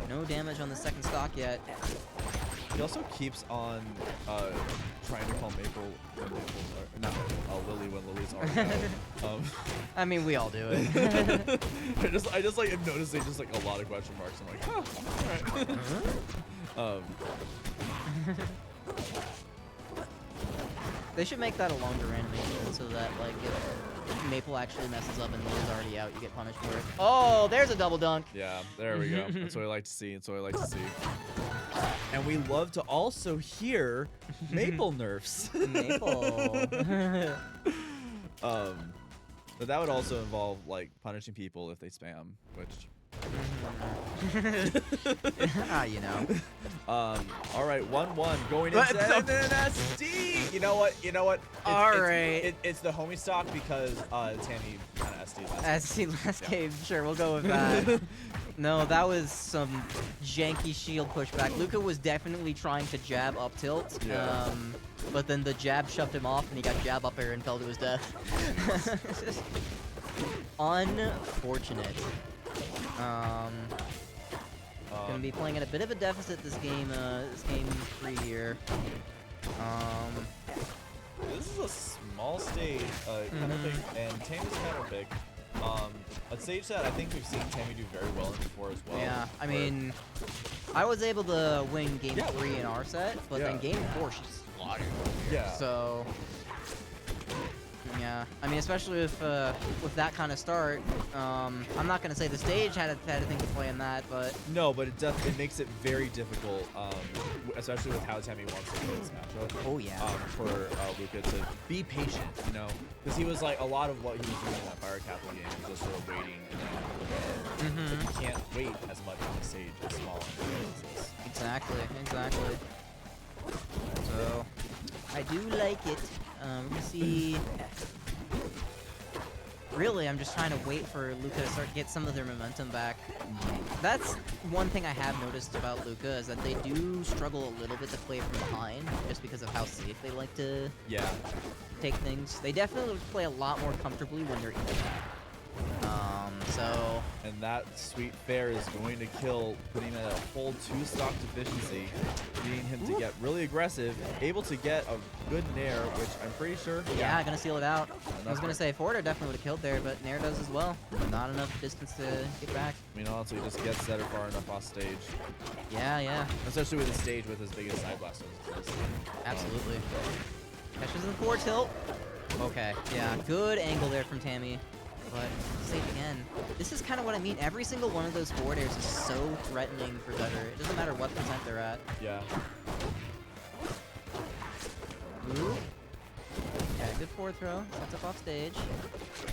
No damage on the second stock yet. he also keeps on trying to call Maple when Maple's not Lily when Lily's already out. I mean, we all do it. I just like am noticing just like a lot of question marks. I'm like, oh, all right. They should make that a longer animation so that, like, if Maple actually messes up and Lily's already out, you get punished for it. Oh, there's a double dunk. Yeah, there we go. That's what I like to see. That's what I like to see. And we love to also hear Maple nerfs. Maple. But that would also involve like punishing people if they spam, which. You know. All right, 1-1 going into SD. You know what? It's the homie stock because Tammy kind of SD last game. SC last game, sure, we'll go with that. No, that was some janky shield pushback. Luca was definitely trying to jab up tilt, Yeah. but then the jab shoved him off and he got jab up air and fell to his death. Unfortunate. Gonna be playing at a bit of a deficit this game 3 here. This is a small stage, kind of big, and Tammy's kind of big. A stage that I think we've seen Tammy do very well in before as well. Yeah, I where- mean, I was able to win game Yeah. 3 in our set, but then Yeah. game 4 she slaughtered. Yeah. So, yeah, I mean, especially with that kind of start, I'm not gonna say the stage had a thing to play in that, but No, but it makes it very difficult, especially with how Tammy wants to play this matchup. oh yeah, For Luca to be patient, you know, because he was like a lot of what he was doing in that Fire Capital game was just sort of waiting, and then you can't wait as much on the stage as small as this. exactly. So, I do like it. We're gonna see. Really, I'm just trying to wait for Luca to start get some of their momentum back. That's one thing I have noticed about Luca is that they do struggle a little bit to play from behind, just because of how safe they like to Yeah. take things. They definitely play a lot more comfortably when they're in the back. So And that sweet fair is going to kill, putting him at a full 2 stock deficiency, leading him to get really aggressive, able to get a good nair, which I'm pretty sure. yeah, gonna seal it out. I was that's gonna say Forder definitely would have killed there, but Nair does as well. Not enough distance to get back. I mean, honestly, just gets Zetter far enough off stage, Yeah, especially with the stage with as big as side blast as this. absolutely. Catches in the forward tilt. Okay, yeah, good angle there from Tammy. But safe again. This is kind of what I mean. Every single one of those forward airs is so threatening for Zetter. It doesn't matter what percent they're at. Yeah. Ooh. Yeah, good forward throw. Sets up off stage.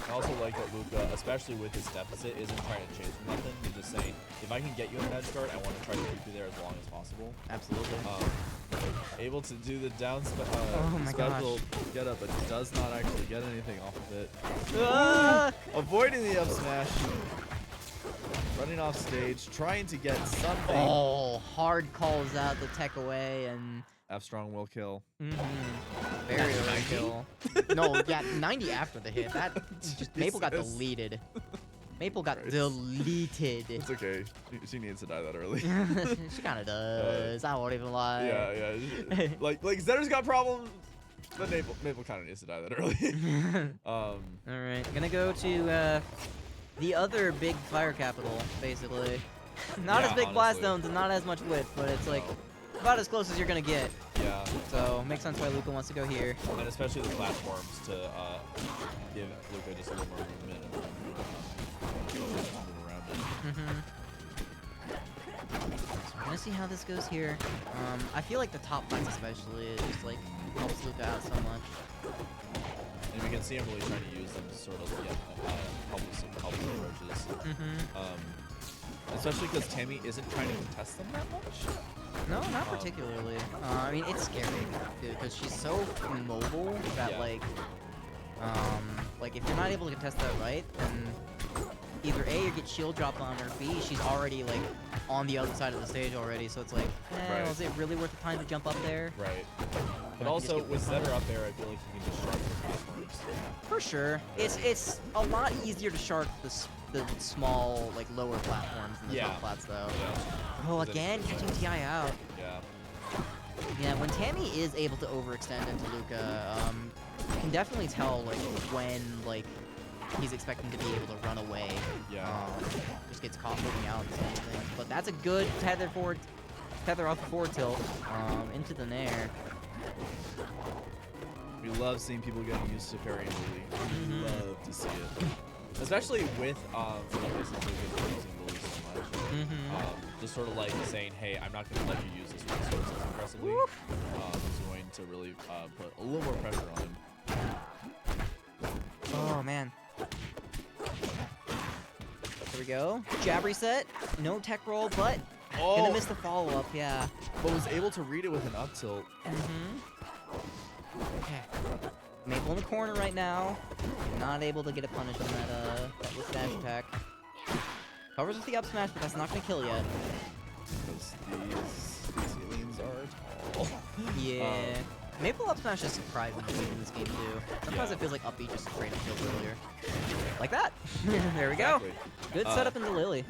I also like that Luca, especially with his deficit, isn't trying to chase for nothing. He's just saying, if I can get you in edge guard, I want to try to keep you there as long as possible. Absolutely. Able to do the down Oh my special get up, but does not actually get anything off of it. Ah! Avoiding the up smash. Running off stage, trying to get something. Oh, hard calls out the tech away and F strong will kill. very early kill. No, yeah, 90 after the hit. That just Maple got Jesus. deleted. Maple got Christ. deleted. It's okay. She needs to die that early. She kind of does. I won't even lie. yeah. like Zetter's got problems, but Maple kind of needs to die that early. All right, gonna go to the other big fire capital, basically. Not Yeah, as big blast honestly. zones and not as much width, but it's like about as close as you're gonna get. Yeah. So makes sense why Luca wants to go here. And especially the platforms to give Luca just a little more movement and move around it. So we're gonna see how this goes here. I feel like the top fights especially is just like helps Luca out so much. And we can see him really trying to use them to sort of get helpful approaches. Especially because Tammy isn't trying to contest them that much. No, not particularly. I mean, it's scary because she's so mobile that Yeah. like if you're not able to contest that right, then either A, you get shield dropped on her, B, she's already like on the other side of the stage already, so it's like, Right. is it really worth the time to jump up there? Right. But can also, just get with this one. Setter up there, I feel like you can just shark the platforms. For sure. It's a lot easier to shark the small, like, lower platforms than the Yeah. top plats, though. Yeah. Oh, Is it- again, catching TI out. Yeah. Yeah, when Tammy is able to overextend into Luca, you can definitely tell, like, when, like, he's expecting to be able to run away. Yeah. Just gets caught moving out and something. But that's a good tether off the forward tilt, into the nair. We love seeing people getting used to parrying Lily. Mhm. We love to see it. Especially with basically using Lily so much. Just sort of like saying, hey, I'm not going to let you use this resource as aggressively. Is going to really put a little more pressure on him. Oh, man. There we go. Jab reset. No tech roll, but gonna miss the follow-up, yeah. But was able to read it with an up tilt. Okay. Maple in the corner right now. Not able to get a punish on that with dash attack. Covers with the up smash, but that's not gonna kill yet. Because these aliens are tall. Yeah. Maple up smash is surprising in this game too. Sometimes Yeah. it feels like up B just straight up kills earlier. Like that. There we go. Exactly. Good setup into Lily.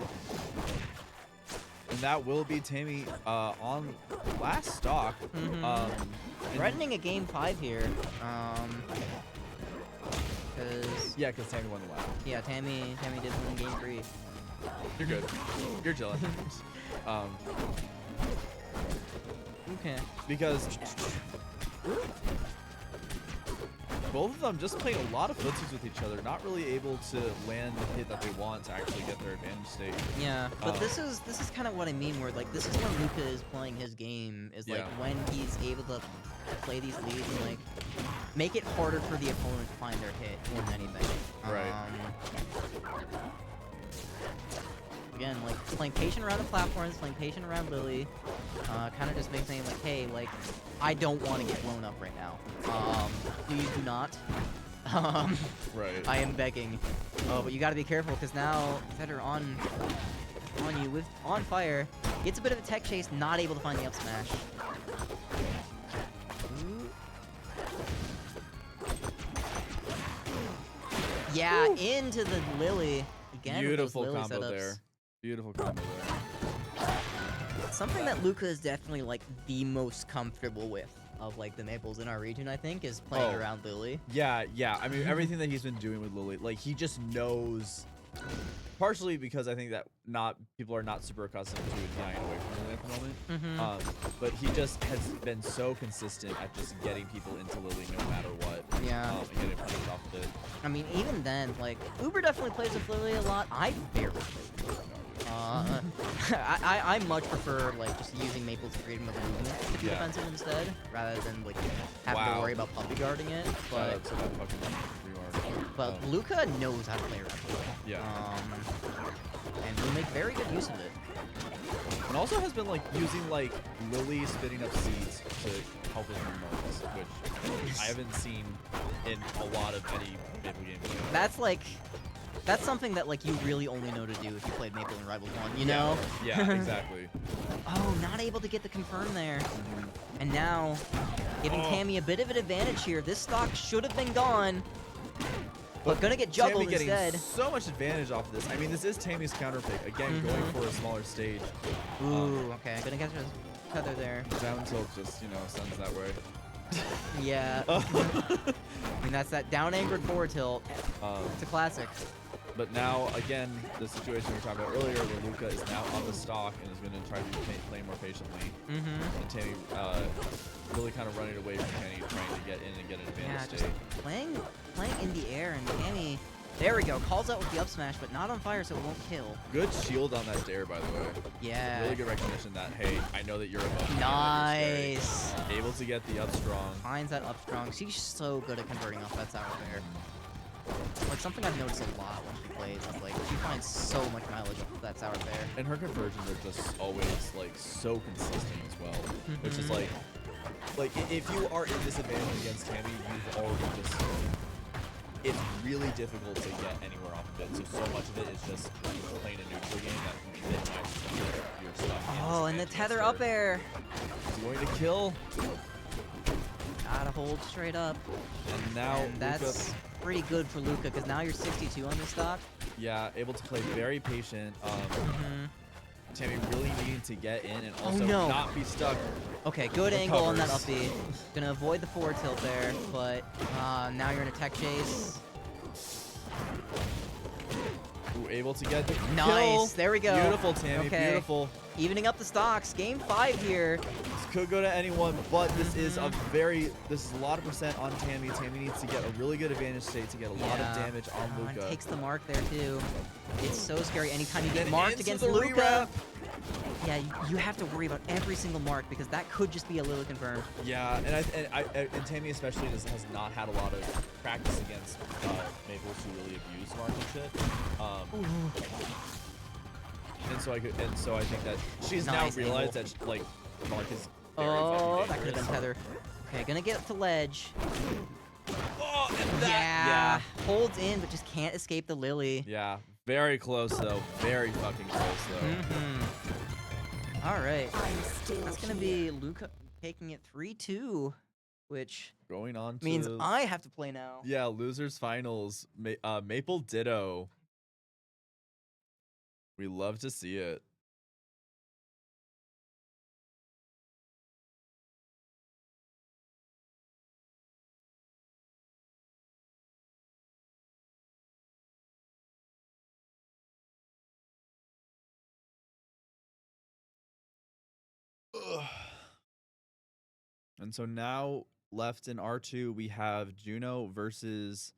And that will be Tammy on last stock. And- Threatening a game 5 here. Cause Yeah, because Tammy won the lap. yeah, Tammy did win game 3. You're good. You're chilling. Okay. Because both of them just playing a lot of footsies with each other, not really able to land the hit that they want to actually get their advantage state. Yeah, but this is kind of what I mean. Where like this is when Luca is playing his game. Is like Yeah. when he's able to play these leads and like make it harder for the opponent to find their hit more than anything. Right. Again, like playing patient around the platforms, playing patient around Lily, kind of just makes saying like, hey, like I don't want to get blown up right now. Please do not. Right. I am begging. Oh, but you gotta be careful because now Fetter on you with on fire. Gets a bit of a tech chase, not able to find the up smash. Ooh. Yeah, into the Lily. Again, with those Beautiful Lily combo setups. there. Beautiful combo there. Something that Luca is definitely like the most comfortable with of like the Maples in our region, I think, is playing Oh. around Lily. Yeah, yeah. I mean, everything that he's been doing with Lily, like he just knows. Partially because I think that people are not super accustomed to dying away from Lily at the moment. But he just has been so consistent at just getting people into Lily no matter what. Yeah. And getting punished off of it. I mean, even then, like, Uber definitely plays with Lily a lot. I barely play with Lily. I much prefer, like, just using Maple's freedom of movement to be Yeah. defensive instead, rather than, like, having to Wow. worry about puppy guarding it. Shout But, out to that fucking reward. but Luca knows how to play around Lily. Yeah. And will make very good use of it. And also has been like using like Lily spitting up seeds to help with remarks, which I haven't seen in a lot of any Maple games. That's something that, like, you really only know to do if you played Maple in Rivals 1, you know? Yeah, exactly. Oh, not able to get the confirm there. And now, giving Tammy a bit of an advantage here. This stock should have been gone, but gonna get juggled Tammy getting instead. so much advantage off of this. I mean, this is Tammy's counter pick. Again, going for a smaller stage. Ooh, okay, gonna catch his tether there. Down tilt just, sends that way. Yeah. I mean, that's that down anchored forward tilt. It's a classic. But now, again, the situation we were talking about earlier where Luca is now on the stock and is going to try to play more patiently. And Tammy really kind of running away from Kenny, trying to get in and get an Yeah, advantage just state. playing in the air, and Tammy, there we go, calls out with the up smash, but not on fire, so it won't kill. Good shield on that dare, by the way. Yeah. Really good recognition that, hey, I know that you're above me. Nice. Able to get the up strong. Finds that up strong. She's so good at converting off that sour bear. Like, something I've noticed a lot when she plays is, like, she finds so much mileage off of that sour bear. And her conversions are just always, like, so consistent as well. Which is like if you are in disadvantage against Tammy, you've already just it's really difficult to get anywhere off of it. So much of it is just playing a neutral game that can be minimized your stuff. Oh, and the tether up air. He's going to kill. Gotta hold straight up. And now And that's pretty good for Luca, because now you're 62 on the stock. yeah, able to play very patient. Mm-hmm. Tammy really needing to get in and also no. not be stuck. Okay, good angle on that Recovers. upbeat. Gonna avoid the forward tilt there, but now you're in a tech chase. Ooh, able to get the Nice, kill. there we go. Beautiful, Tammy, Okay. beautiful. Evening up the stocks. Game 5 here. This could go to anyone, but this is a lot of percent on Tammy. Tammy needs to get a really good advantage state to get a lot of damage on Oh, and Luca. takes the mark there too. It's so scary anytime you get And marked into against the Luca. rewrap. Yeah, you have to worry about every single mark because that could just be a Lily confirmed. Yeah, and Tammy especially has not had a lot of practice against Maples who really abuse Mark and shit. And so I think that she's Nice now realized angle. that like Mark is very Oh, fucking that could have been dangerous. tether. Okay, gonna get up to ledge. Oh, and that, Yeah, holds in but just can't escape the Lily. yeah, very close though, very fucking close though. Mm-hmm. All right, I'm still that's gonna be Luca taking it 3-2, which Going on to means I have to play now. yeah, losers finals. Maple Ditto. We love to see it. Ugh. And so now left in R2 we have Juno versus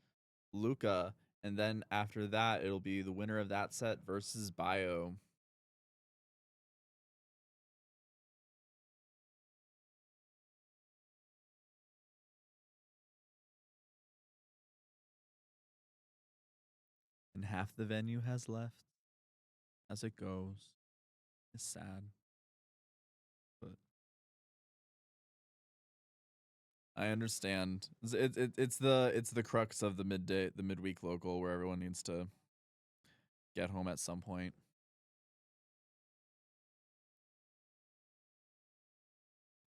Luca, and then after that it'll be the winner of that set versus Bio. And half the venue has left as it goes. It's sad. But I understand. It's the crux of the midweek local where everyone needs to get home at some point.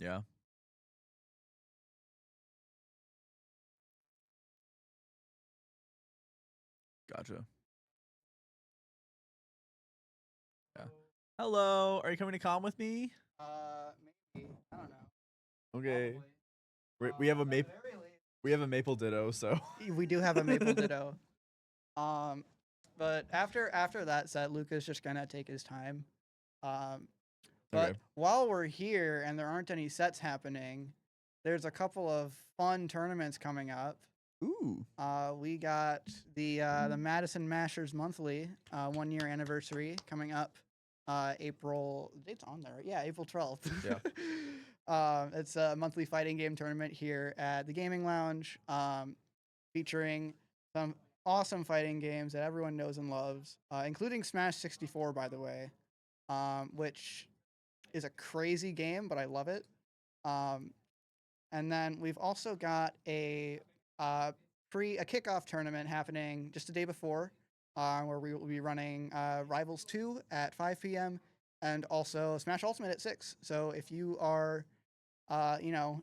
Yeah. Gotcha. Yeah. Hello. Are you coming to com with me? Maybe. I don't know. Okay. We have a maple. We have a maple ditto, so We do have a maple ditto. But after that set, Luca's just gonna take his time. But Okay. while we're here and there aren't any sets happening, there's a couple of fun tournaments coming up. Ooh. We got the Madison Mashers Monthly 1 year anniversary coming up. April. The date's on there, right? Yeah, April 12th. Yeah. It's a monthly fighting game tournament here at the Gaming Lounge, featuring some awesome fighting games that everyone knows and loves, including Smash 64, by the way, which is a crazy game, but I love it. And then we've also got a kickoff tournament happening just the day before, where we will be running Rivals 2 at 5 p.m. and also Smash Ultimate at 6. So if you are,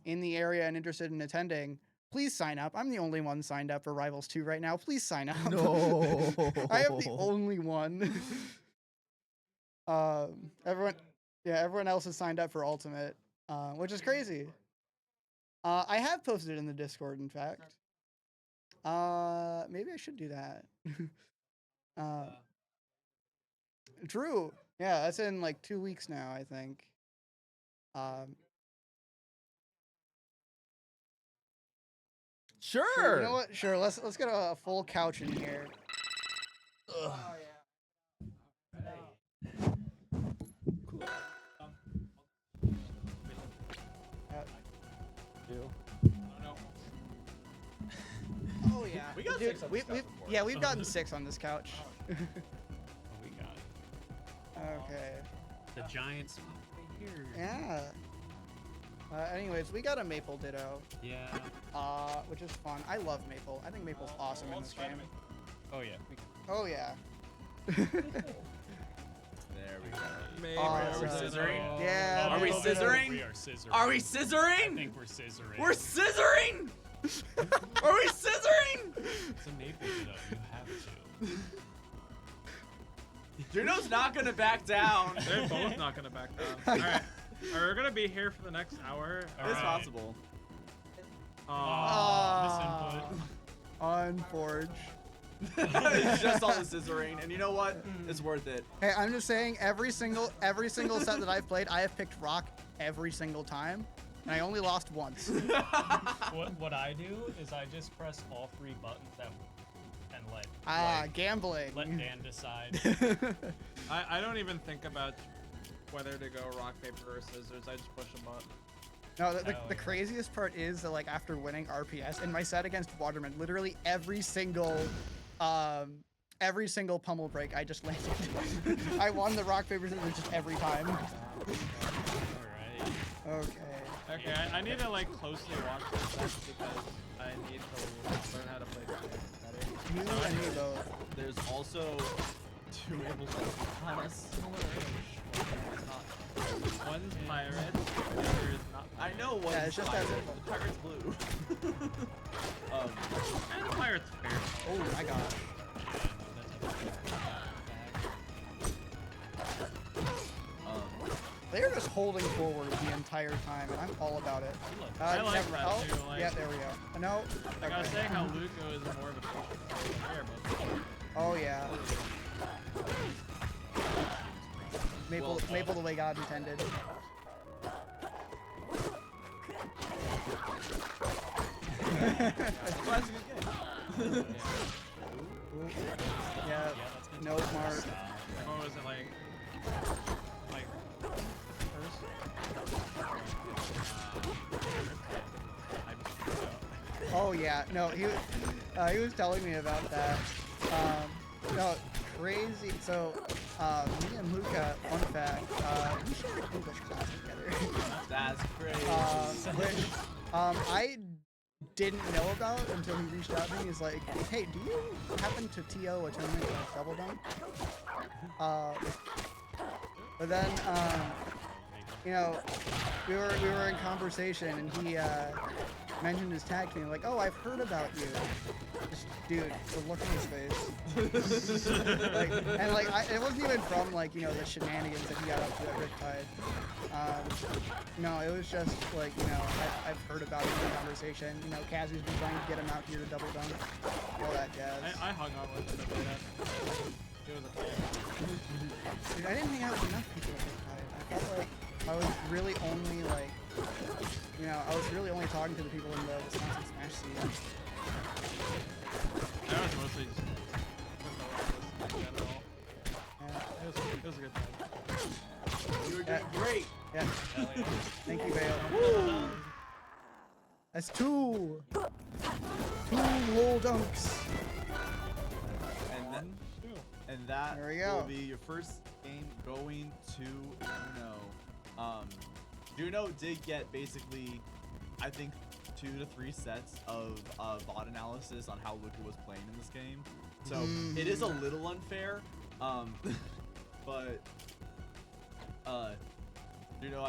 in the area and interested in attending, please sign up. I'm the only one signed up for Rivals 2 right now. Please sign up. No. I am the only one. Everyone else has signed up for Ultimate, which is crazy. I have posted it in the Discord, in fact. Maybe I should do that. True. Yeah, that's in like 2 weeks now, I think. Sure. You know what? Sure. Let's get a full couch in here. Ugh. Oh yeah. We got Dude, 6 on we, this couch we've, before. yeah, we've gotten 6 on this couch. What we got? Okay. The giant spot right here. Yeah. Anyways, we got a Maple Ditto, Yeah. which is fun. I love Maple. I think Maple's awesome in this game. Oh yeah. Oh yeah. There we go. Maybe Awesome. we're scissoring. Yeah. Are we Maple Ditto. scissoring? We are scissoring. Are we I scissoring? think we're scissoring. We're scissoring. Are we scissoring? It's a maple ditto. You have to. Juno's not gonna back down. They're both not gonna back down. All right, we're gonna be here for the next hour. All It's right. possible. Misinput. Unforge. It's just all the scissoring, and you know what? It's worth it. Hey, I'm just saying, every single set that I've played, I have picked rock every single time, and I only lost once. What I do is I just press all 3 buttons and let Gambling. let Dan decide. I don't even think about whether to go rock paper or scissors. I just push a button. No, the Hell yeah. craziest part is that, like, after winning RPS in my set against Waterman, literally every single pummel break I just landed. I won the rock paper scissors just every time. Alright. Okay. Okay, I need to like closely watch this deck because I need to learn how to play this game better. You and me both. There's also 2 Maples that are kind of similar-ish. One's pirate, the other is not. I know one. Yeah, it's just that simple. The pirate's blue. And the pirate's fair. Oh my gosh. They're just holding forward the entire time, and I'm all about it. I like never- that oh, too, like- yeah, there we go. No. Like I was okay. saying how Luco is more of a player, but Oh yeah. Maple the way God intended. That's a good game. Yeah. No smart. what was it like? Like first? Oh yeah. No, he was telling me about that. No, crazy. So, me and Luca, fun fact, we shared an English class together. That's crazy. Which I didn't know about until he reached out to me. He's like, "Hey, do you happen to TO a tournament of Double Dunk?" But then, you know, we were in conversation, and he mentioned his tag team. Like, "Oh, I've heard about you." Just, dude, the look in his face. It wasn't even from, like, you know, the shenanigans that he got up to at Riptide. No, it was just like, you know, I've heard about it in the conversation. You know, Kazu's been trying to get him out here to Double Dunk, all that jazz. I hung out with him a bit. He was a player. Dude, I didn't hang out with enough people at Riptide. I felt like I was really only, like, you know, I was really only talking to the people in the Wisconsin Smash scene. I was mostly just in general. Yeah. It was a good time. You were doing great. Yeah. Thank you, Vale. That's two whole dunks. And that There we go. will be your first game going to Juno. Juno did get basically, I think, 2 to 3 sets of VOD analysis on how Luca was playing in this game. So it is a little unfair, but Juno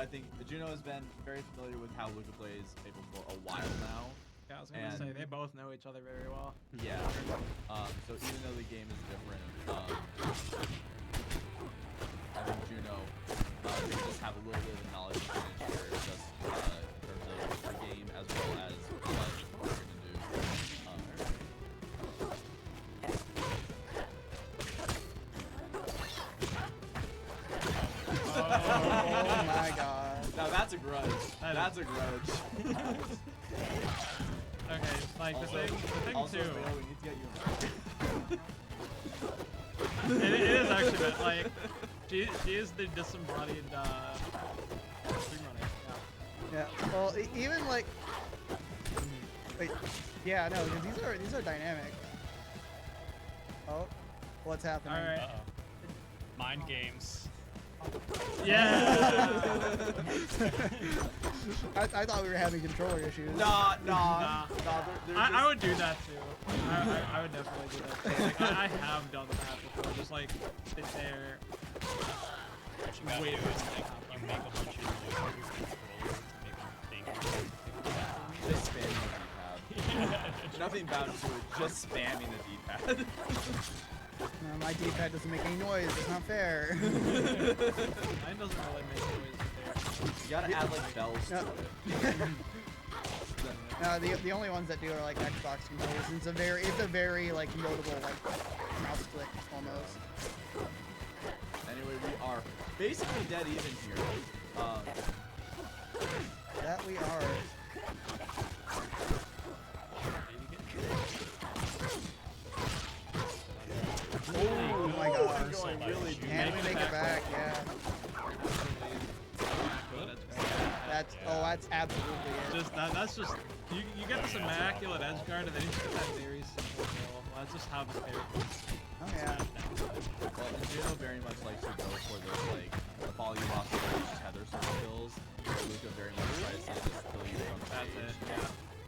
has been very familiar with how Luca plays Maple for a while now. Yeah, I was gonna say they both know each other very well. Yeah. So even though the game is different, I think Juno they just have a little bit of knowledge advantage here, just in terms of the game as well as what we're gonna do. Oh my god. Now that's a grudge. That's a grudge. Okay, like the thing Also, too. Vale, we need to get you. It is actually, but like, she is the disembodied stream runner. Yeah. Well, even like, wait, yeah, no, 'cause these are dynamic. Oh, what's happening? All right. Uh-oh. Mind games. Yeah. I thought we were having controller issues. Nah. I would do that too. I would definitely do that too. Like, I have done that before. Just like sit there. What you gotta Wait, do is like you make a bunch of noise with your controllers to make them think you're Just spamming the D-pad. Nothing bound to it. Just spamming the D-pad. No, my D-pad doesn't make any noise. It's not fair. Mine doesn't really make noise there. You gotta add like bells No. to it. No, the only ones that do are like Xbox controllers. And it's a very like notable like mouse click almost. Anyway, we are basically dead even here. That we are. Oh my god. Going really deep. And we make it back, yeah. That's absolutely it. Just that's just you get this immaculate edge guard and then you just get that very simple kill. That's just how this character. Oh yeah. Well, and Juno very much likes to go for those like the ball you lost to tether sort of kills. Luca very much tries to just kill you from the That's stage. it.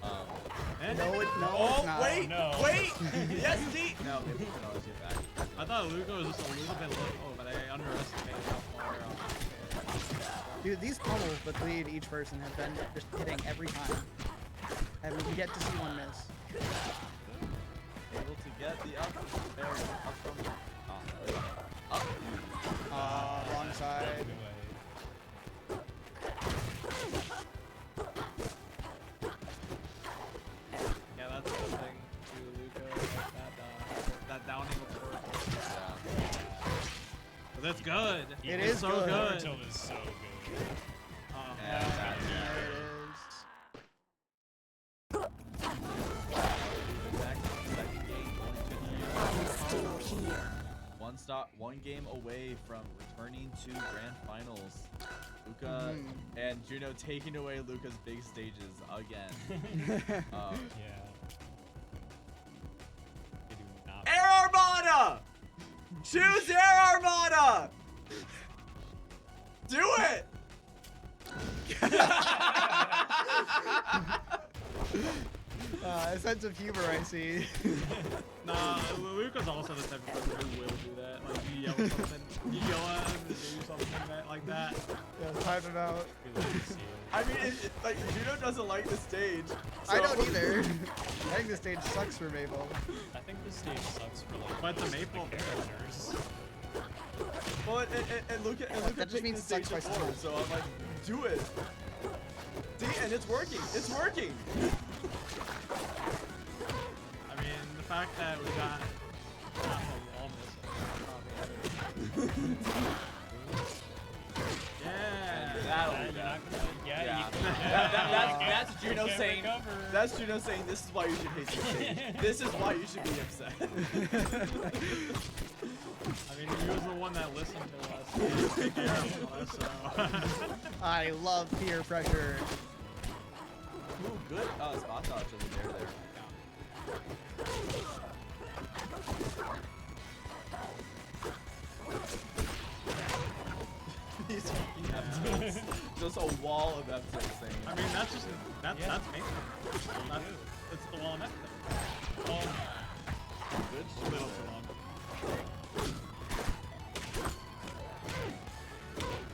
Yeah. And No, it's Oh not. wait, No. wait! Yes, D. No, it can always get back. I thought Luca was just a little bit low, but I underestimated how far. Dude, these pummels between each person have been just hitting every time. And we get to see one miss. Able to get the up there, up from up. Wrong side. Yeah, that's the thing to Luca, like that downing with Oracle. But that's good. It It's is so good. good. Naruto is so good. And that's There it is. second game going to be one game away from returning to grand finals. Luca and Juno taking away Luca's big stages again. Yeah. They do not. Air Armada! Choose Air Armada! Do it! A sense of humor, I see. Nah, Luca's also the type of person who will do that. Like, you yell something, you yell at him and do something like that. Yeah, type him out. We love to see it. I mean, like, Juno doesn't like the stage. I so- don't either. I think this stage sucks for Mabel. I think this stage sucks for like But the Maple characters. Well, and look at That just picked means the stage sucks by before, sucks. so I'm like, do it. See, and it's working. It's working. I mean, the fact that we got half a wall missing. Yeah. That'll You're be not bad. gonna, yeah, Yeah. you can, That's Juno can't saying. recover. That's Juno saying. This is why you should hate this stage. This is why you should be upset. I mean, he was the one that listened to us. He was taking care of us, so. I love peer pressure. Ooh, good spot dodge over there. He's just a wall of F-tilt thing. I mean, that's just that's Yeah. that's me. It's the wall next to it. Good A little too long.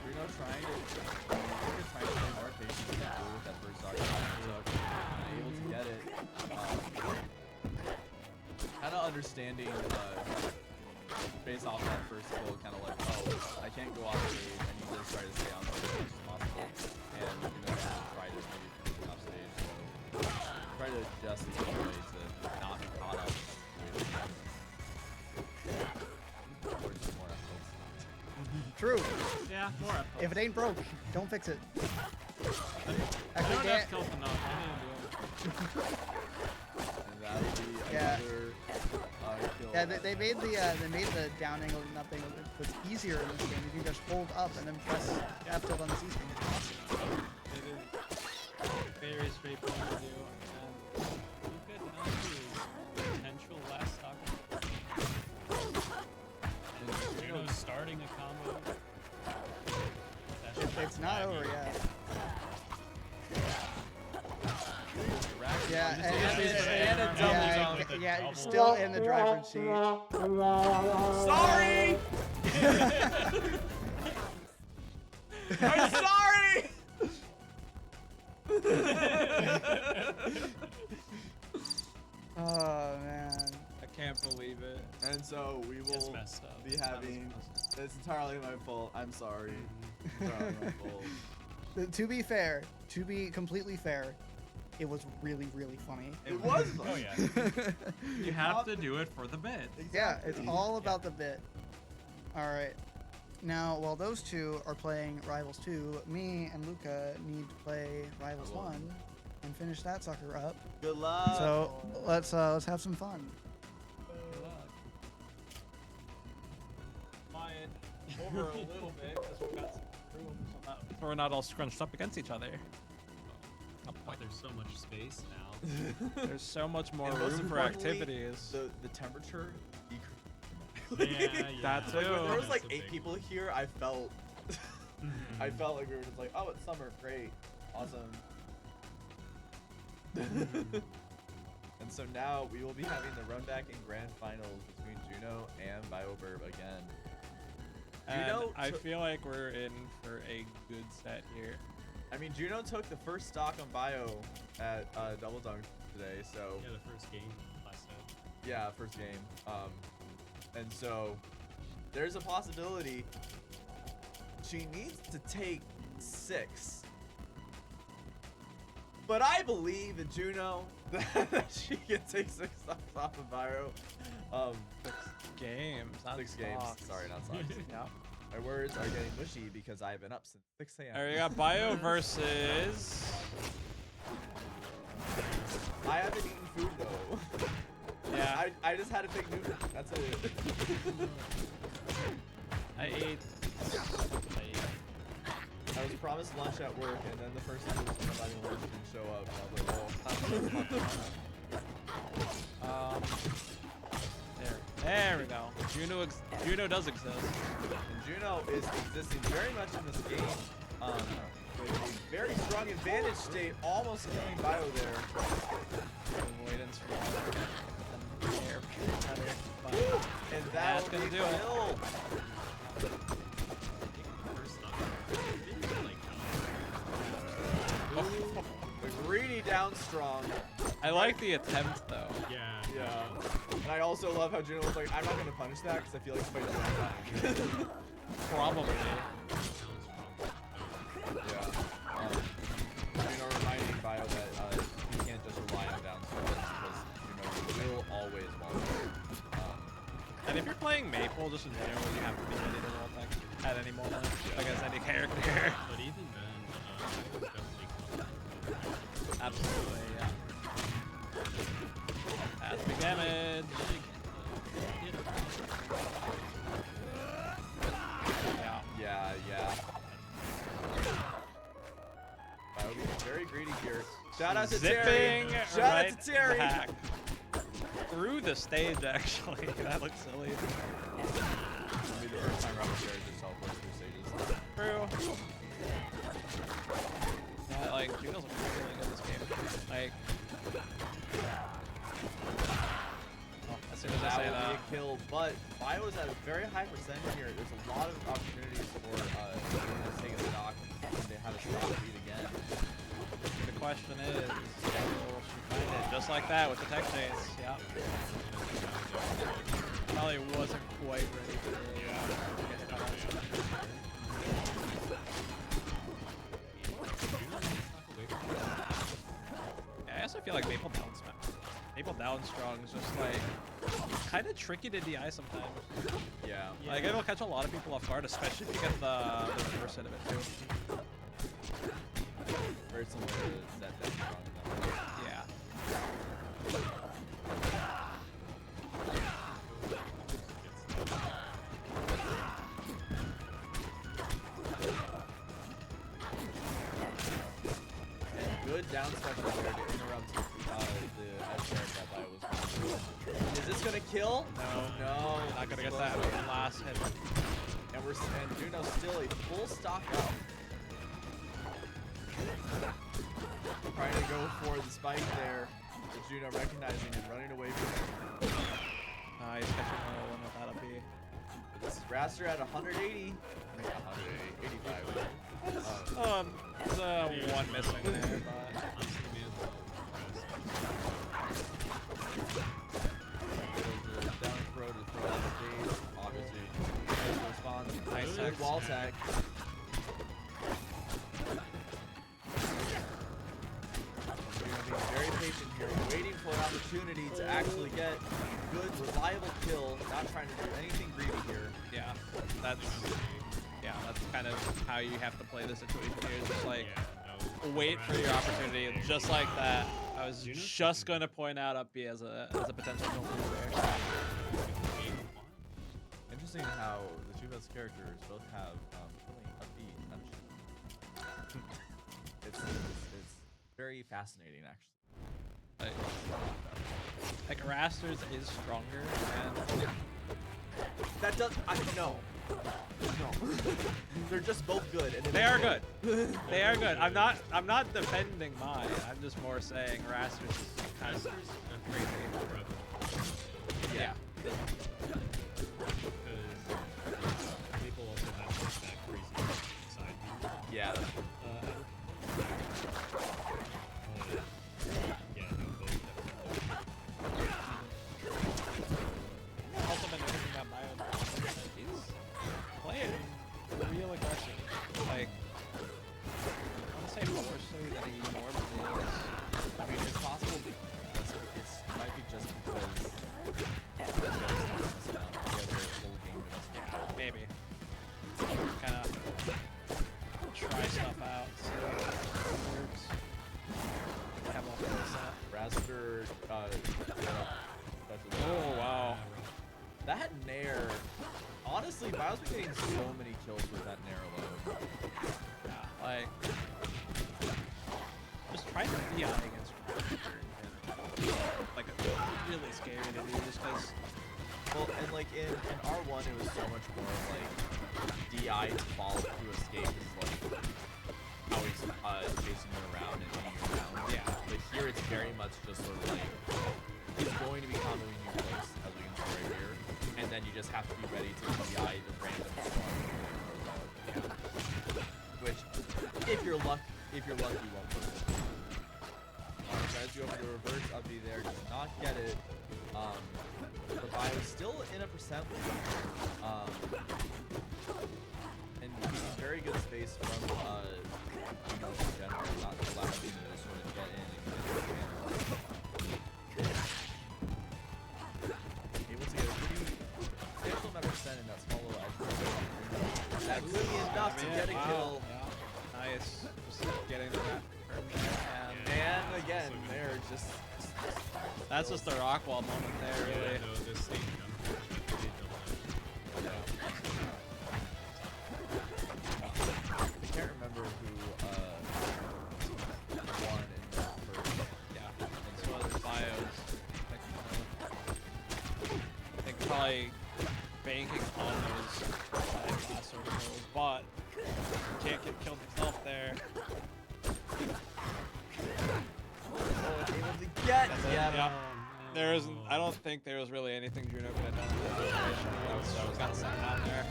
Bruno trying to be more patient with that first dodge. Able to get it. Kind of understanding based off that first kill, kind of like, oh, I can't go off stage. I need to try to stay on stage as much as possible. And you know, try to maybe finish off stage. So try to adjust the way to not be caught up. Or just more efforts. True. Yeah, more effort. If it ain't broke, don't fix it. I Actually, don't Dan, have kills enough. I need to do it. And that'll be Yeah. another kill. yeah, they made the downing of nothing was easier in this game. You can just hold up and then press F tilt on the C screen. It's awesome. It is very straightforward to do. And Luca did not do his potential last stock. Juno's starting a combo. It's not over yet. Rack- Yeah, and and it's it's- a double yeah, jump. with the yeah, double still jump. in the driver's seat. Sorry! I'm sorry! Oh man. I can't believe it. And so we It's will messed up. be having. It's entirely my fault. I'm sorry. Mm-hmm. Entirely my fault. To be fair, to be completely fair, it was really, really funny. It was fun. Oh yeah. You have to do it for the bit. Yeah, it's all about the bit. All right. Now, while those two are playing Rivals 2, me and Luca need to play Rivals 1 and finish that sucker up. Good luck. So let's have some fun. Quiet over a little bit because we've got some room, so we're not all scrunched up against each other. But there's so much space now. There's so much more And most room for importantly, activities. The temperature Yeah, Like That too. when there was That's like a 8 big people one. here, I felt Mhm. I felt like we were just like, oh, it's summer, great, awesome. And so now we will be having the run back and grand finals between Juno and BioBurb again. And Juno I took- feel like we're in for a good set here. I mean, Juno took the first stock on Bio at Double Dunk today, so Yeah, the first game last set. yeah, first game. And so there's a possibility she needs to take 6. But I believe in Juno that she can take 6 stocks off of Bio. 6 games, not 6 games. stocks. Sorry, not stocks. Yeah. My words are getting mushy because I've been up since 6 a.m. Alright, we got Bio versus. I haven't eaten food though. Yeah, I just had a big noodle. That's it. I ate. I was promised lunch at work, and then the person who was providing lunch didn't show up. And I was like, oh. There we go. Juno does exist. And Juno is existing very much in this game. With a very strong advantage state, almost killing Bio there. Avoidance from air cutter, but And That's that gonna will be do it. killed. First stock. Didn't like The greedy down strong. I like the attempt though. Yeah. Yeah. And I also love how Juno was like, I'm not gonna punish that because I feel like somebody's gonna die. Probably. Yeah. Juno reminding Bio that you can't just rely on down throws because you will always want it. And if you're playing Maple, just in general, you have to be ready to roll back at any moment against any character. But even then, I was definitely Absolutely, yeah. That's big damage. Yeah. Yeah. Bio being very greedy here. Shout out to Terry. Zipping Shout right out to Terry. back. Through the stage, actually. That looks silly. It'll be the first time Robert Terry just teleports through stages. True. Yeah, like, Juno's looking really good in this game. Like, as soon as I say That will that. be a kill, but Bio is at a very high percentage here. There's a lot of opportunities for Juno to take a stock and they have a stock lead again. The question is, will she find it? Just like that with the tech chase. Yeah. Probably wasn't quite ready for it. Yeah, I also feel like Maple Down Strong is just like kind of tricky to DI sometimes. Yeah. Like it'll catch a lot of people off guard, especially if you get the reverse end of it too. Very similar to that strong though. Yeah. Good down special there to interrupt the edge guard that Bio was going. Is this gonna kill? No. No. Not gonna get that last hit. And Juno's still a full stock up. Trying to go for the spike there. But Juno recognizing and running away from it. He's catching a one with that up B. But this is Raster at 180. I mean, 185. There's one missing there, but Down throw to throw out the days. Obviously, has to respond. Nice good wall tag. Being very patient here, waiting for an opportunity to actually get a good, reliable kill. Not trying to do anything greedy here. yeah, that's kind of how you have to play the situation here. Is just like wait for your opportunity, just like that. I was just going to point out up B as a potential kill move there. Interesting how the two best characters both have really upbeat tension. It's very fascinating, actually. Like Rasters is stronger, and That does. No. They're just both good. And they are good. They are good. I'm not defending mine. I'm just more saying Rasters is kind of crazy. Yeah. People also have like, that crazy side view. Yeah. Yeah, no, both definitely. Also been noticing that Bio is playing real aggression. Like, I want to say more so than he normally is. I mean, it's possible because it might be just because Yeah, maybe. Kind of try stuff out, see how it works. Have all the set. Raster, Oh wow. that Nair, honestly, Bio's been getting so many kills with that Nair alone. Yeah, like just try to be on against Raptor and like really scary to do just because. Well, and like in R1, it was so much more of like DI to follow through escape is like always chasing you around and beating you down. Yeah. But here it's very much just sort of like he's going to be comboing you close, as we can see right here, and then you just have to be ready to DI the random storm. Which, if you're lucky, you won't work. Tries to go for the reverse up B there, does not get it. The Bio is still in a percent lead. And keeping very good space from in general, not allowing him to sort of get in and get his able to get a pretty substantial amount of percent in that small little edge. That could be enough to get a kill. Yeah. Nice. Just getting to that. And again, they're just That's just a rock wall moment there, really. Yeah, no, this stage unfortunately I can't remember who won in that first. Yeah. This was Bios. I think probably banking on those side blaster kills, but can't get killed himself there. Able to get. That's it, yeah. There isn't. I don't think there was really anything Juno could have done in that situation. That was got sent down there.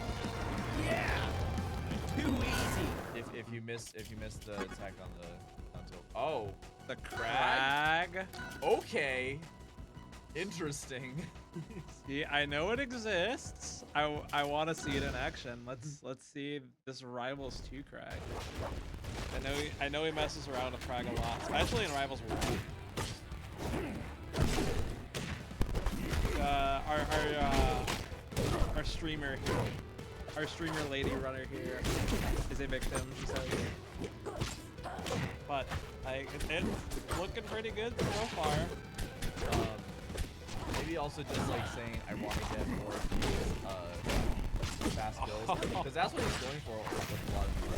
Too easy. If you miss the attack on the oh, The crag. okay, interesting. See, I know it exists. I want to see it in action. Let's see this Rivals 2 crag. I know he messes around with crag a lot, especially in Rivals 1. Our streamer here, our streamer lady runner here is a victim. So, but like it's looking pretty good so far. Maybe also just like saying I want to get more of these fast kills because that's what he's going for with a lot of these.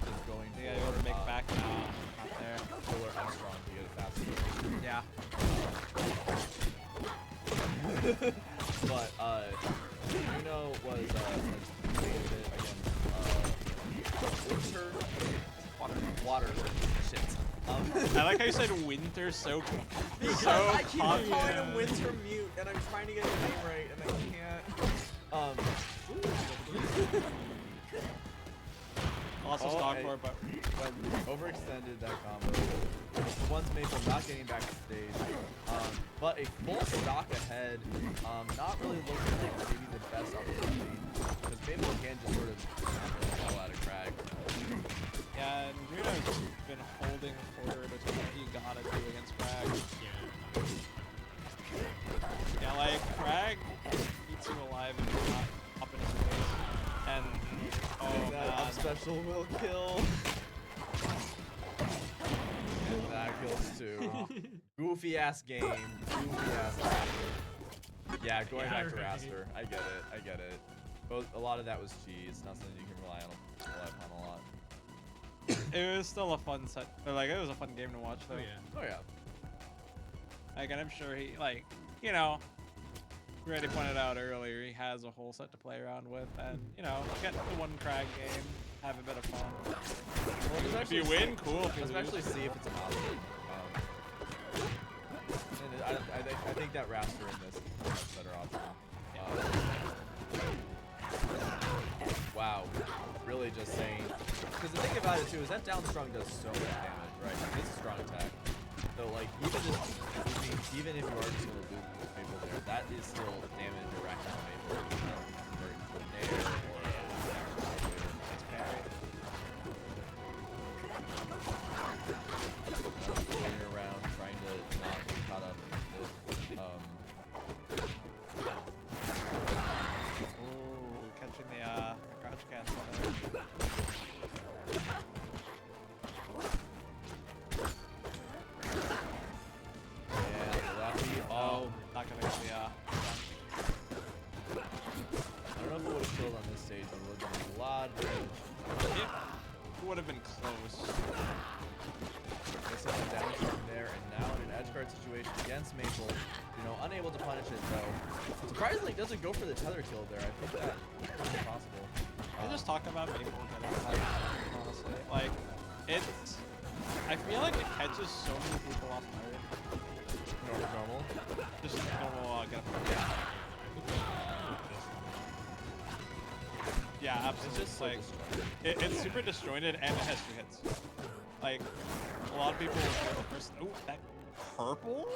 He's going They gotta go to make back now. Not there. Killer Armstrong to get a fast kill. Yeah. But Juno was playing a bit against Winter. Water. Shit. I like how you said winter so Because I keep on calling him Winter Mute, and I'm trying to get his name right, and I can't. Also stock for, but when overextended that combo. One's Maple not getting back to stage, but a full stock ahead. Not really looking like maybe the best opportunity, because Maple can just sort of knock the hell out of Crag. yeah, and Juno's been holding forward, which is what you gotta do against Crag. Yeah, like Crag eats you alive if you're not up in his face. And oh That man. up special will kill. And that kills too. Goofy ass game. Goofy ass game. Yeah, going back to Raster. I get it. I get it. But a lot of that was cheese. Not something you can rely upon a lot. It was still a fun set. Or like it was a fun game to watch though. Oh yeah. Like, and I'm sure he like, you know, we already pointed out earlier, he has a whole set to play around with, and you know, get the one Crag game, have a bit of fun. Well, If you win, cool. If you Let's actually lose, see if it's a option. And I think that Raster in this is a much better option. Wow, really just saying. Because the thing about it too is that down strong does so much damage, right? It's a strong attack. So like even if you are just gonna lose Maple there, that is still damage or racking on Maple. Or Nair or it's parry. Running around trying to not get caught up in this. Ooh, catching the crouch cancel there. And Lappy, oh, Not gonna get the I don't know if it would have killed on this stage, but it would have been a lot of damage. it would have been close. This is the damage from there, and now in an edge guard situation against Maple, you know, unable to punish it though. Surprisingly, it doesn't go for the tether kill there. I think that is impossible. We're just talking about Maple getting hype, honestly. Like, it's... I feel like it catches so many people off guard. Normal. Just normal get up. Yeah, absolutely. It's just so like, it's super disjointed and it has 2 hits. Like, a lot of people will feel the first... Ooh, that purple?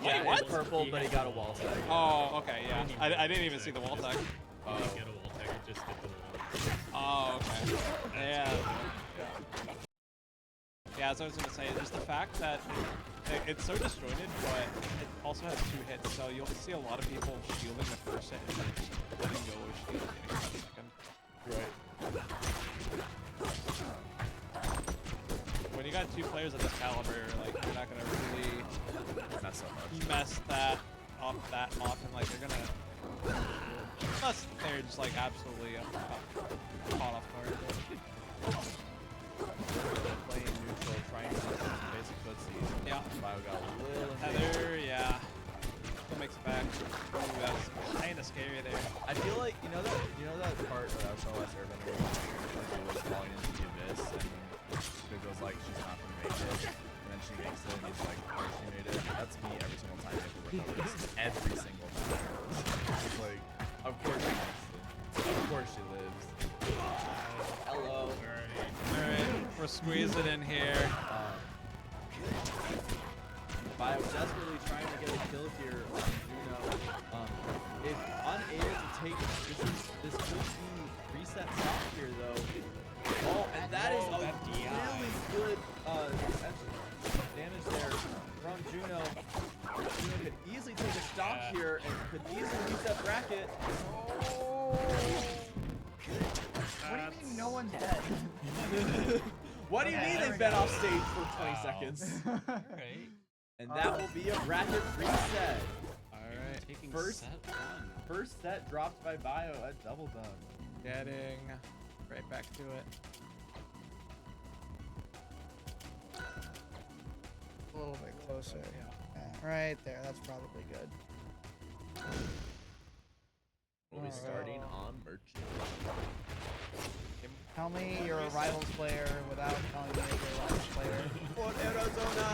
Yeah, Wait, what? it's purple, but he got a wall tag. Oh, okay, yeah. I didn't even see the wall tag. Oh. Didn't get a wall tag, it just did the wall. Oh, okay. Yeah. Yeah, as I was gonna say, just the fact that it's so disjointed, but it also has 2 hits, so you'll see a lot of people shielding the first hit and then just letting go of shield getting the second. Right. When you got 2 players of this caliber, like you're not gonna really Not so much. mess that up that often. Like they're gonna, unless they're just like absolutely caught off guard. Playing neutral, trying to do some basic footsies. Yeah. Bio got a little Heather, yeah. Still makes it back. Ooh, that's kinda scary there. I feel like you know that part of that show last Airbender where she was falling into the abyss and it goes like she's not gonna make it and then she makes it and he's like, of course she made it. That's me every single time I recovers. Every single time. It's like, of course she makes it. Of course she lives. Hello. Alright, we're squeezing in here. Bio desperately trying to get a kill here on Juno. If unable to take this could be reset stock here though. Oh, and that is a really good damage there from Juno. Juno could easily take a stock here and could easily reset bracket. Oh. What do you mean no one's dead? What do you mean they've been off stage for 20 seconds? Alright. And that will be a bracket reset. Alright. Taking First- set 1. First set dropped by Bio at Double Dunk. Getting right back to it. A little bit closer. Yeah, right there. That's probably good. We'll be starting on merchant. Tell me you're a Rivals player without telling me you're a Rivals player. For Arizona!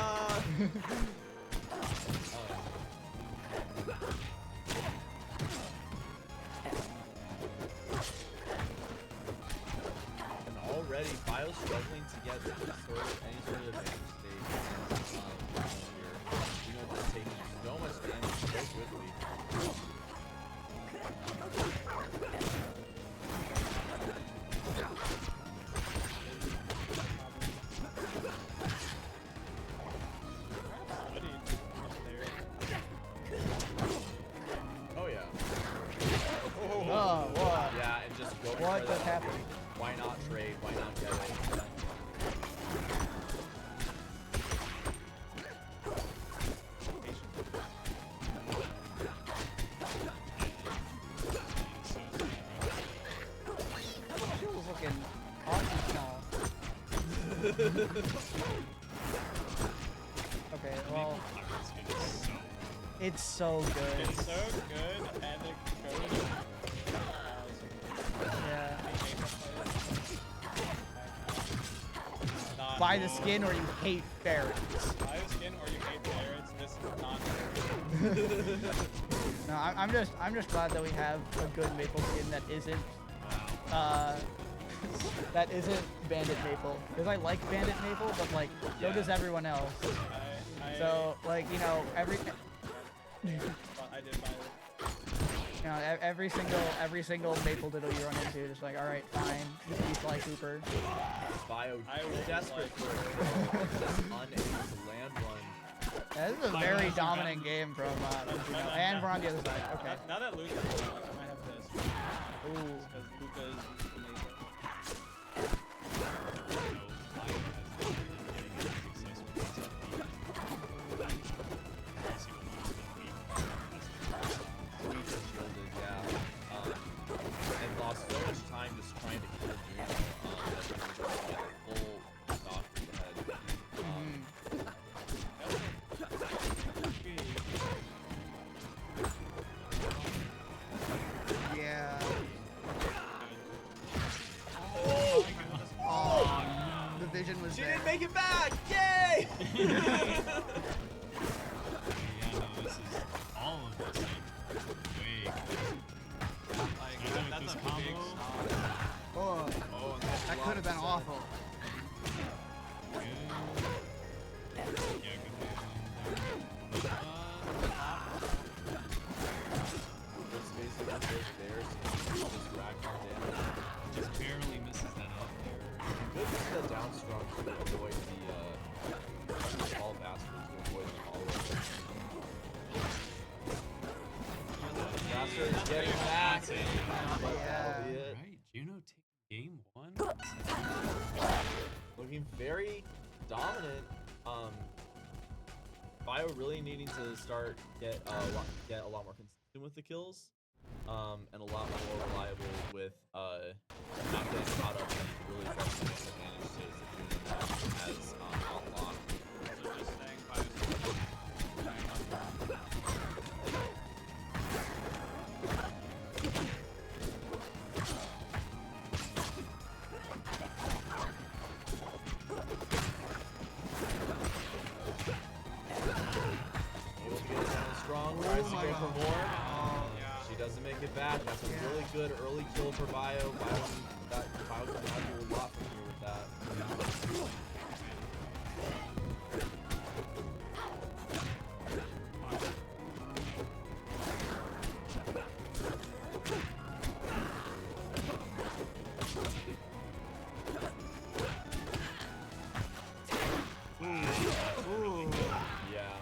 And already, Bio's struggling to get any sort of advantage state here. You know, just taking so much damage so quickly. Oh yeah. Oh, what? Yeah, and just go What for just that. happened? Why not trade? Why not get it? She was looking awfully small. Okay, well, it's so good. It's so good, and it goes. Yeah. Not Buy the skin or you hate ferrets. Buy the skin or you hate ferrets. This is not. No, I'm just glad that we have a good maple skin that isn't that isn't bandit maple. Because I like bandit maple, but like so does everyone else. So like, you know, I did buy it. you know, every single maple diddle you run into, just like, all right, fine, you fly Cooper. Bio I will desperate like- for it. Unable to land one. Yeah, this is a very dominant game from Gino. And we're on the other side. Okay. Now that Luca's gone, I might have this. Ooh. Because Luca's amazing. Sweet and shielded, yeah. And lost so much time just trying to kill Gino that he was able to get a full stock to the head. Yeah. Oh, The vision was She there. didn't make it back! Yay! Yeah, no, this is all of this. Like, way Like, With that's this a big combo? stop. Oh, Oh, and that's that could have been awful. good. Yeah, good move. It's basically up there, so you just rack on damage. Just barely misses that up there. Good to see that down strong to avoid the tall bastard to avoid the all Bastard is getting back. That's it. But Yeah. that'll be it. Right, Juno taking game one. Looking very dominant. Bio really needing to start get a lot more consistent with the kills, and a lot more reliable with not getting caught up in really aggressive disadvantage states of doing that as unlocked. So just saying, if I was Able to get it down strong, tries to go for more. She doesn't make it back. That's a really good early kill for Bio. Bio can now do a lot from here with that. Ooh. Yeah.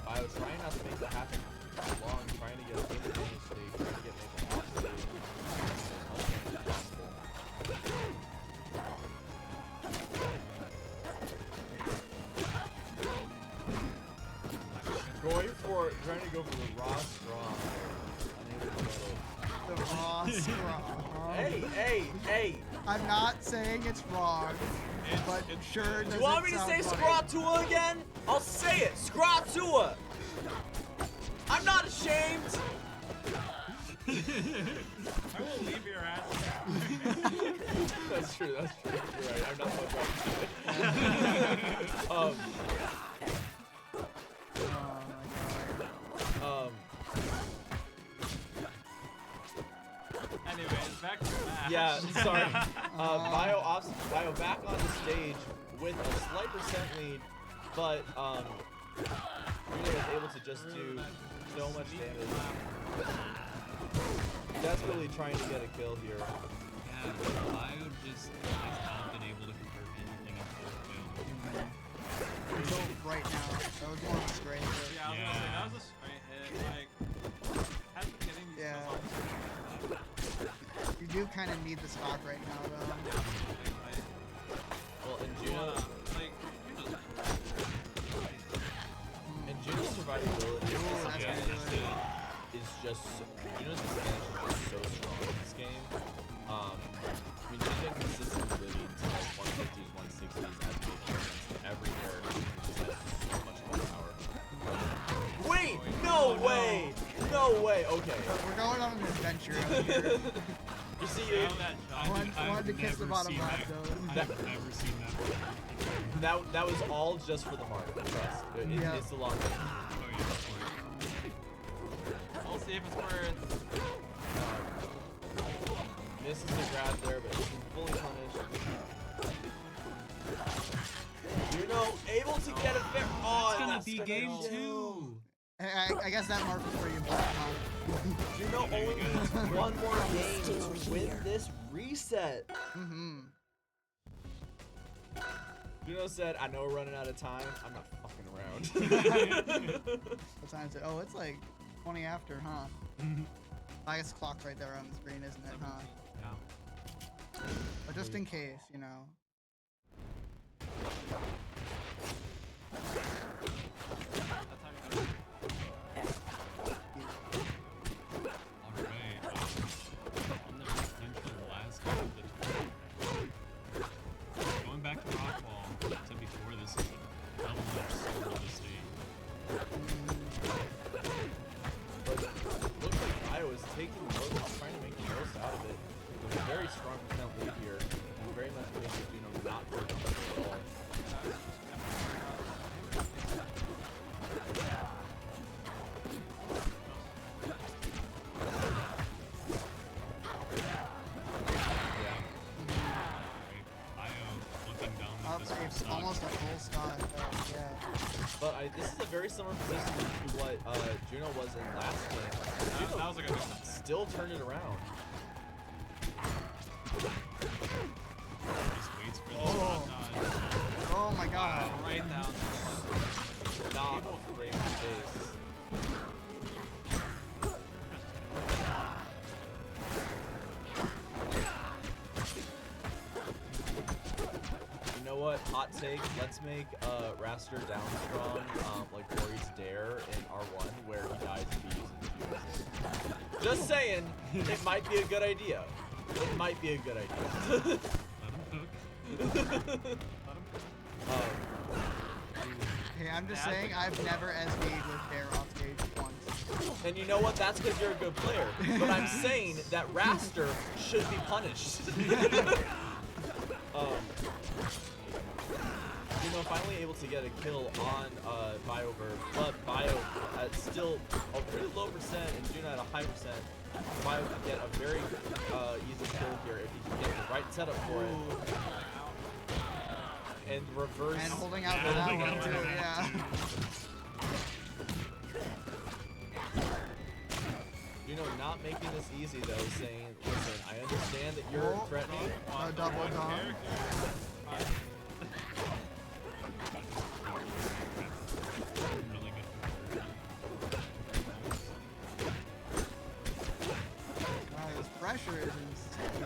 I was trying not to make that happen too long, trying to get a good advantage state, trying to get Maple off stage as much as possible. Trying to go for the raw strong. Unable to get it. The raw scrum. Hey! I'm not saying it's wrong, but sure does You want it me to sound say funny. Scratua again? I'll say it! Scratua! I'm not ashamed. I will leave your ass. That's true. That's true. You're right. I'm not so proud. Oh Anyways, back to Smash. Yeah, sorry. Bio back on the stage with a slight percent lead, but Juno was able to just do so much damage. Desperately trying to get a kill here. Yeah, Bio just has not been able to convert anything into a kill. Until right now, that was more of a straight hit. Yeah, I was gonna say that was a straight hit. Like, has been getting these Yeah. kills on You do kind of need the stock right now, though. Well, and Juno, like, Juno's survivability Ooh, that's Yeah, gonna do that's it. it. is just Juno's advantage is just so strong in this game. I mean, she's been consistently living to like 150s, 160s as a against every character. She just has so much more power. Wait! No way! No way! Okay. We're going on an adventure out here. You see, Wanted to kiss the never bottom seen left, that. though. I've never seen that before. that was all just for the market. Trust. Yeah. It's the long game. Oh yeah, of course. we'll see if it's worth. Misses the grab there, but he's fully punished. Juno able to get a fair. Oh, It's gonna that's be gonna game go. 2. I guess that mark was pretty important, huh? Juno only needs one more game to win this reset. Mm-hmm. Juno said, I know we're running out of time. I'm not fucking around. What time is it? Oh, it's like 20 after, huh? I guess the clock's right there on the screen, isn't it, huh? Yeah. But just in case, you know. Alright. On the potential last game of the tournament. Going back to Rockwall to before this is a double edged sword of the state. But looks like Io is taking most, trying to make the most out of it. With a very strong percent lead here. And very much making Juno not very comfortable at all. Looking down Up, with this it's stock. almost a full stock. Yeah. But this is a very similar position to what Juno was in last game. Juno That was a good one. still turned it around. Just waits for the Oh. spot dodge. Oh my god. Right down. Not afraid of face. You know what? Hot take. Let's make Raster down strong, like Warrior's Dare in R1, where he dies if he uses Fuse. Just saying, it might be a good idea. It might be a good idea. Let him cook. Hey, I'm just saying I've never SV'd with Bear off stage once. And you know what? That's because you're a good player. But I'm saying that Raster should be punished. You know, finally able to get a kill on BioVerb, but Bio at still a pretty low percent and Juno at a high percent. Bio can get a very easy kill here if he can get the right setup for it. And reverse. And holding out for that holding one out for too, that yeah. You know, not making this easy though, saying, listen, I understand that you're Oh, threatening. A double dom. Really good. Wow, this pressure is insane.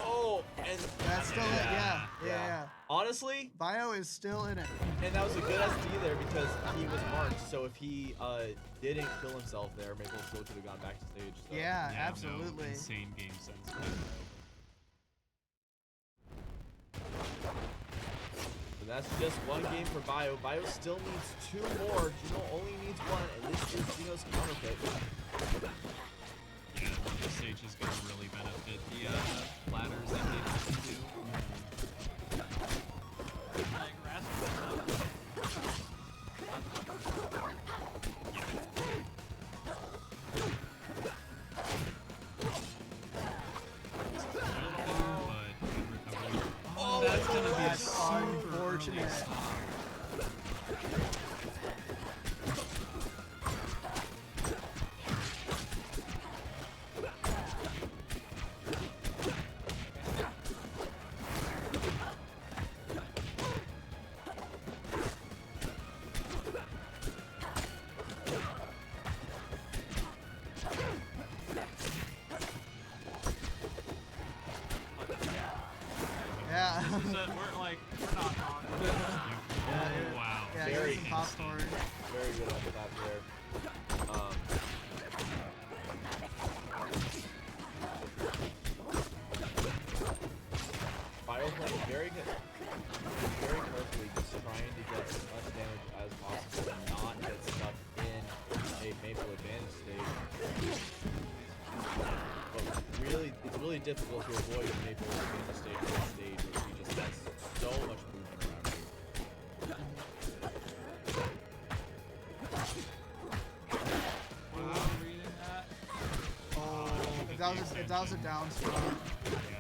Oh, and That's still it, yeah. Yeah. honestly, Bio is still in it. and that was a good SD there because he was marked. So if he didn't kill himself there, maybe he still could have gone back to stage. So. Yeah, No, absolutely. insane game sense. And that's just one game for Bio. Bio still needs 2 more. Juno only needs 1, and this is Juno's counterpick. Yeah, this stage is going to really benefit the ladders that they have to do. Like, Oh, that's going to be a That's super unfortunate. early stop. Yeah. we're not wrong. Wow. Yeah, Very get some popcorn. Very good off the bat there. Bio playing very good, very carefully, just trying to get as much damage as possible and not get stuck in a Maple advantage stage. But really, it's really difficult to avoid a Maple advantage stage on this stage where she just has so much movement around her. Wow, reading that. Oh, if that was a down spot. Yeah,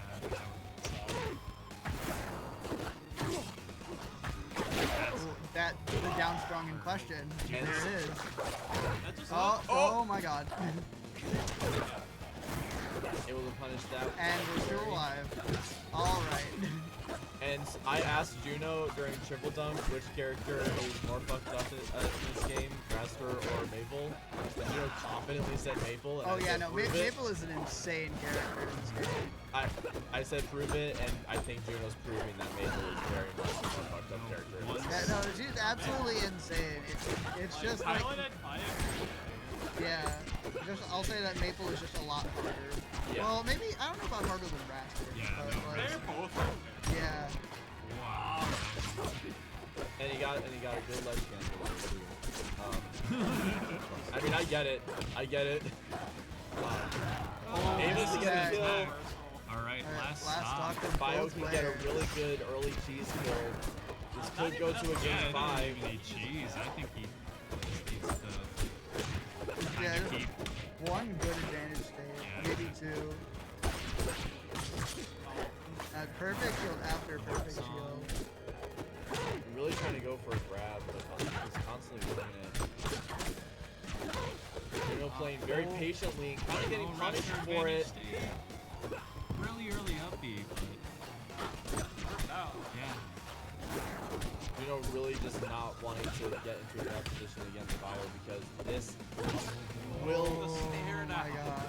Oh, that the down strong in question. There it is. That just Oh my god. Able to punish that. And we're still alive. Alright. And I asked Juno during Triple Dunk which character is more fucked up in this game, Rasper or Maple. And Juno confidently said Maple. And Oh I yeah, said, no, "Prove it." Maple is an insane character in this game. I said prove it, and I think Juno's proving that Maple is very much a more fucked up character. in this game. Yeah, no, she's absolutely insane. It's just like, piloted by a yeah. I'll say that Maple is just a lot harder. Yeah. Well, maybe, I don't know about harder than Rasper. Yeah, but, no, like, They're both yeah. Wow. And he got a good ledge cancel there too. I mean, I get it. Able to get a yeah. kill. All right, last last stop. stock from Bio both can get a players. really good early cheese kill. This could go to a Yeah, game it 5. doesn't even need cheese. I think he just needs to Yeah, kind of keep. one good advantage stage, Yeah. maybe 2. Perfect shield after perfect shield. I'm really trying to go for a grab, but just constantly doing it. Juno playing very patiently, kind of getting Oh, punished Rasper for advantage it. stage. Really early up B, but yeah. Juno really just not wanting to get into a grab position against Bio because this will. Oh my god.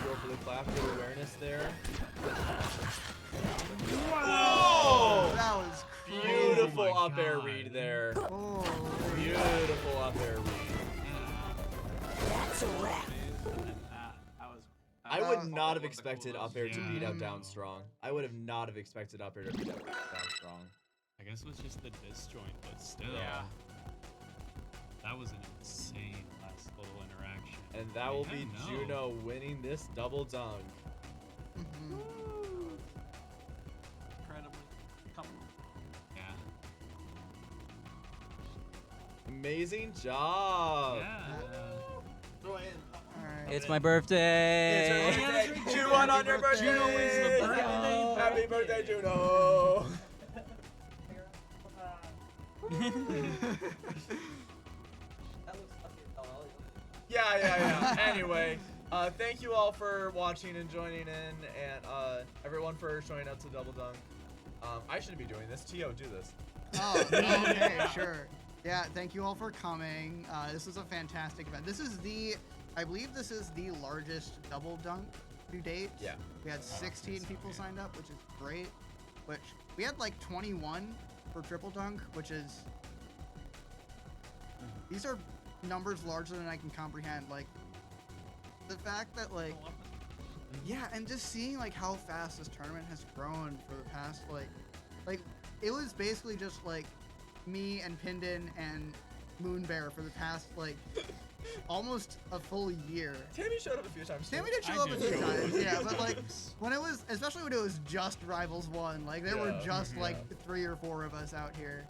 Go for the clap, good awareness there. Oh, that was crazy. Beautiful Oh my up air God. read there. Holy Beautiful up air read. That's a wrap. I That would was not have expected up air to Yeah. beat up down strong. I would have not have expected up air to beat up down strong. I guess it was just the disjoint, but still. Yeah. That was an insane last little interaction. And that will be Yeah, no. Juno winning this double dunk. Mhm. incredibly comfortable. Yeah. Amazing job. Yeah. Alright. It's my birthday. It's your birthday. You won on your birthday. Juno wins the birthday. Happy birthday, Juno. Yeah. Anyway, thank you all for watching and joining in, and everyone for showing up to Double Dunk. I shouldn't be doing this. Tio, do this. Oh, okay, sure. Yeah, thank you all for coming. This was a fantastic event. I believe this is the largest double dunk to date. Yeah. We had 16 people signed up, which is great. Which we had like 21 for triple dunk, which is. These are numbers larger than I can comprehend. Like the fact that like Yeah, and just seeing like how fast this tournament has grown for the past like it was basically just like me and Pindin and Moonbear for the past like almost a full year. Tammy showed up a few times. Tammy did show up a few times, yeah, but like when it was, especially when it was just Rivals 1, like there were just like 3 or 4 of us out here.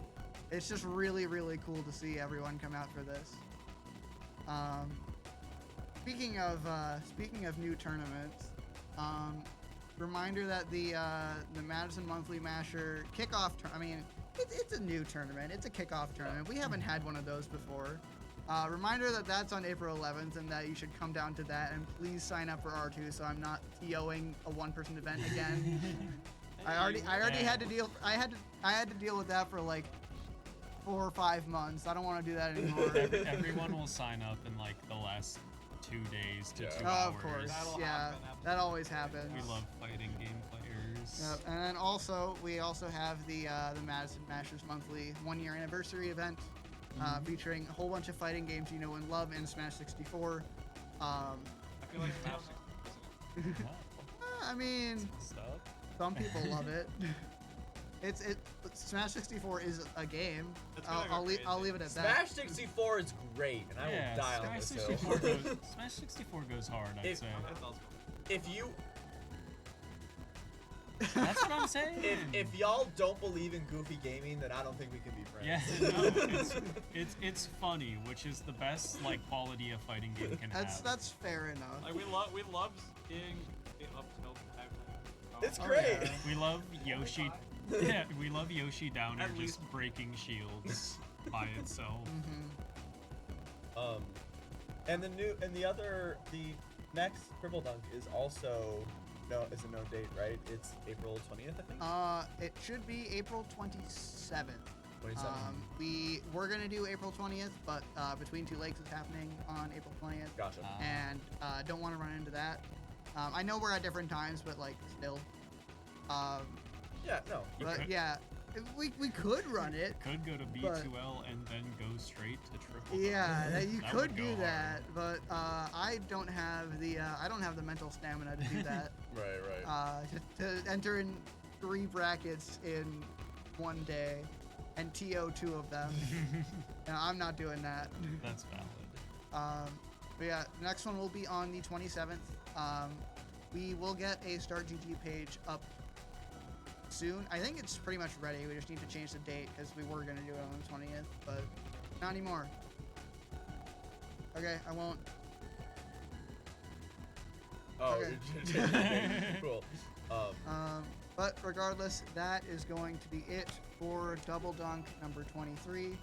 It's just really, really cool to see everyone come out for this. Speaking of new tournaments, reminder that the Madison Monthly Masher kickoff. I mean, it's a new tournament. It's a kickoff tournament. We haven't had one of those before. Reminder that that's on April 11th, and that you should come down to that. And please sign up for R2, so I'm not TOing a one-person event again. I already had to deal. I had to deal with that for like 4 or 5 months. I don't want to do that anymore. Everyone will sign up in like the last 2 days to 2 Oh, hours. of course, That'll yeah, happen, that always happens. We love fighting game players. Yep. And then we also have the Madison Mashers Monthly 1-year anniversary event, featuring a whole bunch of fighting games you know and love in Smash 64. I feel like Smash. I mean, Stuff. some people love it. Smash 64 is a game. It's gonna go I'll crazy. leave it at that. Smash 64 is great, and I will die on this hill. Smash 64 goes hard, I'd say. That's also If you, That's what I'm saying. if y'all don't believe in goofy gaming, then I don't think we can be friends. Yeah, no, it's funny, which is the best like quality a fighting game can have. That's fair enough. like we love seeing it up tilt time. It's Oh, great. yeah. We love Yoshi. Yeah, we love Yoshi down here At just breaking shields by itself. And the next Triple Dunk is also a no date, right? It's April 20th, I think. It should be April 27th. 27th. We're gonna do April 20th, but Between Two Lakes is happening on April 20th. Gotcha. And don't want to run into that. I know we're at different times, but like still. Yeah, no. But yeah, we could run it. Could go to B2L and then go straight to Triple. Yeah, you That could would do go that, but I don't have the mental stamina to do that. Right. To enter in 3 brackets in 1 day and TO 2 of them. No, I'm not doing that. That's valid. But yeah, the next one will be on the 27th. We will get a Start GG page up soon. I think it's pretty much ready. We just need to change the date because we were going to do it on the 20th, but not anymore. Okay, I won't. Oh, Okay. cool. But regardless, that is going to be it for Double Dunk number 23.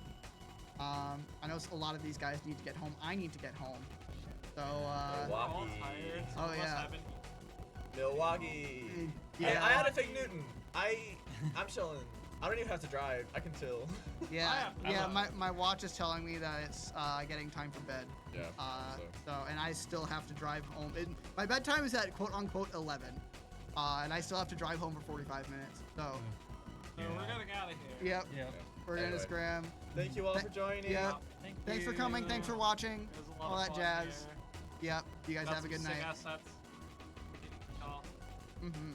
I know a lot of these guys need to get home. I need to get home. So, We're all Milwaukee. tired. Some Oh, of us yeah. haven't- Milwaukee. yeah, I had a fake Newton. I'm chilling. I don't even have to drive. I can chill. yeah, I yeah. have- My watch is telling me that it's getting time for bed. Yeah. So, and I still have to drive home. My bedtime is at quote unquote 11, and I still have to drive home for 45 minutes. So, So we're getting out of here. yep, Yep. we're gonna Anyway. scram. Thank you all for joining. Yep. Thank Thanks for you. coming. Thanks for watching. It was a lot All of that fun jazz. here. Yep. You guys Got have a some good sick night. assets. We can tell. Mm-hmm.